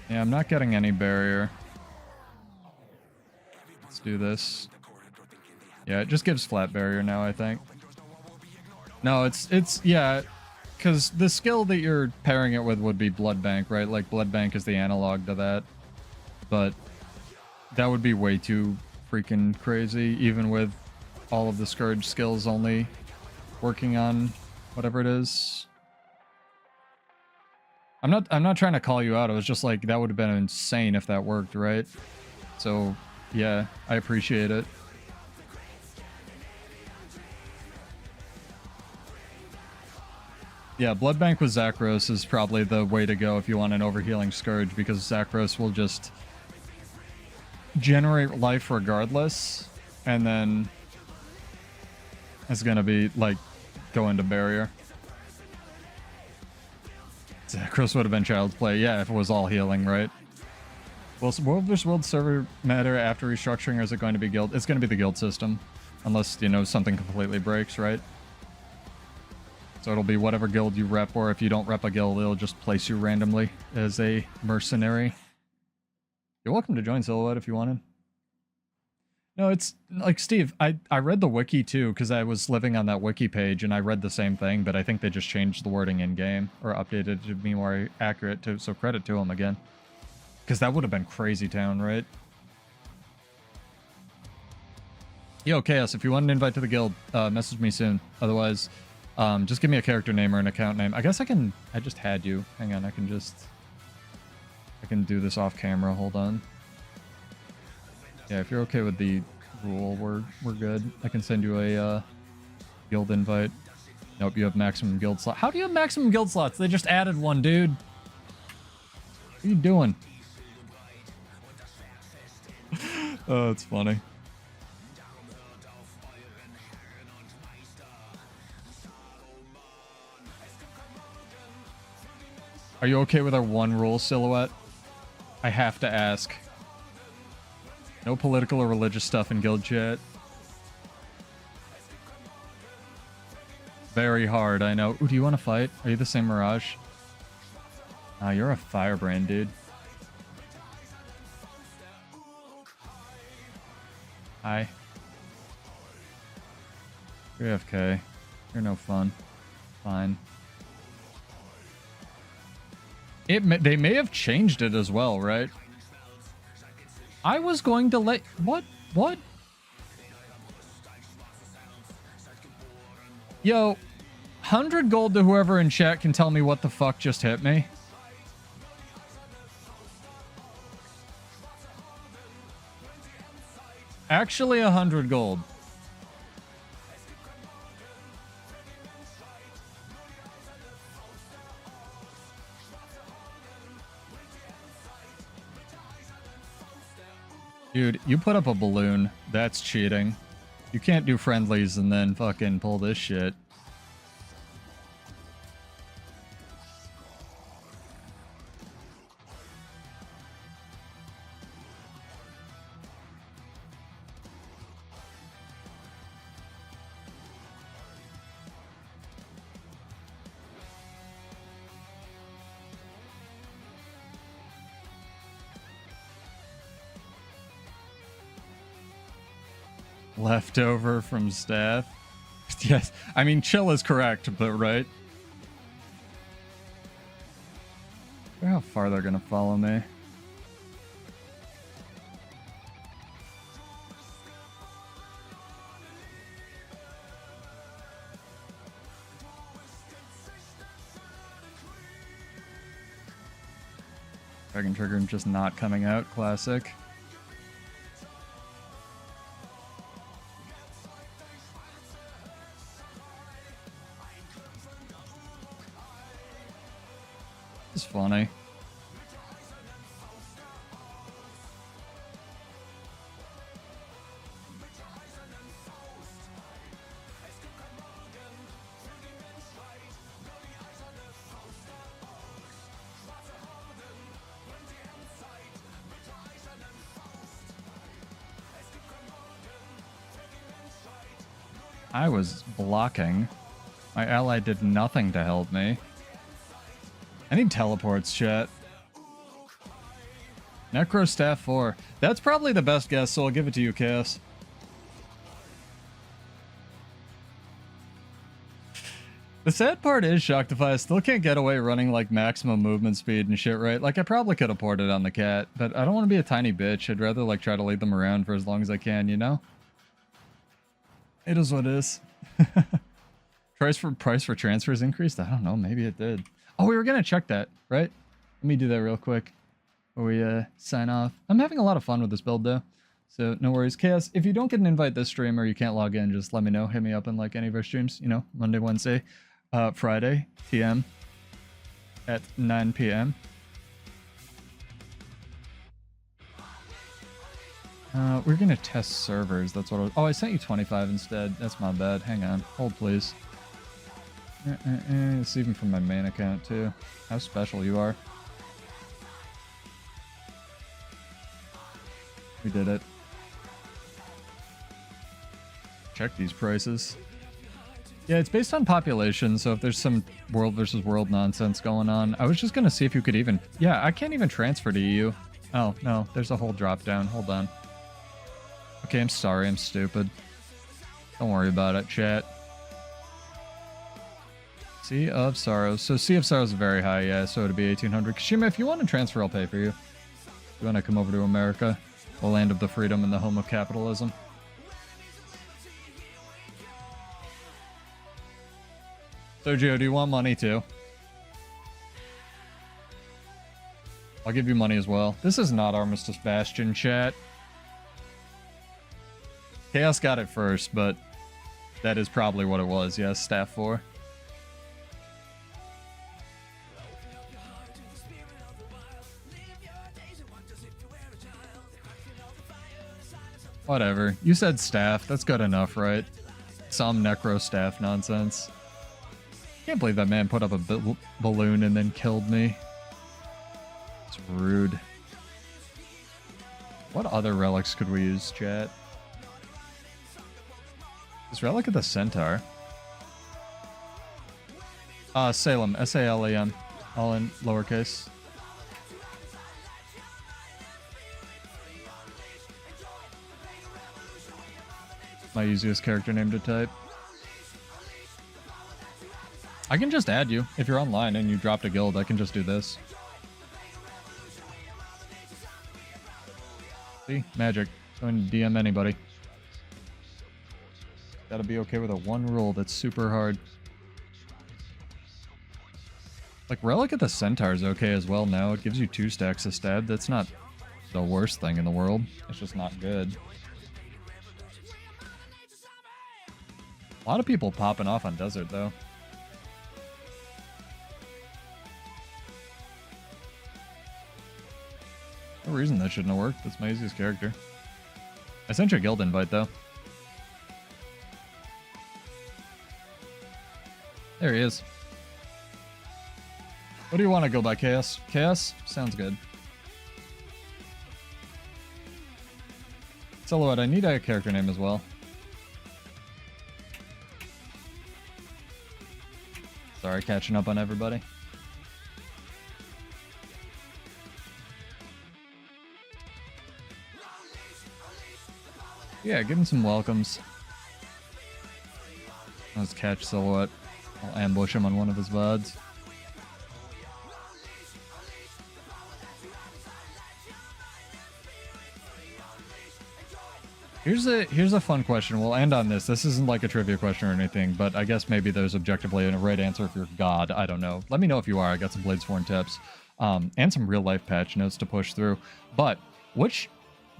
Yeah, I'm not getting any barrier. Let's do this. Yeah, it just gives flat barrier now, I think. No, it's yeah, because the skill that you're pairing it with would be Blood Bank, right? Like, Blood Bank is the analog to that. But that would be way too freaking crazy, even with all of the Scourge skills only working on whatever it is. I'm not trying to call you out. I was just like, that would have been insane if that worked, right? So, yeah, I appreciate it. Yeah, Blood Bank with Zakros is probably the way to go if you want an overhealing Scourge, because Zakros will just generate life regardless, and then it's gonna be, like, go into barrier. Zakros would have been child's play, yeah, if it was all healing, right? Will World vs. World server matter after restructuring, or is it going to be guild? It's going to be the guild system, unless, you know, something completely breaks, right? So it'll be whatever guild you rep, or if you don't rep a guild, it'll just place you randomly as a mercenary. You're welcome to join Silhouette if you wanted. No, it's like, Steve, I read the wiki too, because I was living on that wiki page and I read the same thing, but I think they just changed the wording in game, or updated it to be more accurate, too, so credit to them again. Because that would have been crazy town, right? Yo, Chaos, if you want an invite to the guild, message me soon. Otherwise, just give me a character name or an account name. I guess I just had you. Hang on, I can do this off camera. Hold on. Yeah, if you're okay with the rule, we're good. I can send you a guild invite. Nope, you have maximum guild slot. How do you have maximum guild slots? They just added one, dude. What are you doing? Oh, it's funny. Are you okay with our one rule silhouette? I have to ask. No political or religious stuff in guild chat. Very hard, I know. Ooh, do you want to fight? Are you the same Mirage? Ah, you're a firebrand, dude. Hi. You're AFK. You're no fun. Fine. They may have changed it as well, right? I was going to let... What? What? Yo, 100 gold to whoever in chat can tell me what the fuck just hit me. Actually, 100 gold. Dude, you put up a balloon. That's cheating. You can't do friendlies and then fucking pull this shit. Leftover from staff. Yes, I mean, chill is correct, but right? I wonder how far they're gonna follow me. Dragon Trigger just not coming out. Classic. It's funny. I was blocking. My ally did nothing to help me. I need teleports, chat. Necro Staff 4. That's probably the best guess, so I'll give it to you, Chaos. The sad part is, Shocktify, I still can't get away running like maximum movement speed and shit, right? Like, I probably could have ported on the cat, but I don't want to be a tiny bitch. I'd rather like try to lead them around for as long as I can, you know? It is what it is. Price for transfers increased? I don't know, maybe it did. Oh, we were gonna check that, right? Let me do that real quick before we sign off. I'm having a lot of fun with this build though, so no worries. Chaos, if you don't get an invite this stream or you can't log in, just let me know. Hit me up in like any of our streams, you know, Monday, Wednesday, Friday, TM at 9 p.m. We're gonna test servers. That's what oh, I sent you 25 instead. That's my bad. Hang on. Hold, please. It's even from my main account, too. How special you are. We did it. Check these prices. Yeah, it's based on population, so if there's some world versus world nonsense going on, I was just gonna see if you could even... Yeah, I can't even transfer to EU. Oh, no, there's a whole drop down. Hold on. Okay, I'm sorry, I'm stupid. Don't worry about it, chat. Sea of Sorrows. So Sea of Sorrows is very high, yeah, so it'd be 1800. Kashima, if you want to transfer, I'll pay for you. If you want to come over to America, the land of the freedom and the home of capitalism. Sergio, do you want money too? I'll give you money as well. This is not Armistice Bastion, chat. Chaos got it first, but that is probably what it was. Yes, staff 4. Whatever. You said staff. That's good enough, right? Some necro staff nonsense. Can't believe that man put up a balloon and then killed me. It's rude. What other relics could we use, chat? Is Relic of the Centaur? Salem. S-A-L-E-M. All in lowercase. My easiest character name to type. I can just add you. If you're online and you dropped a guild, I can just do this. See? Magic. Going to DM anybody. Gotta be okay with a one rule that's super hard. Like, Relic of the Centaur is okay as well now. It gives you 2 stacks of stab. That's not the worst thing in the world. It's just not good. A lot of people popping off on Desert, though. No reason that shouldn't have worked. That's my easiest character. I sent you a guild invite, though. There he is. What do you want to go by, Chaos? Chaos? Sounds good. Silhouette, I need a character name as well. Sorry, catching up on everybody. Yeah, give him some welcomes. Let's catch Silhouette. I'll ambush him on one of his VODs. Here's a fun question. We'll end on this. This isn't like a trivia question or anything, but I guess maybe there's objectively a right answer if you're God. I don't know. Let me know if you are. I got some Bladesworn tips and some real life patch notes to push through. But which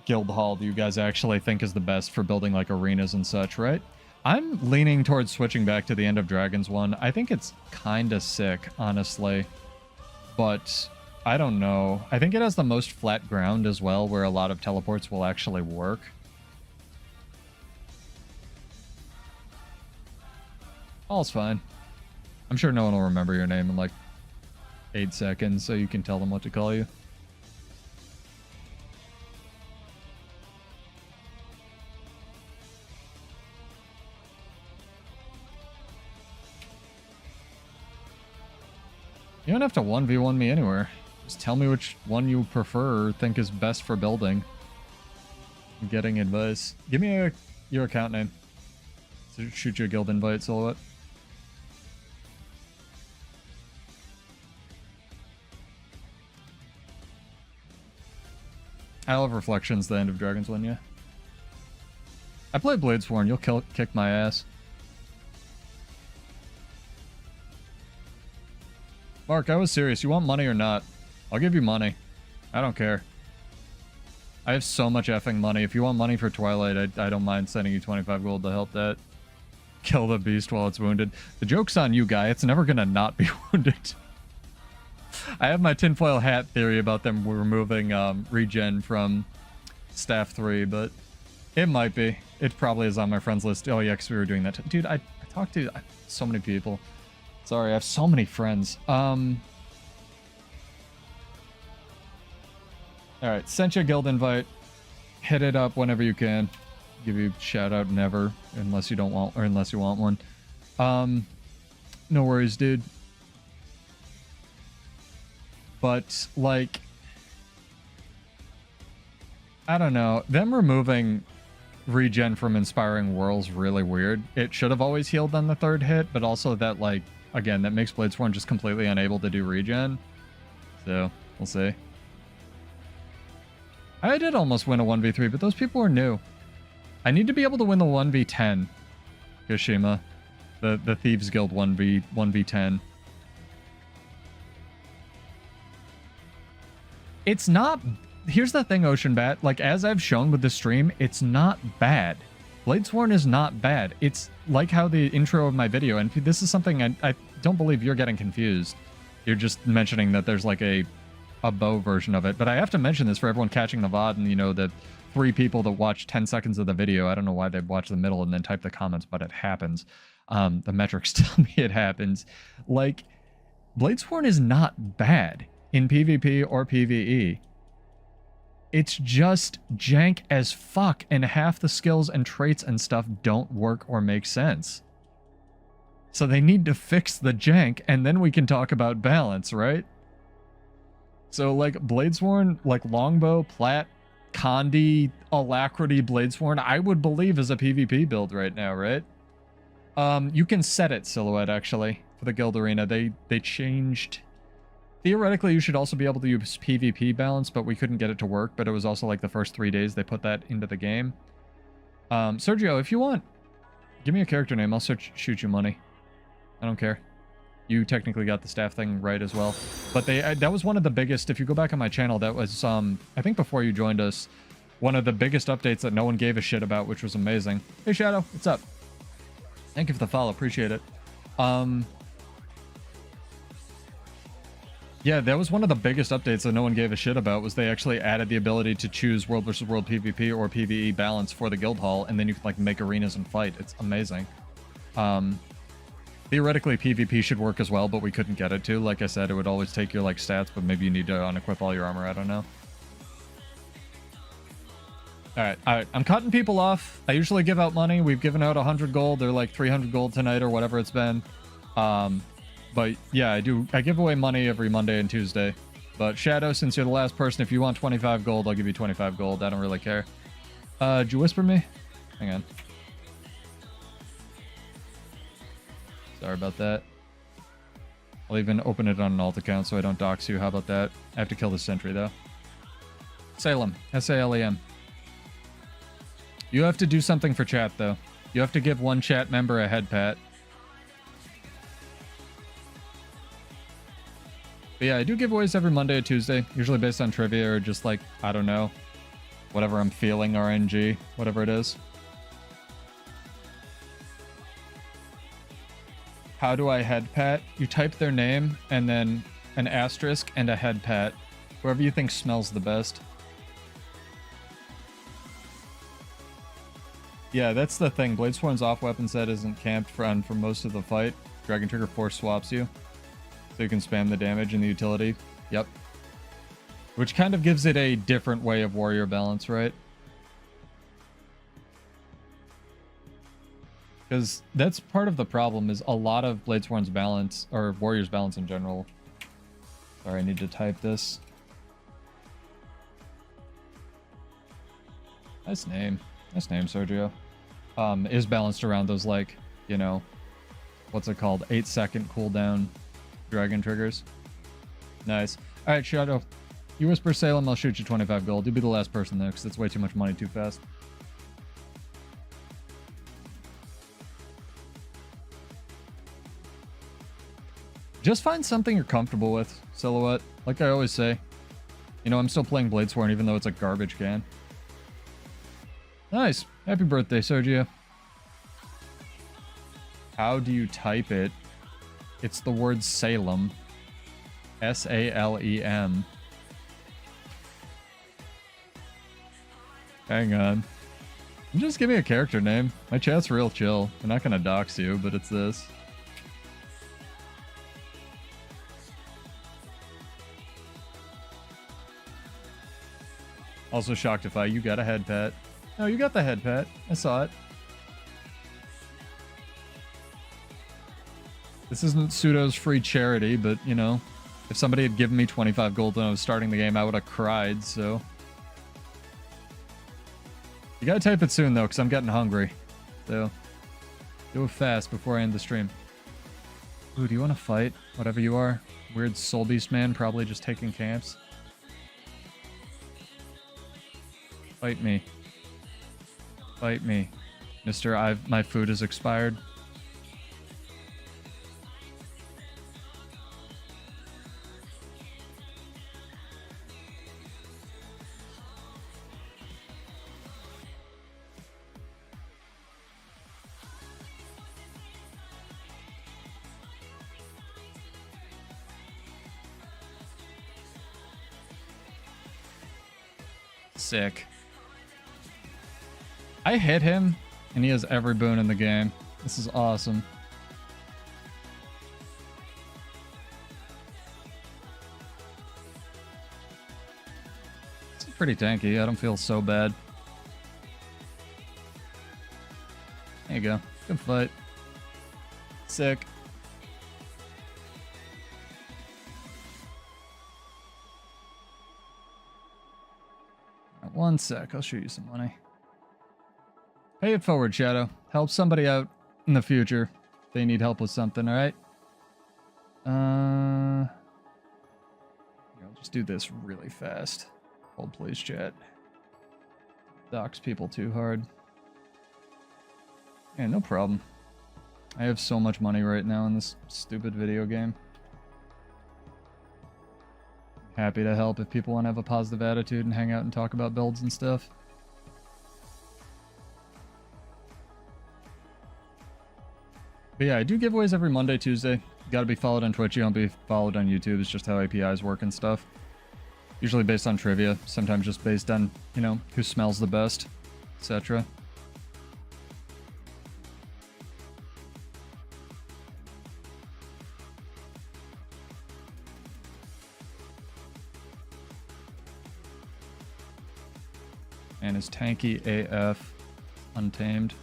guild hall do you guys actually think is the best for building like arenas and such, right? I'm leaning towards switching back to the End of Dragons one. I think it's kind of sick, honestly. But I don't know. I think it has the most flat ground as well, where a lot of teleports will actually work. All's fine. I'm sure no one will remember your name in like 8 seconds, so you can tell them what to call you. You don't have to 1v1 me anywhere. Just tell me which one you prefer or think is best for building. I'm getting advice. Give me your account name. So shoot you a guild invite, Silhouette. Isle of Reflections, the End of Dragons one, yeah. I play Bladesworn. You'll kick my ass. Mark, I was serious. You want money or not? I'll give you money. I don't care. I have so much effing money. If you want money for Twilight, I don't mind sending you 25 gold to help that. Kill the beast while it's wounded. The joke's on you, guy. It's never gonna not be wounded. I have my tinfoil hat theory about them removing regen from staff 3, but it might be. It probably is on my friends list. Oh yeah, because we were doing that. Dude, I talked to so many people. Sorry, I have so many friends. Alright, sent you a guild invite. Hit it up whenever you can. Give you a shout out never, unless you don't want, or unless you want one. No worries, dude. But, like, I don't know. Them removing regen from Inspiring Whirl's really weird. It should have always healed on the 3rd hit, but also that, like, again, that makes Bladesworn just completely unable to do regen. So, we'll see. I did almost win a 1v3, but those people were new. I need to be able to win the 1v10. Kashima. The Thieves Guild 1v10. It's not... Here's the thing, Ocean Bat. Like, as I've shown with the stream, it's not bad. Bladesworn is not bad. It's like how the intro of my video, and this is something I don't believe you're getting confused. You're just mentioning that there's like a bow version of it. But I have to mention this for everyone catching the VOD and, you know, the 3 people that watch 10 seconds of the video. I don't know why they watch the middle and then type the comments, but it happens. The metrics tell me it happens. Like, Bladesworn is not bad in PvP or PvE. It's just jank as fuck, and half the skills and traits and stuff don't work or make sense. So they need to fix the jank, and then we can talk about balance, right? So, like, Bladesworn, like Longbow, Plat, Condi, Alacrity, Bladesworn, I would believe is a PvP build right now, right? You can set it, Silhouette, actually, for the Guild Arena. They changed... Theoretically, you should also be able to use PvP balance, but we couldn't get it to work, but it was also like the first 3 days they put that into the game. Sergio, if you want, give me a character name. I'll shoot you money. I don't care. You technically got the staff thing right as well. But that was one of the biggest, if you go back on my channel, that was, I think before you joined us, one of the biggest updates that no one gave a shit about, which was amazing. Hey, Shadow, what's up? Thank you for the follow. Appreciate it. Yeah, that was one of the biggest updates that no one gave a shit about, was they actually added the ability to choose World vs. World PvP or PvE balance for the guild hall, and then you can, like, make arenas and fight. It's amazing. Theoretically, PvP should work as well, but we couldn't get it to. Like I said, it would always take your, like, stats, but maybe you need to unequip all your armor. I don't know. Alright, I'm cutting people off. I usually give out money. We've given out 100 gold. They're like 300 gold tonight or whatever it's been. But yeah, I give away money every Monday and Tuesday. But Shadow, since you're the last person, if you want 25 gold, I'll give you 25 gold. I don't really care. Did you whisper me? Hang on. Sorry about that. I'll even open it on an alt account so I don't dox you. How about that? I have to kill the sentry, though. Salem. S-A-L-E-M. You have to do something for chat, though. You have to give one chat member a head pat. But yeah, I do giveaways every Monday or Tuesday, usually based on trivia or just, like, I don't know, whatever I'm feeling, RNG, whatever it is. How do I head pat? You type their name and then an asterisk and a head pat. Whoever you think smells the best. Yeah, that's the thing. Bladesworn's off weapon set isn't camped for most of the fight. Dragon Trigger force swaps you. So you can spam the damage in the utility. Yep. Which kind of gives it a different way of warrior balance, right? Because that's part of the problem, is a lot of Bladesworn's balance, or warrior's balance in general. Sorry, I need to type this. Nice name. Nice name, Sergio. Is balanced around those, like, you know, what's it called? 8-second cooldown dragon triggers. Nice. Alright, Shadow. You whisper Salem, I'll shoot you 25 gold. You'll be the last person there, because that's way too much money too fast. Just find something you're comfortable with, Silhouette. Like I always say. You know, I'm still playing Bladesworn, even though it's a garbage can. Nice. Happy birthday, Sergio. How do you type it? It's the word Salem. S-A-L-E-M. Hang on. Just give me a character name. My chat's real chill. I'm not gonna dox you, but it's this. Also, Shocktify, you got a head pat. No, you got the head pat. I saw it. This isn't Pseudo's free charity, but, you know, if somebody had given me 25 gold when I was starting the game, I would have cried, so. You gotta type it soon, though, because I'm getting hungry. So, do it fast before I end the stream. Ooh, do you want to fight? Whatever you are. Weird soul beast man, probably just taking camps. Fight me. Fight me. Mister, my food is expired. Sick. I hit him, and he has every boon in the game. This is awesome. It's pretty tanky. I don't feel so bad. There you go. Good fight. Sick. One sec. I'll shoot you some money. Pay it forward, Shadow. Help somebody out in the future. They need help with something, alright? I'll just do this really fast. Hold please, chat. Dox people too hard. Yeah, no problem. I have so much money right now in this stupid video game. Happy to help if people want to have a positive attitude and hang out and talk about builds and stuff. But yeah, I do giveaways every Monday, Tuesday. You gotta be followed on Twitch. You don't be followed on YouTube. It's just how APIs work and stuff. Usually based on trivia. Sometimes just based on, you know, who smells the best, etc. And is tanky AF, untamed.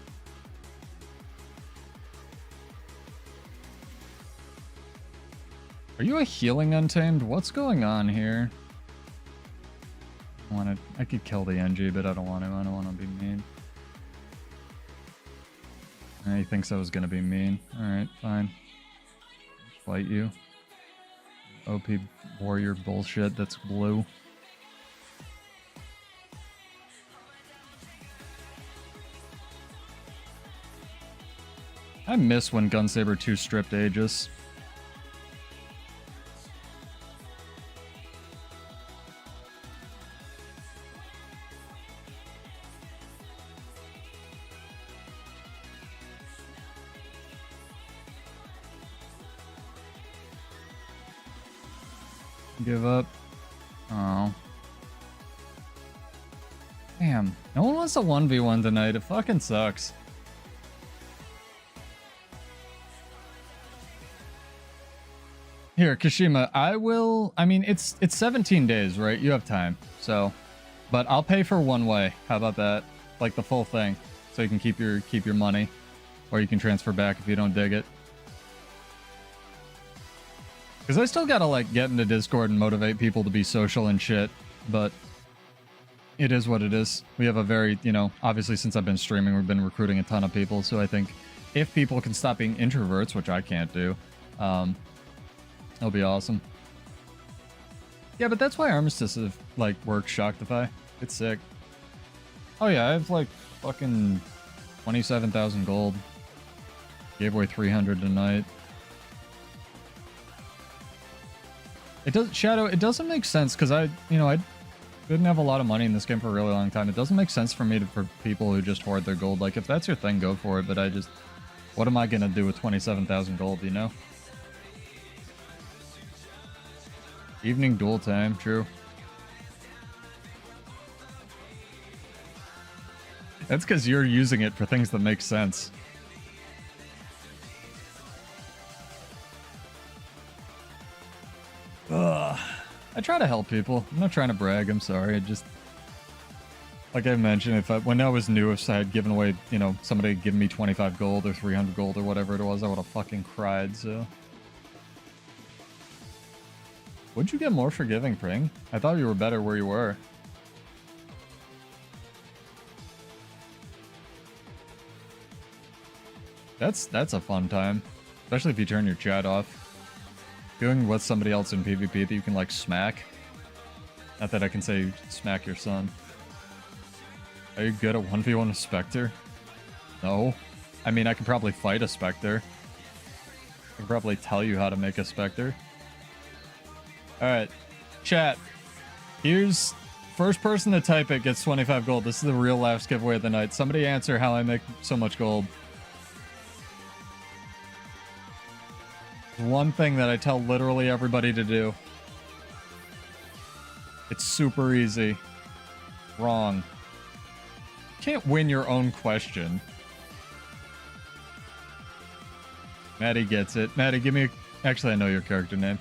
Are you a healing untamed? What's going on here? I could kill the NG, but I don't want to. I don't want to be mean. He thinks I was gonna be mean. Alright, fine. Fight you. OP warrior bullshit that's blue. I miss when Gunsaber 2 stripped Aegis. Give up. Oh. Damn. No one wants a 1v1 tonight. It fucking sucks. Here, Kashima, I mean, it's 17 days, right? You have time. So, but I'll pay for one way. How about that? Like the full thing. So you can keep your money. Or you can transfer back if you don't dig it. Because I still gotta, like, get into Discord and motivate people to be social and shit. But it is what it is. We have a very, you know, obviously since I've been streaming, we've been recruiting a ton of people. So I think if people can stop being introverts, which I can't do, it'll be awesome. Yeah, but that's why Armistice like works Shoctify. It's sick. Oh yeah, I have like fucking 27,000 gold. Gave away 300 tonight. It does, Shadow, it doesn't make sense because I didn't have a lot of money in this game for a really long time. It doesn't make sense for me for people who just hoard their gold. Like if that's your thing, go for it. But what am I gonna do with 27,000 gold, you know? Evening duel time, true. That's because you're using it for things that make sense. Ugh. I try to help people. I'm not trying to brag, I'm sorry. I just... Like I mentioned, when I was new, if I had given away, you know, somebody had given me 25 gold or 300 gold or whatever it was, I would have fucking cried, so... Would you get more for giving, Pring? I thought you were better where you were. That's a fun time. Especially if you turn your chat off. Doing with somebody else in PvP that you can, like, smack. Not that I can say smack your son. Are you good at 1v1 a Spectre? No. I mean, I could probably fight a Spectre. I can probably tell you how to make a Spectre. Alright. Chat. Here's... First person to type it gets 25 gold. This is the real last giveaway of the night. Somebody answer how I make so much gold. One thing that I tell literally everybody to do. It's super easy. Wrong. Can't win your own question. Maddie gets it. Maddie, give me... Actually, I know your character name.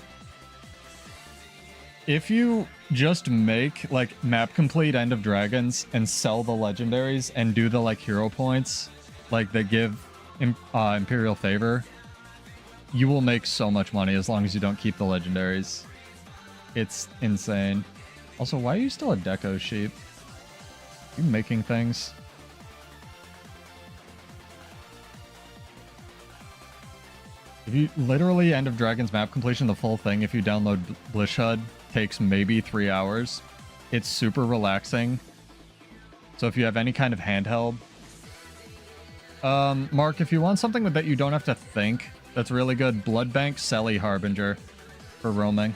If you just make, like, map complete End of Dragons and sell the legendaries and do the, like, hero points, like, that give Imperial favor, you will make so much money as long as you don't keep the legendaries. It's insane. Also, why are you still a deco sheep? Are you making things? If you literally End of Dragons map completion, the full thing, if you download Blish HUD, takes maybe 3 hours. It's super relaxing. So if you have any kind of handheld. Mark, if you want something that you don't have to think, that's really good. Bloodbank Selly Harbinger for roaming.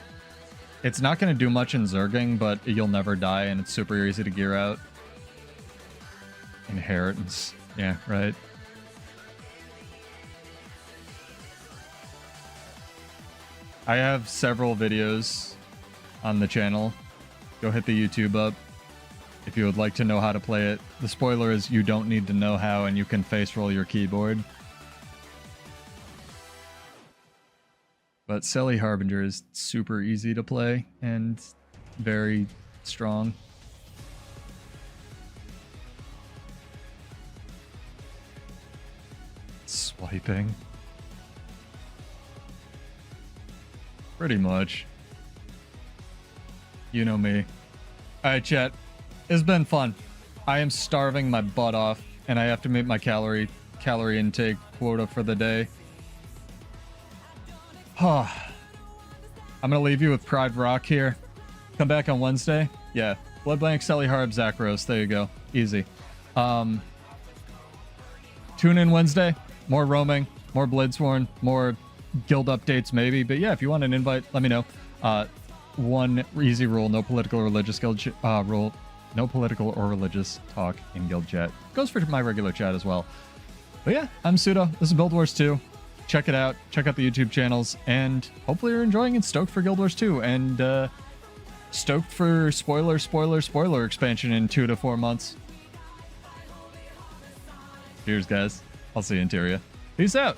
It's not going to do much in Zerging, but you'll never die, and it's super easy to gear out. Inheritance. Yeah, right. I have several videos on the channel. Go hit the YouTube up if you would like to know how to play it. The spoiler is you don't need to know how, and you can face roll your keyboard. But Selly Harbinger is super easy to play and very strong. Swiping. Pretty much. You know me. Alright, chat. It's been fun. I am starving my butt off, and I have to meet my calorie intake quota for the day. I'm gonna leave you with Pride Rock here. Come back on Wednesday. Yeah. Bloodbank, Selly Harb, Zakros. There you go. Easy. Tune in Wednesday. More roaming, more Bladesworn, more guild updates maybe. But yeah, if you want an invite, let me know. One easy rule: no political or religious guild rule. No political or religious talk in guild chat. Goes for my regular chat as well. But yeah, I'm Pseudo. This is Build Wars 2. Check it out. Check out the YouTube channels, and hopefully you're enjoying and stoked for Guild Wars 2, and stoked for spoiler expansion in 2 to 4 months. Cheers, guys. I'll see you in Tyria. Peace out.